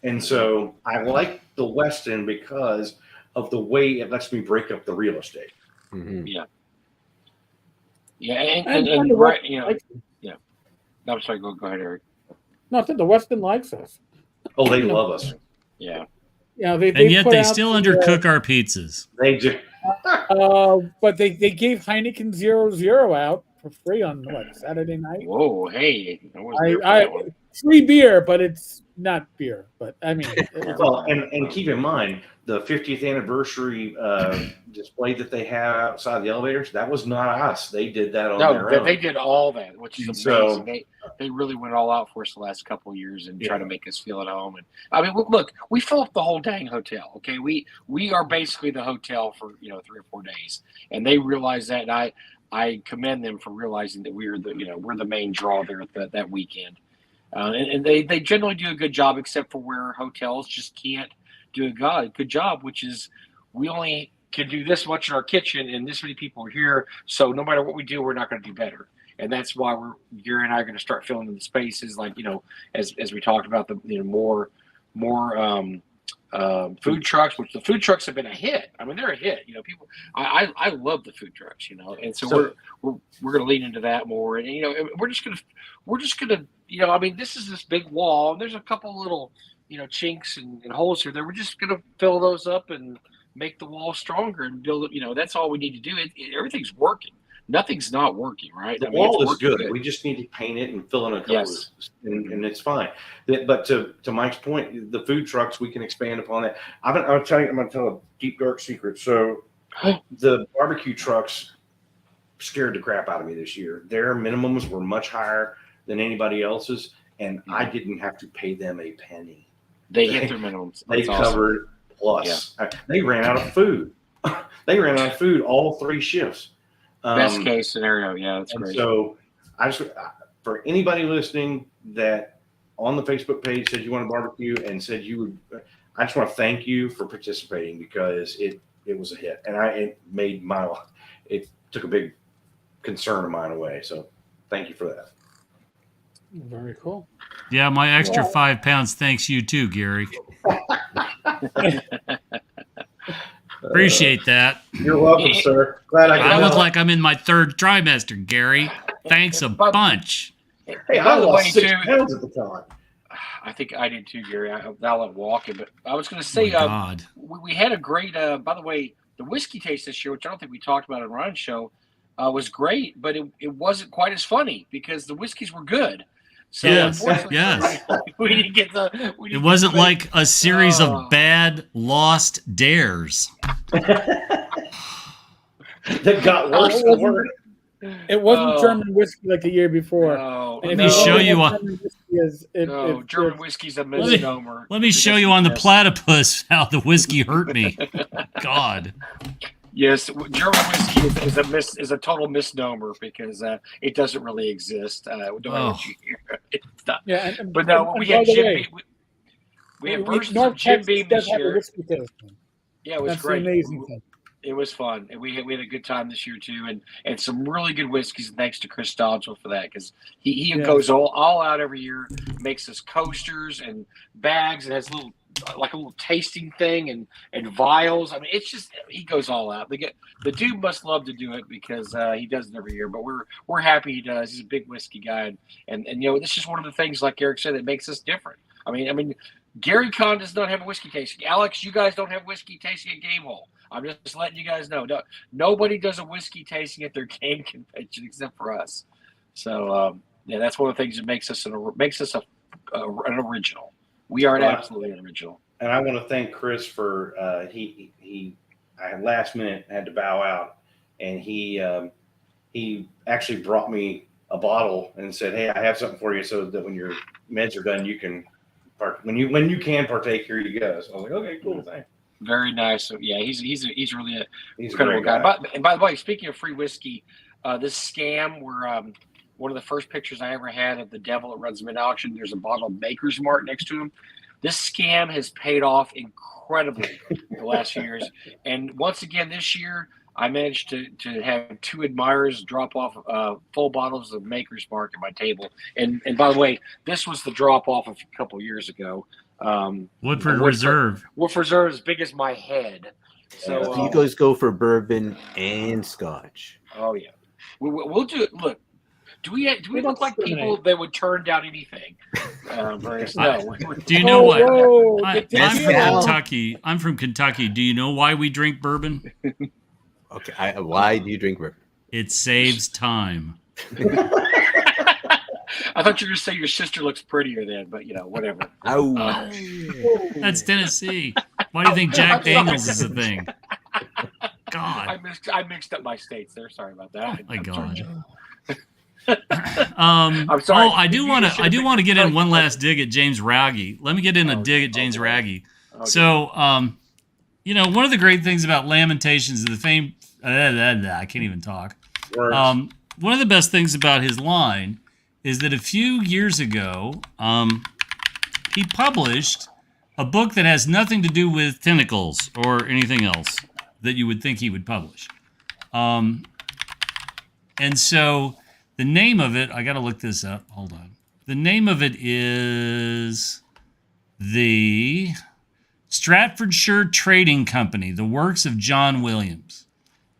And so I like the Westin because of the way it lets me break up the real estate. Mm-hmm. Yeah, and right, yeah. I'm sorry. Go ahead, Eric. No, I think the Westin likes us. Oh, they love us. Yeah. Yeah, and yet they still undercook our pizzas. They do. But they gave Heineken 0.0 out for free on Saturday night. Whoa, hey! Free beer, but it's not beer. But I mean, well, and keep in mind the 50th anniversary display that they have outside the elevators. That was not us. They did that on their own. They did all that, which is amazing. So, they really went all out for us the last couple of years and try to make us feel at home. And I mean, look, we fill up the whole dang hotel. Okay, we are basically the hotel for 3 or 4 days, and they realize that. And I commend them for realizing that we're the main draw there at that weekend. And they generally do a good job, except for where hotels just can't do a good job, which is we only can do this much in our kitchen and this many people are here. So no matter what we do, we're not going to do better. And that's why Gary and I are going to start filling in the spaces, like, as we talked about the more food trucks, which the food trucks have been a hit. I mean, they're a hit. People, I love the food trucks. And so we're going to lean into that more. And we're just gonna I mean, this is this big wall, and there's a couple little chinks and holes here. We're just gonna fill those up and make the wall stronger and build it. That's all we need to do. Everything's working. Nothing's not working, right? The wall is good. We just need to paint it and fill in a couple and it's fine. But to Mike's point, the food trucks, we can expand upon that. I'm going to tell a deep, dark secret. So the barbecue trucks scared the crap out of me this year. Their minimums were much higher than anybody else's, and I didn't have to pay them a penny. They hit their minimums. They covered plus. Yeah. They ran out of food. They ran out of food all 3 shifts. Best case scenario, yeah, that's great. So, for anybody listening that on the Facebook page said you want to barbecue and said you would, I just want to thank you for participating because it was a hit, and it took a big concern of mine away. So, thank you for that. Very cool. Yeah, my extra 5 pounds thanks you too, Gary. Appreciate that. You're welcome, sir. Glad I look like I'm in my 3rd trimester, Gary. Thanks a bunch. Hey, I lost 6 pounds at the time. I think I did too, Gary. I'll let walk it, but I was going to say, we had a great. By the way, the whiskey taste this year, which I don't think we talked about on Ryan's show, was great, but it wasn't quite as funny because the whiskeys were good. So yes. We didn't get it wasn't like a series of bad lost dares. That got worse and worse. It wasn't German whiskey like the year before. No, and if let me show you German whiskey is No, German whiskey's a misnomer. Let me show you on the platypus how the whiskey hurt me. God. Yes, German whiskey is a total misnomer because it doesn't really exist. No matter what you hear. It's not. Yeah, But no, we had Jim Beam. We had versions of Jim Beam this year. Yeah, it was That's great. the amazing thing. It was fun, and we had a good time this year too, and some really good whiskeys. Thanks to Chris Dodgel for that, because he goes all out every year, makes us coasters and bags, and has a little tasting thing and vials. I mean, it's just he goes all out. The dude must love to do it because he does it every year. But we're happy he does. He's a big whiskey guy, and you know, this is just one of the things, like Eric said, that makes us different. I mean, Gary Con does not have a whiskey tasting. Alex, you guys don't have whiskey tasting at Game Hole. I'm just letting you guys know. No, nobody does a whiskey tasting at their game convention except for us. So yeah, that's one of the things that makes us an original. We are absolutely an original. And I want to thank Chris for I last minute had to bow out, and he actually brought me a bottle and said, "Hey, I have something for you, so that when your meds are done, you can when you can partake. Here you go." So I was like, "Okay, cool, thanks." Very nice. So yeah, he's really an incredible guy. And by the way, speaking of free whiskey, this scam where one of the first pictures I ever had of the devil that runs mid-auction, there's a bottle of Maker's Mark next to him. This scam has paid off incredibly the last few years. And once again this year, I managed to have two admirers drop off full bottles of Maker's Mark at my table. And by the way, this was the drop off a couple years ago. Woodford Reserve. Woodford Reserve is big as my head. So you guys go for bourbon and scotch. Oh yeah, we'll do it. Look, do we look like people that would turn down anything? Do you know what? I'm from Cal. Kentucky. I'm from Kentucky. Do you know why we drink bourbon? Okay, why do you drink bourbon? It saves time. I thought you were going to say your sister looks prettier then, but whatever. That's Tennessee. Why do you think Jack Daniels is a thing? God, I mixed up my states there. Sorry about that. Oh my God. I'm sorry. Oh, I do want to get in one last dig at James Raggi. Let me get in a dig at James Raggi. Okay. So, one of the great things about Lamentations is the fame. I can't even talk. One of the best things about his line is that a few years ago, he published a book that has nothing to do with tentacles or anything else that you would think he would publish. And so the name of it, I got to look this up. Hold on. The name of it is the Stratfordshire Trading Company, The Works of John Williams.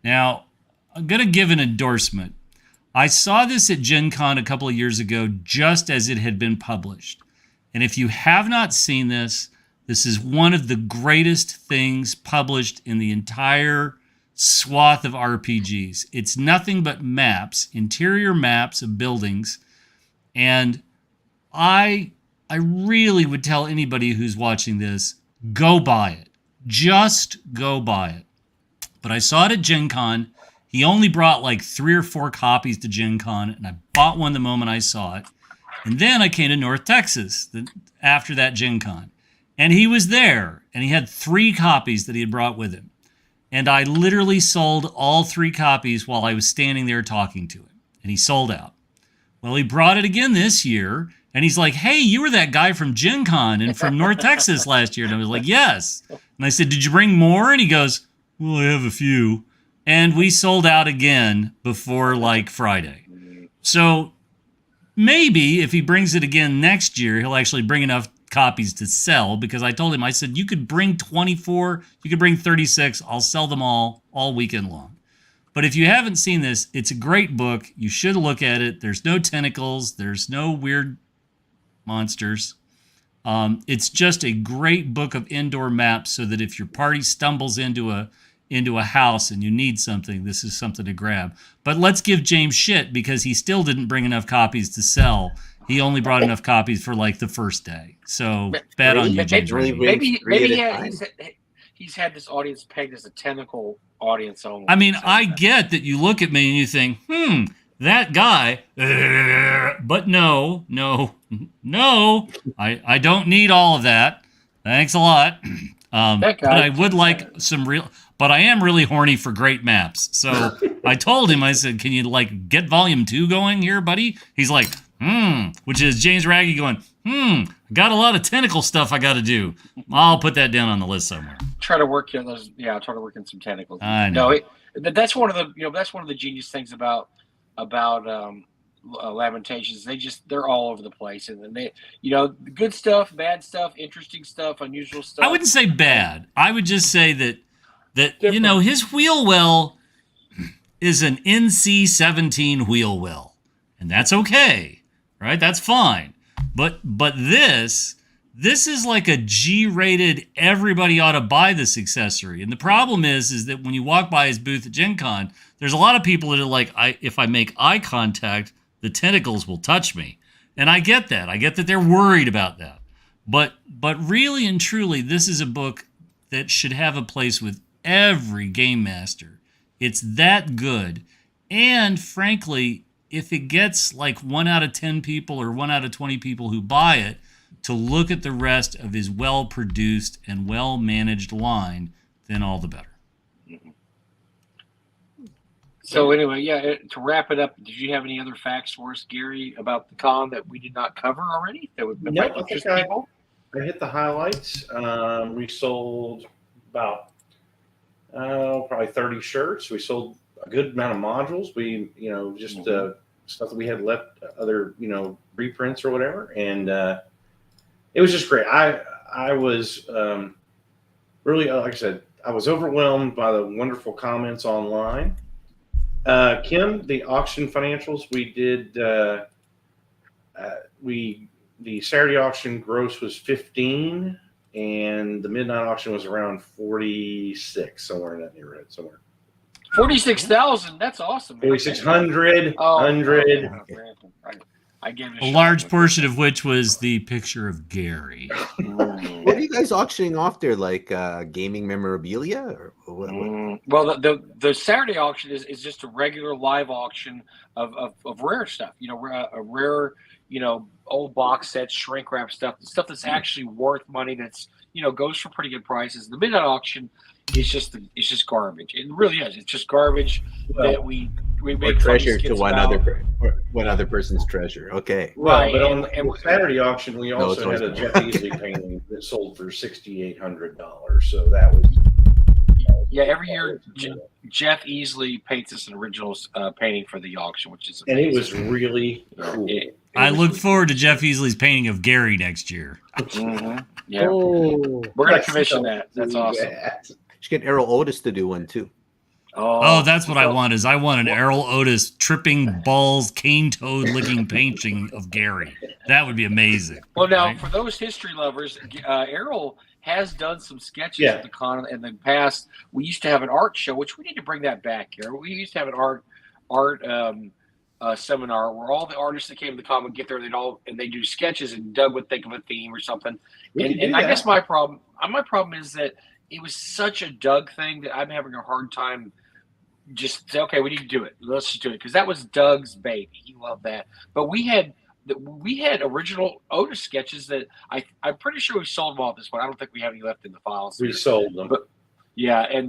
Now, I'm going to give an endorsement. I saw this at Gen Con a couple of years ago, just as it had been published. And if you have not seen this, this is one of the greatest things published in the entire swath of RPGs. It's nothing but maps, interior maps of buildings. And I really would tell anybody who's watching this, go buy it. Just go buy it. But I saw it at Gen Con. He only brought like 3 or 4 copies to Gen Con, and I bought one the moment I saw it. And then I came to North Texas after that Gen Con. And he was there, and he had 3 copies that he had brought with him. And I literally sold all 3 copies while I was standing there talking to him. And he sold out. Well, he brought it again this year, and he's like, "Hey, you were that guy from Gen Con and from North Texas last year." And I was like, "Yes." And I said, "Did you bring more?" And he goes, "Well, I have a few." And we sold out again before like Friday. So maybe if he brings it again next year, he'll actually bring enough copies to sell, because I told him, I said, you could bring 24, you could bring 36. I'll sell them all weekend long. But if you haven't seen this, it's a great book. You should look at it. There's no tentacles. There's no weird monsters. It's just a great book of indoor maps, so that if your party stumbles into a house and you need something, this is something to grab. But let's give James shit, because he still didn't bring enough copies to sell. He only brought enough copies for like the first day. So bad on you, James. Maybe he's had this audience pegged as a tentacle audience only. I mean, I get that you look at me and you think, that guy, but no, I don't need all of that. Thanks a lot. That guy But I would too like sad. some real, but I am really horny for great maps. So I told him, I said, can you like get volume 2 going here, buddy? He's like, which is James Raggy going, got a lot of tentacle stuff I got to do. I'll put that down on the list somewhere. Try to work in those. Yeah, try to work in some tentacles. I know. No, that's one of the that's one of the genius things about Lamentations. They're all over the place, and then they good stuff, bad stuff, interesting stuff, unusual stuff. I wouldn't say bad. I would just say that Different. his wheel well is an NC-17 wheel well, and that's okay, right? That's fine. But this is like a G-rated. Everybody ought to buy this accessory. And the problem is that when you walk by his booth at Gen Con, there's a lot of people that are like, if I make eye contact, the tentacles will touch me. And I get that. I get that they're worried about that. But really and truly, this is a book that should have a place with every game master. It's that good. And frankly, if it gets like 1 out of 10 people or 1 out of 20 people who buy it to look at the rest of his well-produced and well-managed line, then all the better. So anyway, to wrap it up, did you have any other facts for us, Gary, about the con that we did not cover already? That would No, might I interest think people? I hit the highlights. We sold about probably 30 shirts. We sold a good amount of modules. We just stuff that we had left, other reprints or whatever, and it was just great. I was really, like I said, I was overwhelmed by the wonderful comments online. Kim, the auction financials we did, the Saturday auction gross was 15, and the midnight auction was around 46, somewhere in that neighborhood, somewhere. 46,000. That's awesome. 4,600, Oh, 100. I gave it a large portion of which was the picture of Gary. What are you guys auctioning off there? Like gaming memorabilia, or what? Well, the Saturday auction is just a regular live auction of rare stuff. A rare old box sets, shrink wrap stuff that's actually worth money. That's goes for pretty good prices. The midnight auction is just garbage. It really is. It's just garbage that we make treasure to one other person's treasure. Okay. Well, right, but on and the Saturday auction, we also had a Jeff Easley painting that sold for $6,800. So that was every year Jeff Easley paints us an original painting for the auction, which is amazing. And it was really cool. I look forward to Jeff Easley's painting of Gary next year. Yeah, Oh, we're gonna commission that. That's awesome. You should get Errol Otis to do one too. Oh, that's what I want. Is I want an Errol Otis tripping balls, cane toad licking painting of Gary. That would be amazing. Well, now right? for those history lovers, Errol has done some sketches at the con in the past. We used to have an art show, which we need to bring that back here. We used to have an art seminar where all the artists that came to the con would get there, and they do sketches, and Doug would think of a theme or something. And I guess my problem is that it was such a Doug thing that I'm having a hard time just say, okay, we need to do it. Let's just do it, because that was Doug's baby. He loved that. But we had original Otis sketches that I'm pretty sure we sold them all at this point. I don't think we have any left in the files. We sold them. But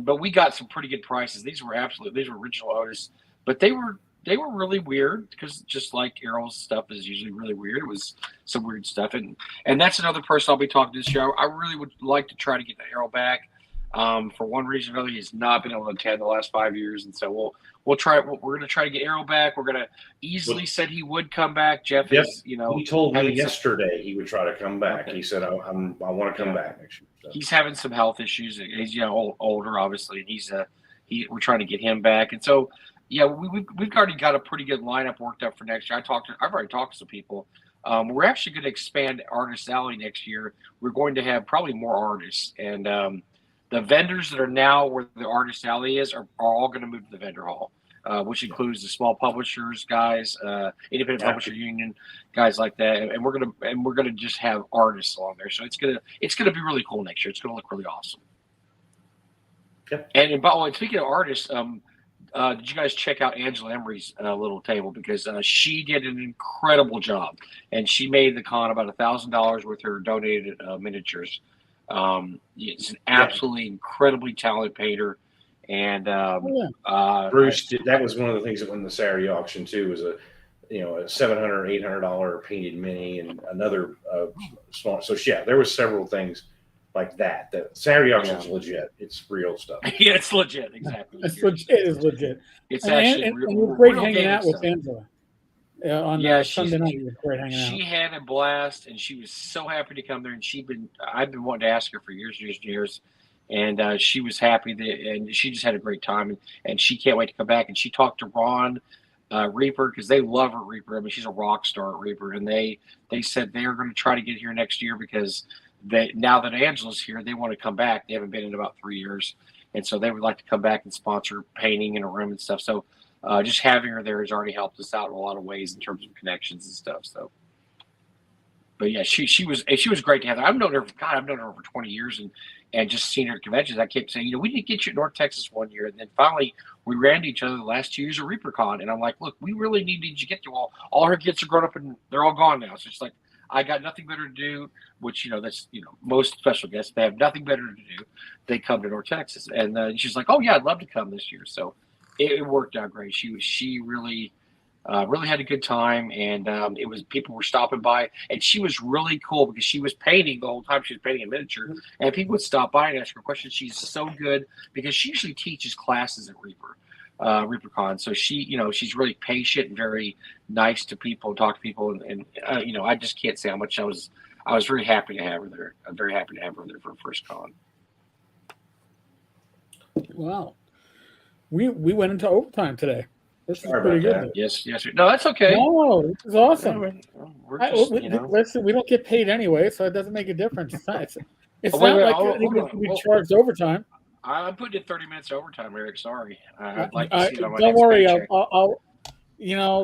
but we got some pretty good prices. These were original Otis, but they were really weird, because just like Errol's stuff is usually really weird. It was some weird stuff, and that's another person I'll be talking to this year. I really would like to try to get Errol back. For one reason or another, he's not been able to attend the last 5 years, and so we'll try. We're going to try to get Errol back. We're going to easily said he would come back. Jeff is, he told me yesterday he would try to come back. Okay. He said, I want to come back next year. So. He's having some health issues. He's older, obviously, and we're trying to get him back, and so. Yeah, we've already got a pretty good lineup worked up for next year. I've already talked to some people. We're actually going to expand Artist Alley next year. We're going to have probably more artists, and the vendors that are now where the Artist Alley is are all going to move to the vendor hall, which includes the small publishers guys, independent publisher union guys like that, and we're gonna just have artists along there. So it's gonna be really cool next year. It's gonna look really awesome. Yep. And by the way, speaking of artists, did you guys check out Angela Emery's little table? Because she did an incredible job, and she made the con about $1,000 with her donated miniatures. It's an absolutely incredibly talented painter, and Bruce did, that was one of the things that won the Saturday auction too. Was a $700, $800 painted mini, and another small. So yeah, there was several things like that. The Saturday auction is legit. It's real stuff. Yeah, it's legit. Exactly. It is legit. It's And, actually and real, it was great real hanging gaming out with stuff. Angela. On Sunday night, it was great hanging out. She had a blast, and she was so happy to come there. And I've been wanting to ask her for years and years, and she was happy and she just had a great time, and she can't wait to come back. And she talked to Ron Reaper, because they love her, Reaper. I mean, she's a rock star at Reaper, and they said they're going to try to get here next year, because now that Angela's here, they want to come back. They haven't been in about 3 years, and so they would like to come back and sponsor painting in a room and stuff. So just having her there has already helped us out in a lot of ways in terms of connections and stuff. So, but yeah, she was great to have her. I've known her over 20 years, and just seen her at conventions. I kept saying, we didn't get you at North Texas one year, and then finally we ran into each other the last 2 years at ReaperCon, and I'm like, look, we really needed you to get to all her kids are grown up and they're all gone now. So it's like, I got nothing better to do, which, that's, most special guests, they have nothing better to do. They come to North Texas. And she's like, oh yeah, I'd love to come this year. So it worked out great. She really had a good time. And people were stopping by, and she was really cool because she was painting the whole time. She was painting a miniature, and people would stop by and ask her questions. She's so good because she usually teaches classes at ReaperCon. So she's really patient and very nice to people, talk to people, and I just can't say how much I was very happy to have her there. I'm very happy to have her there for her first con. Wow, we went into overtime today. This is Sorry pretty about good. that. Yes. No, that's okay. No, this is awesome. We're just, Listen, we don't get paid anyway, so it doesn't make a difference. It's not Oh, wait, like hold anybody on. can be charged overtime. I'm putting in 30 minutes overtime, Eric. Sorry. I'd like to see it on my Don't next worry. paycheck. I'll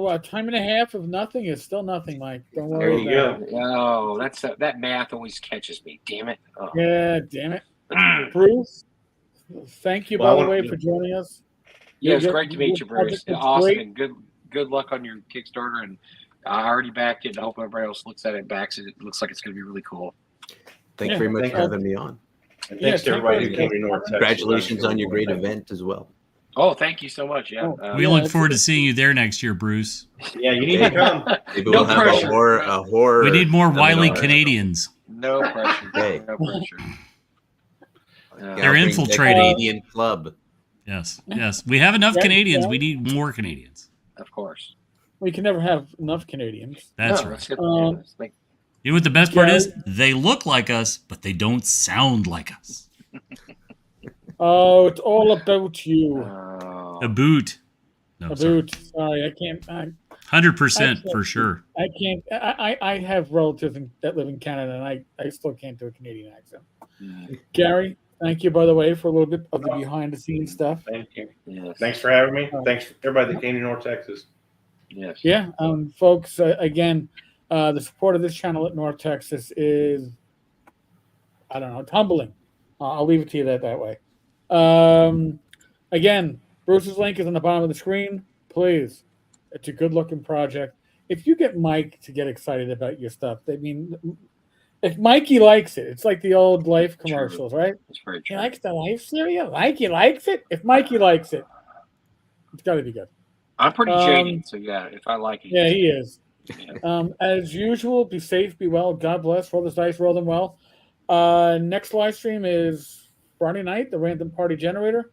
a time and a half of nothing is still nothing, Mike. Don't worry. There you go. Oh, that math always catches me. Damn it. Oh. Yeah, damn it. Bruce, thank you, by the way, for joining us. Yeah, it's great to meet you, Bruce. It's Awesome, great. and good luck on your Kickstarter. And I already backed it, and I hope everybody else looks at it and backs it. It looks like it's going to be really cool. Thanks very much for having me on. And thanks to everybody who came to North Texas. Congratulations on your great event as well. Oh, thank you so much. Yeah, We look forward to seeing you there next year, Bruce. Yeah, you need to come. Maybe No we'll have pressure. a horror. We need more wily seminar. Canadians. No pressure. Hey. No pressure. Yeah, They're bring the infiltrating. Canadian club. Yes. We have enough Yeah, Canadians. yeah. We need more Canadians. Of course. We can never have enough Canadians. That's No, right. good. Let's make- You know what the best part Yeah. is? They look like us, but they don't sound like us. Oh, it's all about you. A boot. No, sorry. About. Sorry, I can't. 100% I- for sure. I can't. I have relatives that live in Canada, and I still can't do a Canadian accent. Gary, thank you, by the way, for a little bit of the behind the scenes stuff. Thank you. Yes. Thanks for having me. Thanks for everybody that came to North Texas. Yes. Yeah, folks. Again, the support of this channel at North Texas is, I don't know, it's humbling. I'll leave it to you that way. Again, Bruce's link is on the bottom of the screen. Please, it's a good-looking project. If you get Mike to get excited about your stuff, I mean, if Mikey likes it, it's like the old Life commercials, right? That's very He true. likes the Life cereal. Mikey likes it. If Mikey likes it, it's got to be good. I'm pretty jaded, so yeah, if I like it. Yeah, he is. Yeah. As usual, be safe, be well. God bless. Roll this dice, roll them well. Next live stream is Friday night, the Random Party Generator.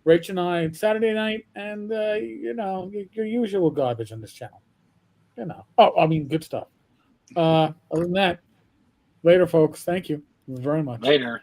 Rach and I Saturday night, and your usual garbage on this channel. Good stuff. Other than that, later, folks. Thank you very much. Later.